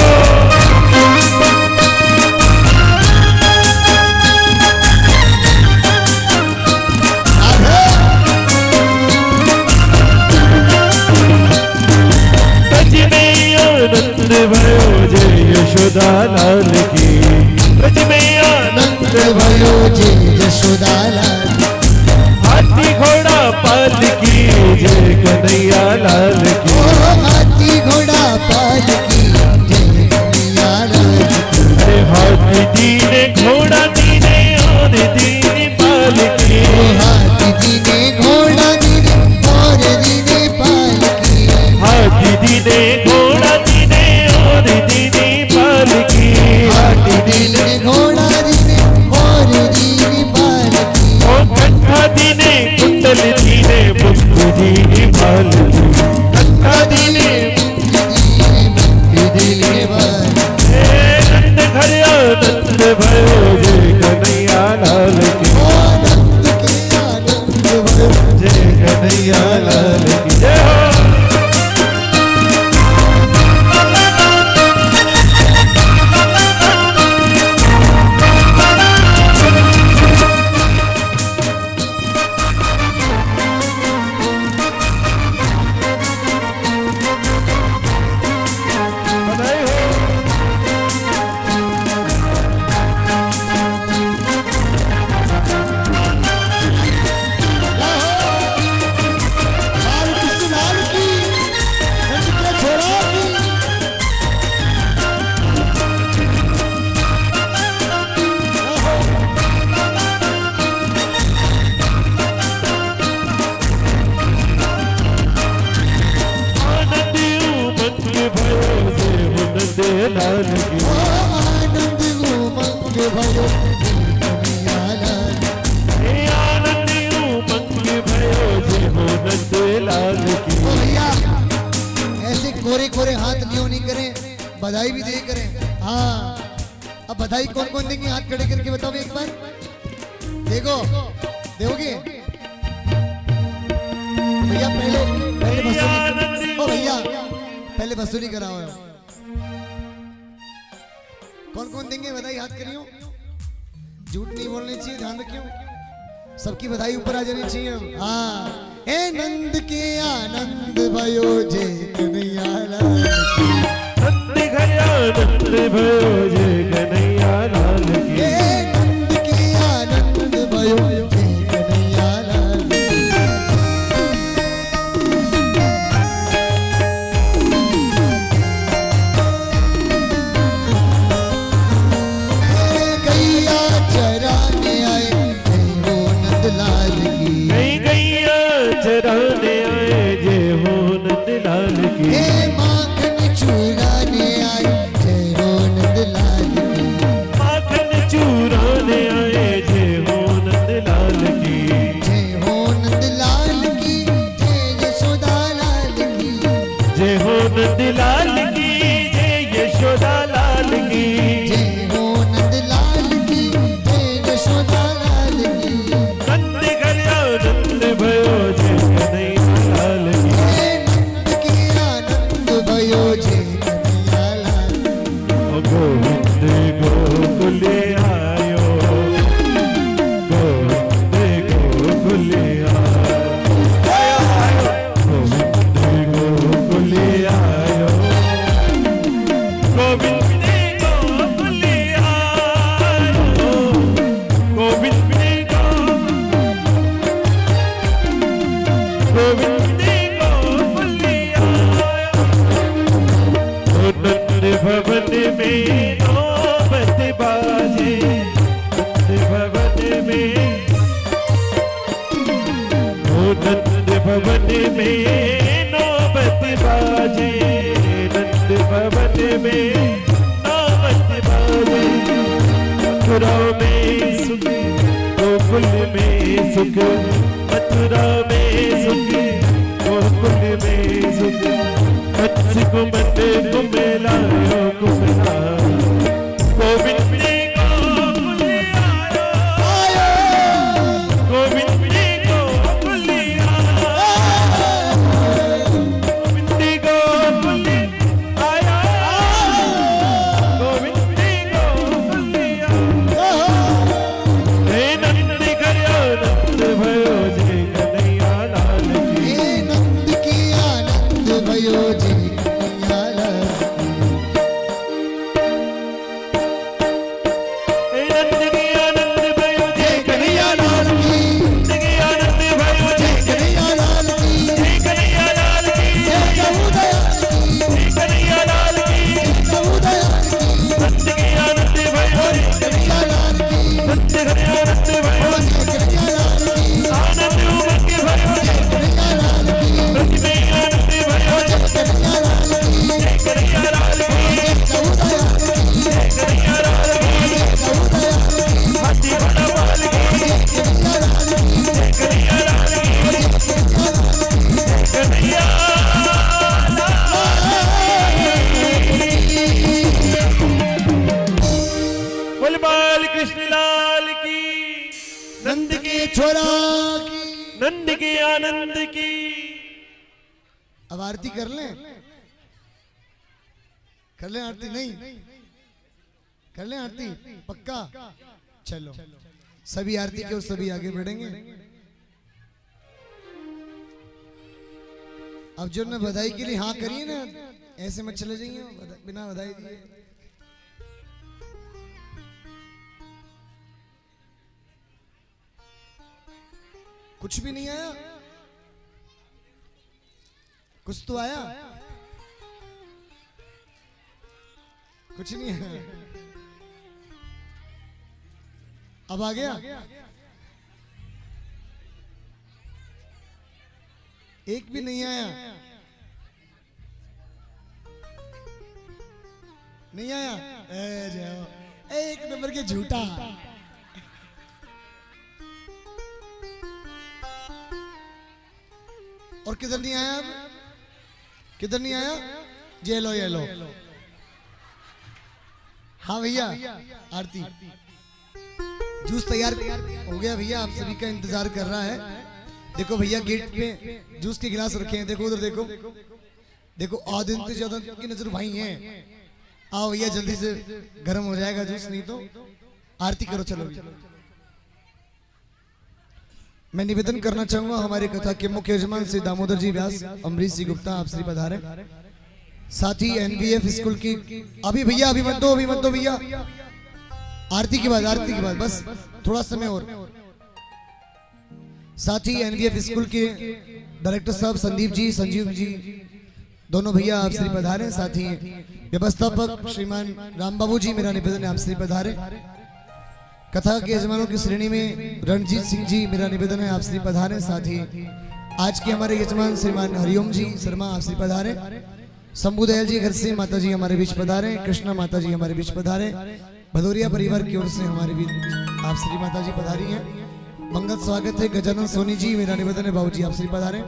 ब्रज में आनंद भयो जय यशोदा लाल की ब्रज में आनंद भयो जय यशोदा लाल हाथी घोड़ा पाल की जय कन्हैया लाल की ओ हाथी घोड़ा पाल की जय कन्हैया लाल की अरे हाथी दीने घोड़ा दीने और दीने पाल की ओ हाथी दीने घोड़ा दीने और दीने पाल की हाथी दीने घोड़ा दीने और दीने पाल की हाथी दीने घोड़ा दीने और दीने पाल की ओ कंठा दीने कुंडल दीने बुद्ध दीने पाल की कंठा दीने दीने पाल हे नंद घर आनंद भयो जय कन्हैया लाल की ओ नंद के आनंद भयो जय कन्हैया लाल की जय हो। बधाई हो। लाल कृष्ण लाल की नंद के छोड़ा की आनंद उमंग भयो जय हो नंद लाल की ओ आनंद उमंग भयो कन्हैया लाल हे आनंद उमंग भयो जय हो नंद लाल की ओ भैया ऐसे कोरे कोरे हाथ लियो नहीं करें, बधाई भी दे करें। हाँ अब बधाई कौन कौन देंगे, हाथ खड़े करके बताओ एक बार। देखो दोगे भैया, पहले पहले वसूली। ओ भैया पहले वसूली कराओ। कौन कौन देंगे बधाई, हाथ करियो। झूठ नहीं बोलने चाहिए, ध्यान रखियो, सबकी बधाई ऊपर आ जानी चाहिए। हाँ ए नंद के आनंद भयो जय कन्हैया लाल की नंद घर आनंद भयो जय कन्हैया लाल की ए नंद के आनंद भयो जय कन्हैया लाल की गैया चराने आए जय हो नंद लाल की गई गैया चराने आए जय हो नंद लाल की हे माखन चुराने आए जय हो नंद लाल की माखन चुराने आए जय हो नंद लाल की जय हो नंद लाल की जय यशोदा लाल की जय हो नंद लाल की जय यशोदा लाल की जय हो नंद लाल की जय यशोदा लाल की नंद घर आनंद भयो जय कन्हैया लाल की हे नंद के आनंद भयो जय कन्हैया लाल ओ गोविंद गोकुल आयो गोविंद गोकुल आयो गोविंद गोकुल आयो गोविंद गोकुल आयो गोविंद गोविंद गोकुल आयो नंद भवन में नौबत बाजे नंद भवन में नंद भवन में नौबत बाजे नंद भवन में नामत बाजे मथुरा में सुख गोकुल में सुख मथुरा में सुख गोकुल में सुख मत्स्य को मत को मिलायो कुमला गोविंद जी गोकुल आया गोविंद जी गोकुल आया गोविंद जी गोकुल आया गोविंद जी गोकुल आया हे नंद करो नंद भयो जय कन्हैया लाल की हे नंद की आनंद भयो जय कन्हैया लाल हे नंद की आनंद भयो जय कन्हैया लाल की नंद की आनंद भयो जय कन्हैया लाल की जय कन्हैया लाल की जय कबूदयाल की जय कन्हैया लाल की कबूदयाल की नंद की आनंद भयो जय कन्हैया लाल की नंद की आनंद भयो कन्हैया लाल की आनंद उमंग भयो जय कन्हैया लाल की ब्रज में आनंद भयो जय कन्हैया लाल की जय कन्हैया लाल की कबूदयाल की जय कन्हैया लाल की कबूदयाल की हाथी बड़ा बाल की कन्हैया लाल की जय कन्हैया लाल की जय कन्हैया बोल बाल कृष्ण लाल की नंद के छोरा की नंद के आनंद की अब आरती कर लें आरती नहीं कर लें आरती पक्का चलो सभी आरती के और सभी आगे बढ़ेंगे। अब जो ने बधाई के लिए हाँ करिए ना, ऐसे मत चले जाइए बिना बधाई दिए। कुछ भी नहीं आया, कुछ तो आया, कुछ नहीं आया। अब आ गया, एक भी नहीं आया, नहीं आया। जाओ, एक नंबर के झूठा। और किधर नहीं आया? अब किधर नहीं आया? ये लो ये लो। हाँ भैया, आरती जूस तैयार हो गया भैया, आप सभी का इंतजार कर रहा है। देखो भैया गेट पे जूस के गिलास रखे हैं, देखो उधर देखो, देखो आदित्य ज्यादा की नजर भाई हैं। आओ भैया जल्दी से, गर्म हो जाएगा जूस, नहीं तो आरती करो। चलो भैया, मैं निवेदन करना चाहूंगा हमारे कथा के मुख्य यजमान श्री दामोदर जी व्यास, अमरीश जी गुप्ता, आप श्री पधारे। साथ ही एनवीएफ स्कूल की अभी भैया, अभी मत दो भैया, आरती के बाद, आरती के बाद बस थोड़ा समय और। साथ ही एनवीएफ स्कूल के डायरेक्टर साहब संदीप जी, संजीव जी, दोनों भैया आप श्री पधारे। साथ ही व्यवस्थापक श्रीमान राम बाबू जी, मेरा निवेदन है आप श्री पधारे। कथा के यजमानों की श्रेणी में रणजीत सिंह जी, मेरा निवेदन है आप श्री पधारे। साथ ही आज के हमारे यजमान श्रीमान हरिओम जी शर्मा, आप श्री पधारे। शंभू दयाल जी घर से माता जी हमारे बीच पधारे। कृष्णा माता जी हमारे बीच पधारे। भदौरिया परिवार की ओर से हमारे बीच आप श्री माता जी पधारी हैं। मंगल स्वागत है गजानन सोनी जी, मेरा निवेदन है बाबू जी आप श्री पधारे।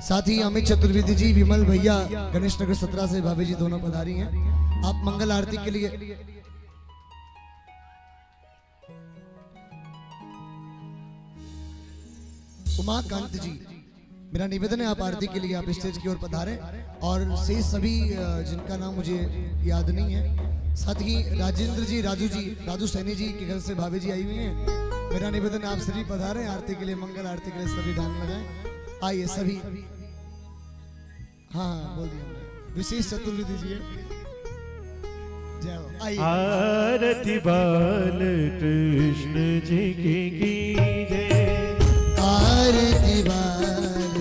साथ ही अमित चतुर्वेदी जी, विमल भैया गणेश नगर 17 से भाभी जी दोनों पधारी हैं। आप मंगल आरती के लिए उमाकांत जी, मेरा निवेदन है आप आरती के लिए आप स्टेज की ओर पधारें। और से सभी जिनका नाम मुझे याद नहीं है, साथ ही राजेंद्र जी, राजू सैनी जी के घर से भाभी जी आई हुई हैं। मेरा निवेदन आप सभी पधारें आरती के लिए, मंगल आरती के लिए सभी ध्यान लगाएं। आइए सभी, हाँ बोल दिया, विशेष चतुर्वेदी जी जाओ, आइए। आरती बाल कृष्ण जी की जय, आरती बाल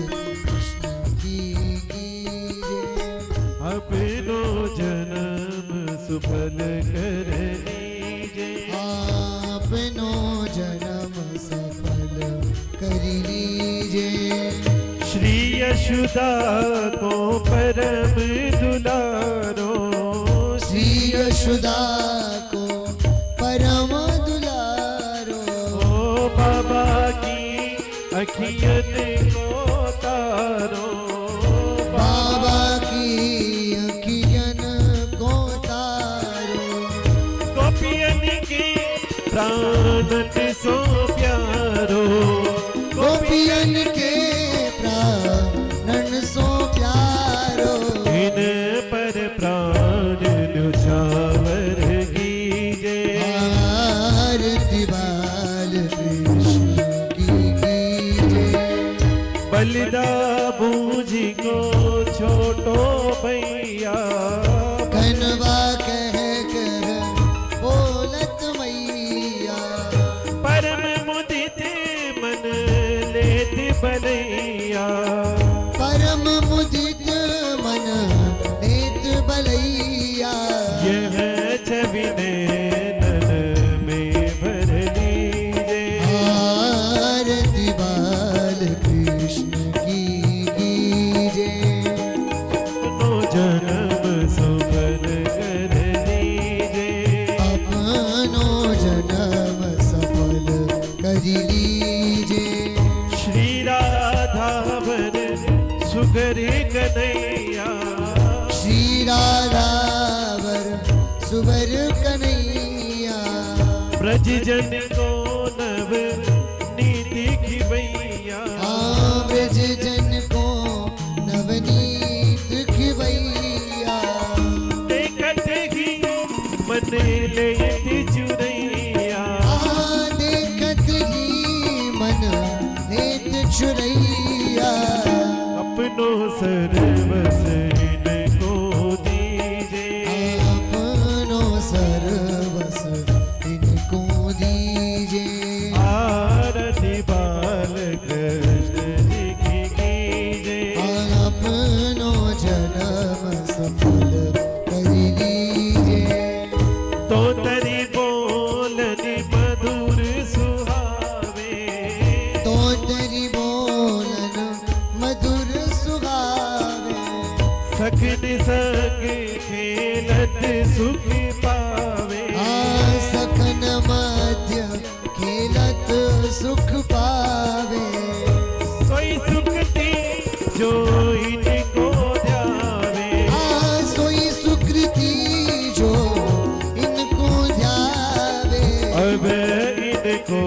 कृष्ण की जय। अपनो जन्म सुफल कर लीजिए, आपनो जन्म सफल कर लीजिए। श्री यशोदा को परम दुलारो, यशोदा को परम दुलारो। ओ बाबा की अखियन को तारो, बाबा की अखियन को तारो। गोपियन के प्राणन सो प्यारो, गोपियन के प्राणन सो प्यारो। इन पर प्राण न्योछावर कीजे, आरती बाल कृष्ण की कीजे। बलिदा बूझी को छोटो भैया, कनवा कह कर बोलत मैया। परम मुदित मन लेत बलैया, परम मुदित मन नेत बलैया। यह छवि नैनन में भर लीजे, आरती बाल कृष्ण की कीजे। नो जन्म सुफल कर लीजे, अपनो जन्म सफल कर लीजे। श्री राधा वर सुगर कन्हैया, श्री राधावर सुबर कन्हैया। ब्रज जन को नव नीति खिवैया, ब्रज जन को नवनीत खिवैया। देखत ही मन लेत चुरैया, देखत ही मन नेत चुरैया। अपनो सर्वस इनको दीजे, अपनो सर्वस इनको दीजे। आरती बाल कृष्ण जी की कीजे, अपनो जन्म सफल कर लीजे। तो तरी बोलनी मधुर सुहावे, तो तेरी बोलन मधुर सुहावे। सखन संग खेलत सुख पावे, सखन मध्य खेलत सुख पावे। सोई सुखती जो इनको ध्यावे, सोई सुकृति जो इनको ध्यावे। अब इनको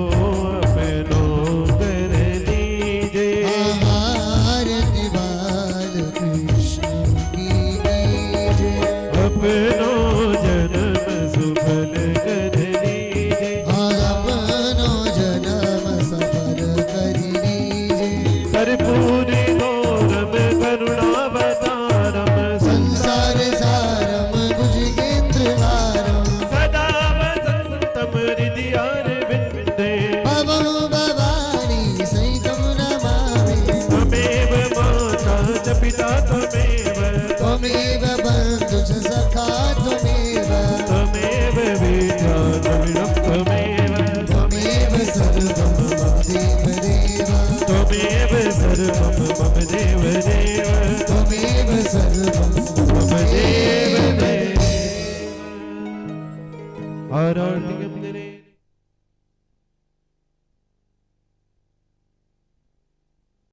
अपनो कर लीजे, आरती बाल कृष्ण की कीजे। अपनो जन्म सुफल कर लीजे, अपनो जन्म सफल कर लीजे। कर्पूर गौरम करुणावतारम, संसार सारम भुजगेन्द्रहारम। सदा वसंतम हृदयारविन्दे, भवं भवानी सहितं नमामि। त्वमेव माता च पिता त्वमेव, त्वमेव बन्धु च सखा त्वमेव। त्वमेव विद्या द्रविणं त्वमेव, त्वमेव सर्वं मम देवदेव। त्वमेव सर्वं मम देवदेव, त्वमेव सर्वं मम देवदेव। आराध्यं तेरे